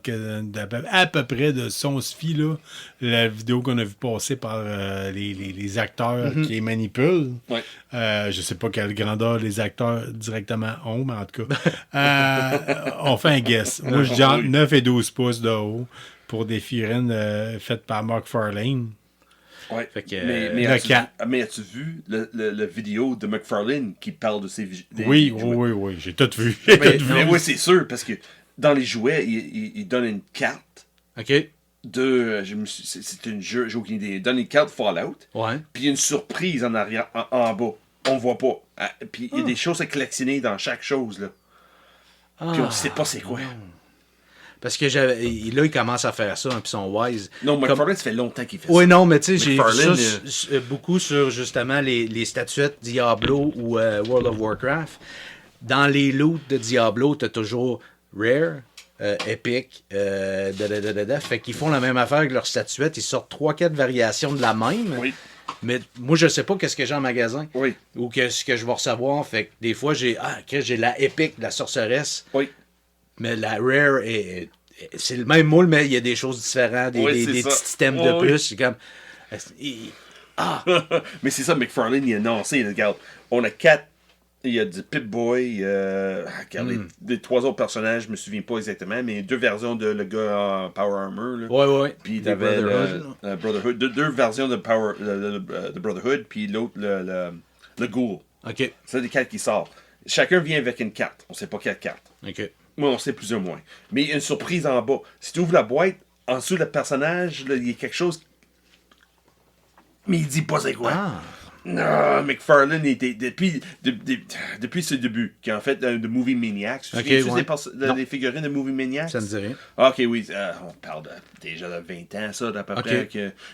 à peu près de son fille là. La vidéo qu'on a vu passer par les acteurs qui les manipulent. Ouais. Je sais pas quelle grandeur les acteurs directement ont, mais en tout cas. On fait un guess. Moi, je dis entre 9 et 12 pouces de haut pour des figurines faites par McFarlane. Ouais. Fait que, mais as-tu vu le vidéo de McFarlane qui parle de ses Oui, j'ai tout vu. Mais oui, c'est sûr, parce que dans les jouets, il donne une carte. OK. C'est une jeu, j'ai aucune idée. Il donne une carte Fallout. Ouais. Puis il y a une surprise en arrière, en bas. On voit pas. Puis il y a des choses à collectionner dans chaque chose, là. Puis on sait pas c'est quoi. Non. Parce que là, il commence à faire ça, hein, puis son Wise. Non, McFarlane, ça fait longtemps qu'il fait ça. Oui, non, mais tu sais, j'ai vu ça beaucoup sur justement les statuettes Diablo ou World of Warcraft. Dans les loots de Diablo, t'as toujours Rare, Epic, fait qu'ils font la même affaire avec leurs statuettes. Ils sortent 3-4 variations de la même. Oui. Mais moi, je sais pas qu'est-ce que j'ai en magasin. Oui. Ou ce que je vais recevoir. Fait que des fois, j'ai la Epic, la sorceresse. Oui. Mais la Rare, c'est le même moule, mais il y a des choses différentes, des petits systèmes de plus. C'est comme... Mais c'est ça, McFarlane, il a annoncé, regarde, on a 4, il y a du Pip-Boy, les 3 autres personnages, je me souviens pas exactement, mais 2 versions de le gars en Power Armor. Là. Ouais. Puis t'avais Brotherhood, 2 versions de de Brotherhood, puis l'autre, le Ghoul. OK. C'est des cartes qui sortent. Chacun vient avec une carte, on sait pas quelle carte. OK. Moi, on sait plus ou moins. Mais il y a une surprise en bas. Si tu ouvres la boîte, en dessous le personnage, là, il y a quelque chose. Mais il dit pas c'est quoi. Non, McFarlane était. Depuis ce début, qui est en fait de Movie Maniacs. Tu des figurines de Movie Maniacs? Ça ne dit rien. Ok, oui. On parle déjà de 20 ans, ça, d'à peu près,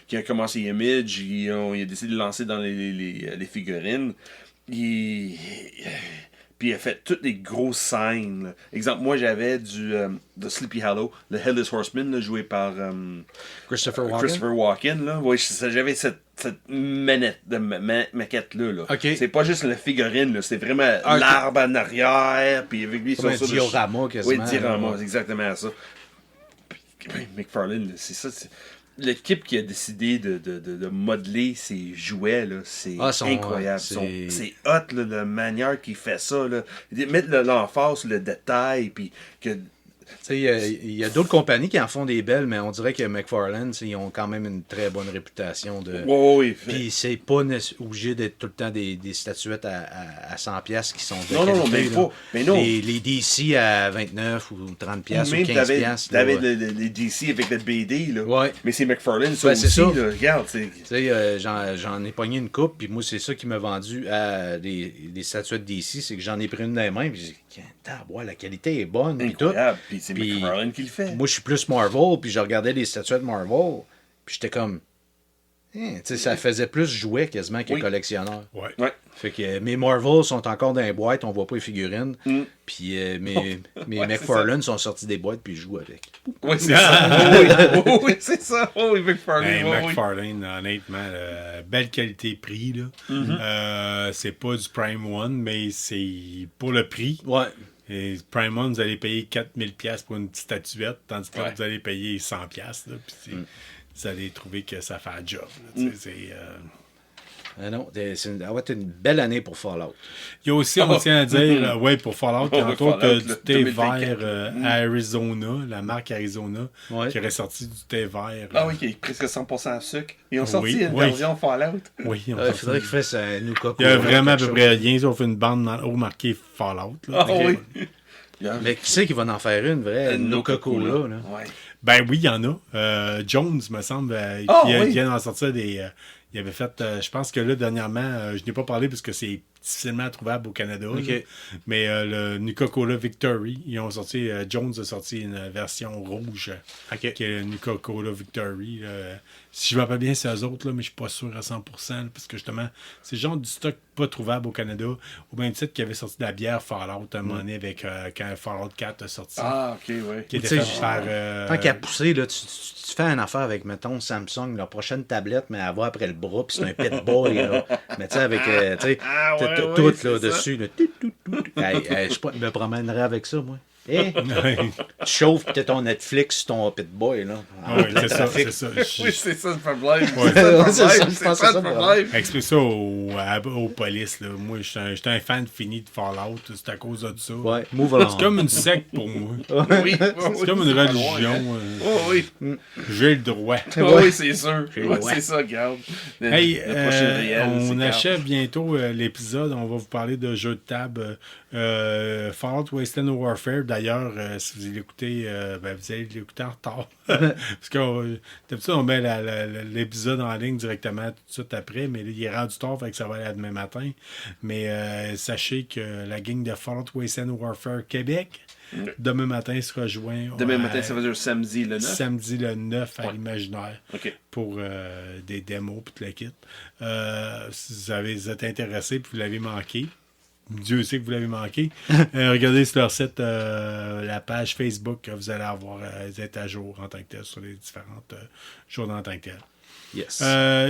qui a commencé Image. Il a décidé de lancer dans les figurines. Puis il a fait toutes les grosses scènes. Là. Exemple, moi j'avais de Sleepy Hollow, le Headless Horseman, là, joué par Christopher Walken. Là. Ouais, j'avais cette maquette-là. Là. Okay. C'est pas juste la figurine, là, c'est vraiment l'arbre en arrière. Puis avec lui, comme un diorama quasiment. Oui, diorama, c'est exactement ça. Puis McFarlane, là, c'est ça. L'équipe qui a décidé de modeler ses jouets, là, c'est incroyable. C'est hot, là, la manière qu'il fait ça. Là. Mettre l'emphase sur le détail, puis que... Il y a d'autres compagnies qui en font des belles, mais on dirait que McFarlane, ils ont quand même une très bonne réputation. Oui. Puis c'est pas obligé d'être tout le temps des statuettes à 100$ qui sont de non, mais pas. Mais non. Les DC à 29 ou 30$ ou 15$. T'avais les DC avec le BD, là. Ouais. Mais c'est McFarlane, ça aussi, ça. Là. Regarde, j'en ai pogné une coupe, puis moi, c'est ça qui m'a vendu à des statuettes DC, c'est que j'en ai pris une dans les mains, puis j'ai dit, la qualité est bonne, puis tout. Puis c'est McFarlane qui le fait. Moi, je suis plus Marvel, puis je regardais les statuettes Marvel, puis j'étais comme... ça faisait plus jouet quasiment que collectionneur. Ouais. Fait que mes Marvel sont encore dans les boîtes, on voit pas les figurines. Puis mes McFarlane sont sortis des boîtes, puis je joue avec. Oui, c'est ça. Oui, c'est ça. Oui, McFarlane. McFarlane, honnêtement, belle qualité-prix. C'est pas du Prime One, mais c'est pour le prix. Ouais. Et Prime One, vous allez payer 4000$ pour une petite statuette, tandis que vous allez payer 100$. Là, puis vous allez trouver que ça fait un job. Non, ça va être une belle année pour Fallout. Il y a aussi, on tient à dire, pour Fallout, il y a entre autres du thé vert Arizona, la marque Arizona, qui aurait sorti du thé vert. Oui, qui est presque 100% à sucre. Ils ont sorti une version Fallout. Oui, il faudrait qu'ils fassent un Nuka-Cola. Il y a vraiment à peu près rien, sauf une bande haut marquée Fallout. Oui. Mais qui c'est qui va en faire une vraie Nuka-Cola? Ouais. Ben oui, il y en a. Jones, me semble, qui vient d'en sortir des il avait fait, je pense que là, dernièrement, je n'ai pas parlé parce que c'est difficilement trouvable au Canada. Okay. Mais le Nuka-Cola Victory, ils ont sorti, Jones a sorti une version rouge qui est le Nuka-Cola Victory. Si je me rappelle bien, c'est eux autres, là, mais je suis pas sûr à 100%, là, parce que justement, c'est le genre du stock pas trouvable au Canada, au même titre qu'il avait sorti de la bière Fallout à un moment donné avec quand Fallout 4 a sorti. Ah, ok, ouais. Qui était fait par... Tant qu'à pousser, là, tu fais une affaire avec, mettons, Samsung, la prochaine tablette, mais elle va après le bras, puis c'est un pet boy, là. Mais tu sais, avec, tout, là, dessus, là. Je me promènerais avec ça, moi. Tu chauffes peut-être ton Netflix, ton Pit-Boy, là. Oui, c'est ça. Oui, c'est ça le problème. C'est ça le problème. Explique ça aux polices, là. Moi, j'étais un fan fini de Fallout. C'est à cause de ça. Ouais, move along. C'est comme une secte pour moi. Oui, c'est comme une religion. Oui. J'ai le droit. Oui, c'est sûr. C'est ça, regarde. Hey, on achève bientôt l'épisode. On va vous parler de jeux de table. Fallout Wasteland Warfare. D'ailleurs, si vous l'écoutez, vous allez l'écouter en retard. Parce que d'habitude, on met l'épisode en ligne directement tout de suite après, mais là, il est rendu tard, fait que ça va aller à demain matin. Mais sachez que la gang de Fallout Wasteland Warfare Québec, demain matin, se rejoint. Demain matin, ça veut dire samedi le 9? Samedi le 9 à l'Imaginaire. Okay. Pour des démos et tout le kit. Si vous êtes intéressé et vous l'avez manqué, Dieu sait que vous l'avez manqué. Regardez sur leur site la page Facebook, vous allez avoir les êtes à jour en tant que tel sur les différentes journées en tant que tel. Yes.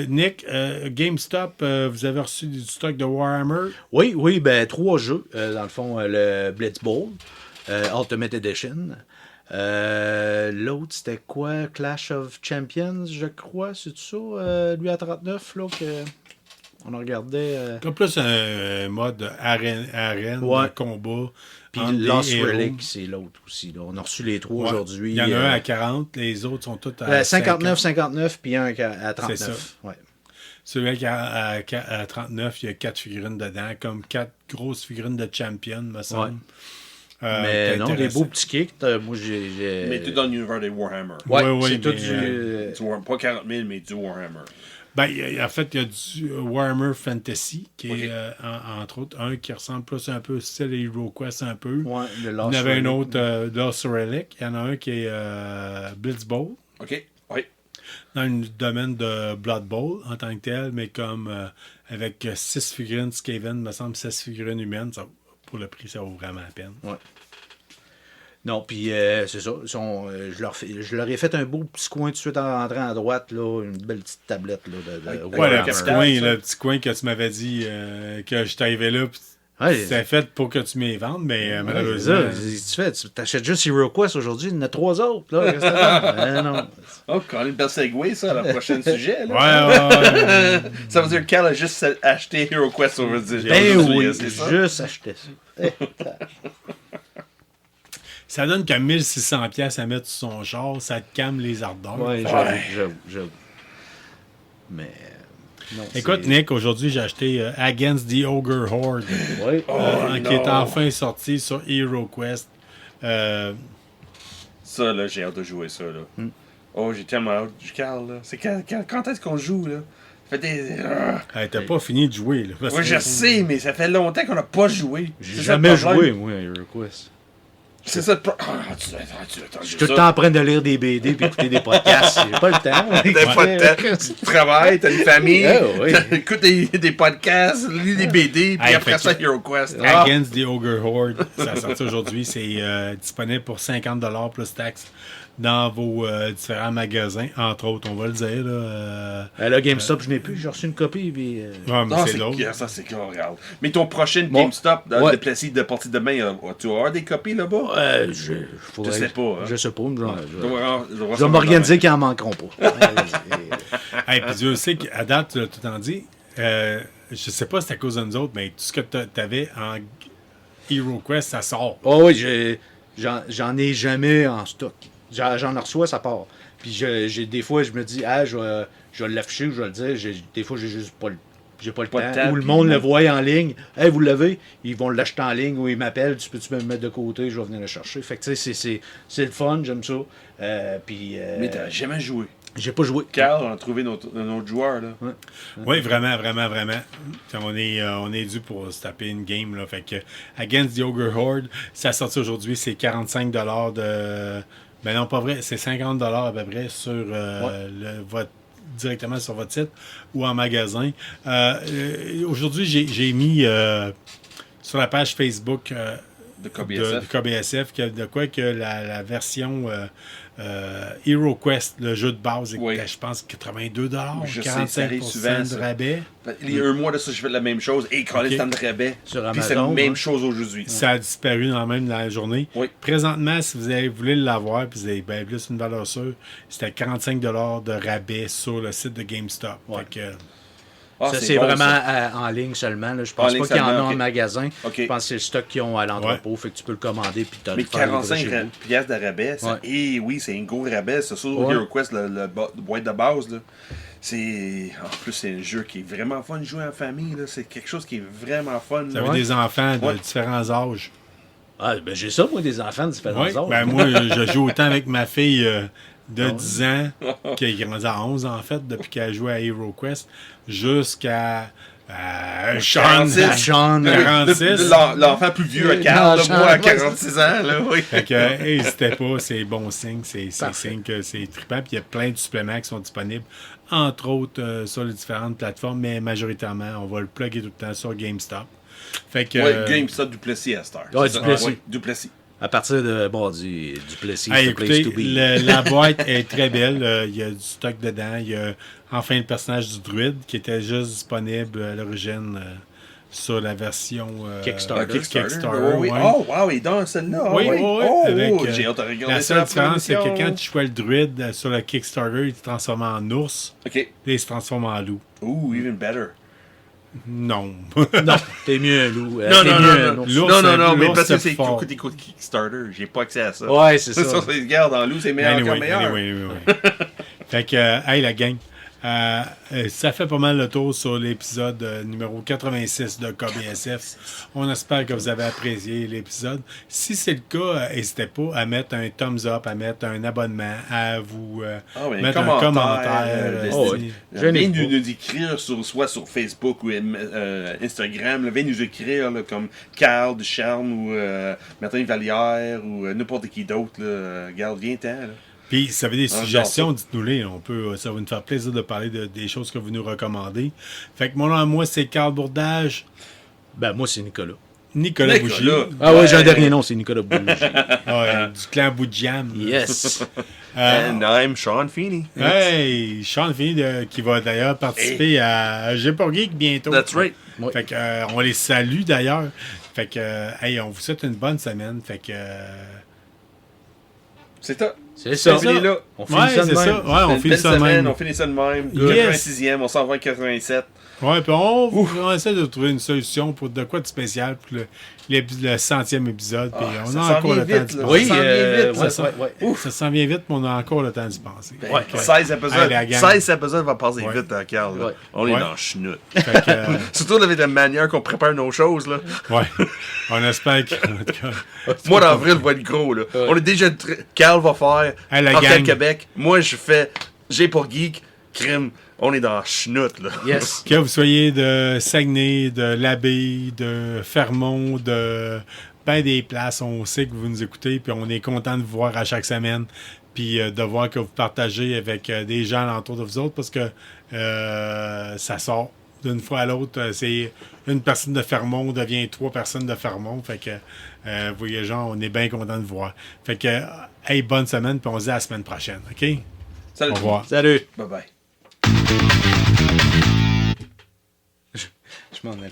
Nick, GameStop, vous avez reçu du stock de Warhammer? Oui, 3 jeux. Dans le fond, le Blitzball, Ultimate Edition. L'autre, c'était quoi? Clash of Champions, je crois, c'est ça? Lui à 39, là, que... On a regardé. Comme plus un mode arène combat. Puis Lost Relic, c'est l'autre aussi. Là. On a reçu les 3 aujourd'hui. Il y en a un à 40, les autres sont tous à 59, puis un à 39. C'est ça. Ouais. Celui à 39, il y a 4 figurines dedans, comme 4 grosses figurines de Champion, me semble. Mais non, des beaux petits kicks. Moi, j'ai... Mais tout dans l'univers des Warhammer. Oui, c'est tout du... Pas 40 000, mais du Warhammer. Ben, en fait, il y a du Warhammer Fantasy, qui est, entre autres, un qui ressemble plus un peu au style HeroQuest un peu. Ouais, il y en avait un autre, Lost Relic. Il y en a un qui est Blitzball. OK, oui. Dans le domaine de Blood Bowl, en tant que tel, mais comme avec 6 figurines Skaven, me semble 16 figurines humaines, ça, pour le prix, ça vaut vraiment la peine. Ouais. Non, puis c'est ça. Je leur ai fait un beau petit coin tout de suite en rentrant à droite, là, une belle petite tablette là, de le petit coin que tu m'avais dit que je t'arrivais là. C'était fait pour que tu m'y vendes, mais malheureusement. Tu t'achètes juste HeroQuest aujourd'hui, il y en a 3 autres. Là, non. Oh, quand même une belle segue, ça, le prochain sujet. Là. Ouais. Ça veut dire qu'elle a juste acheté HeroQuest, on veut dire. Ben oui, juste acheté ça. Ça donne qu'à 1600$ à mettre sur son char, ça te calme les ardeurs. Oui, j'avoue. Mais... Non, écoute, Nick, aujourd'hui, j'ai acheté Against the Ogre Horde, qui est enfin sorti sur HeroQuest. Ça, là, j'ai hâte de jouer ça, là. Oh, j'ai tellement hâte du Carl, là. C'est quand est-ce qu'on joue, là? Ça fait des... T'as pas fini de jouer, là. Oui, je sais, mais ça fait longtemps qu'on n'a pas joué. J'ai jamais joué, moi, à HeroQuest. C'est ça le je suis tout le temps en train de lire des BD et écouter des podcasts. J'ai pas le temps. T'as pas le temps. Tu travailles, t'as une famille, t'écoutes des podcasts, lis des BD, puis après ça, HeroQuest. Against the Ogre Horde, ça sort aujourd'hui. C'est disponible pour 50$ plus taxes dans vos différents magasins, entre autres, on va le dire. Là, GameStop, je n'ai plus. J'ai reçu une copie. Puis, c'est l'autre. Ça, c'est clair, regarde. Mais ton prochain GameStop, déplacé de partie demain, tu vas avoir des copies là-bas? Je sais pas. Hein? Je sais pas. Je vais m'organiser qu'ils n'en manqueront pas. Puis Dieu sait qu'à date, tu l'as tout en dit. Je sais pas si c'est à cause de nous autres, mais tout ce que tu avais en HeroQuest, ça sort. Oh oui, j'en ai jamais en stock. J'en reçois, ça part. Puis des fois, je me dis, je vais l'afficher ou je vais le dire. Des fois, j'ai juste pas le temps. Ou le monde le voit en ligne. Hey, vous l'avez? Ils vont l'acheter en ligne ou ils m'appellent. Tu peux-tu me mettre de côté? Je vais venir le chercher. Fait que tu sais, c'est le fun, j'aime ça. Mais t'as jamais joué. J'ai pas joué. Carl, on a trouvé un autre joueur. Là. Ouais. Oui, vraiment. On est dû pour se taper une game. Là, fait que Against the Ogre Horde, ça a sorti aujourd'hui, c'est 45$ de... Ben non, pas vrai, c'est 50$ à peu près sur directement sur votre site ou en magasin. Aujourd'hui, j'ai mis sur la page Facebook de KBSF de quoi que la version Hero Quest, le jeu de base, était, je pense, 82$, 45% de rabais. Il y a un mois de ça, je fais la même chose. Et quand c'est de rabais, puis c'est la même chose aujourd'hui. Ça a disparu dans la journée. Oui. Présentement, si vous voulez l'avoir, puis vous avez plus une valeur sûre, c'était 45$ de rabais sur le site de GameStop. Ouais. Fait que, ça, c'est bon, vraiment en ligne seulement. Là. Je pense pas qu'il y en a en magasin. Je pense que c'est le stock qu'ils ont à l'entrepôt. Fait que tu peux le commander puis t'as le faire. Mais 45$ de rabais, ça, et oui, c'est un gros rabais. C'est sûr, Hero Quest, le boîte de base, là. En plus, c'est un jeu qui est vraiment fun de jouer en famille. Là. C'est quelque chose qui est vraiment fun. Ça veut des enfants de différents âges. Ah, ben j'ai ça, moi, des enfants de différents âges. Ben moi, je joue autant avec ma fille de 10 ans, qui est grandi à 11 en fait, depuis qu'elle jouait à Hero Quest, jusqu'à Sean 46. L'enfant plus vieux à 40, moi à 46 ans. Là, oui. Fait que, n'hésitez pas, c'est bon signe, c'est signe que c'est trippant. Puis il y a plein de suppléments qui sont disponibles, entre autres sur les différentes plateformes, mais majoritairement, on va le plugger tout le temps sur GameStop. Fait que, GameStop Duplessis à Star. Ouais, Duplessis. Duplessis. À partir de du Duplessis, écoutez, la boîte est très belle. Il y a du stock dedans. Il y a enfin le personnage du druide qui était juste disponible à l'origine sur la version Kickstarter. Oui. Oh, wow, il est dans celle-là. Oui. J'ai hâte de regarder la seule différence, c'est que quand tu jouais le druide sur le Kickstarter, il se transformait en ours. OK. Et il se transforme en loup. Ooh, even better. Non. Non, t'es mieux un loup. Non, mais parce que c'est côté Kickstarter, j'ai pas accès à ça. Ouais, c'est ça. Ça, c'est garde en loup, c'est meilleur que meilleur. Anyway. Fait que, hey, la gang. Ça fait pas mal le tour sur l'épisode numéro 86 de KBSF. On espère que vous avez apprécié l'épisode. Si c'est le cas, n'hésitez pas à mettre un thumbs up, à mettre un abonnement, à vous mettre un commentaire. Venez nous écrire soit sur Facebook ou Instagram. Venez nous écrire là, comme Carl Ducharme ou Martin Vallière ou n'importe qui d'autre. Garde, viens-t'en. Puis, si vous avez des suggestions, dites-nous-les. Ça va nous faire plaisir de parler des choses que vous nous recommandez. Fait que mon nom à moi, c'est Carl Bourdage. Ben, moi, c'est Nicolas. Nicolas Bougie. Ah ouais, j'ai un dernier nom, c'est Nicolas Bougie. Du clan Boudjam. Yes. And I'm Sean Feeney. Hey, Sean Feeney qui va d'ailleurs participer à J'ai pour Geek bientôt. That's right. Fait que, on les salue d'ailleurs. Fait que, hey, on vous souhaite une bonne semaine. Fait que... C'est ça. C'est ça. Là. On finit ça de même. Ouais, on finit ça de même. On finit ça de même. 86e, on s'en va à 87. Ouais, puis on essaie de trouver une solution pour de quoi de spécial pour le 100e épisode. Puis on a encore le temps d'y penser. Oui, ça s'en vient vite, mais on a encore le temps d'y penser. 16 épisodes va passer vite dans Carl. Ouais. On est dans le chenoute. Surtout avec la manière qu'on prépare nos choses. Là. Ouais. On espère que. Mois d'avril va être gros. Là. On est déjà. Carl va faire Hockey Québec. Moi, je fais J'ai pour Geek, Crime. On est dans la chenoute, là. Yes. Que vous soyez de Saguenay, de l'Abbé, de Fermont, de ben des places, on sait que vous nous écoutez, puis on est content de vous voir à chaque semaine, puis de voir que vous partagez avec des gens alentour de vous autres, parce que ça sort d'une fois à l'autre. C'est une personne de Fermont devient 3 personnes de Fermont, fait que vous voyez, genre, on est bien content de vous voir. Fait que, hey, bonne semaine, puis on se dit à la semaine prochaine, OK? Salut. Au revoir. Salut. Bye-bye. Je m'en allais.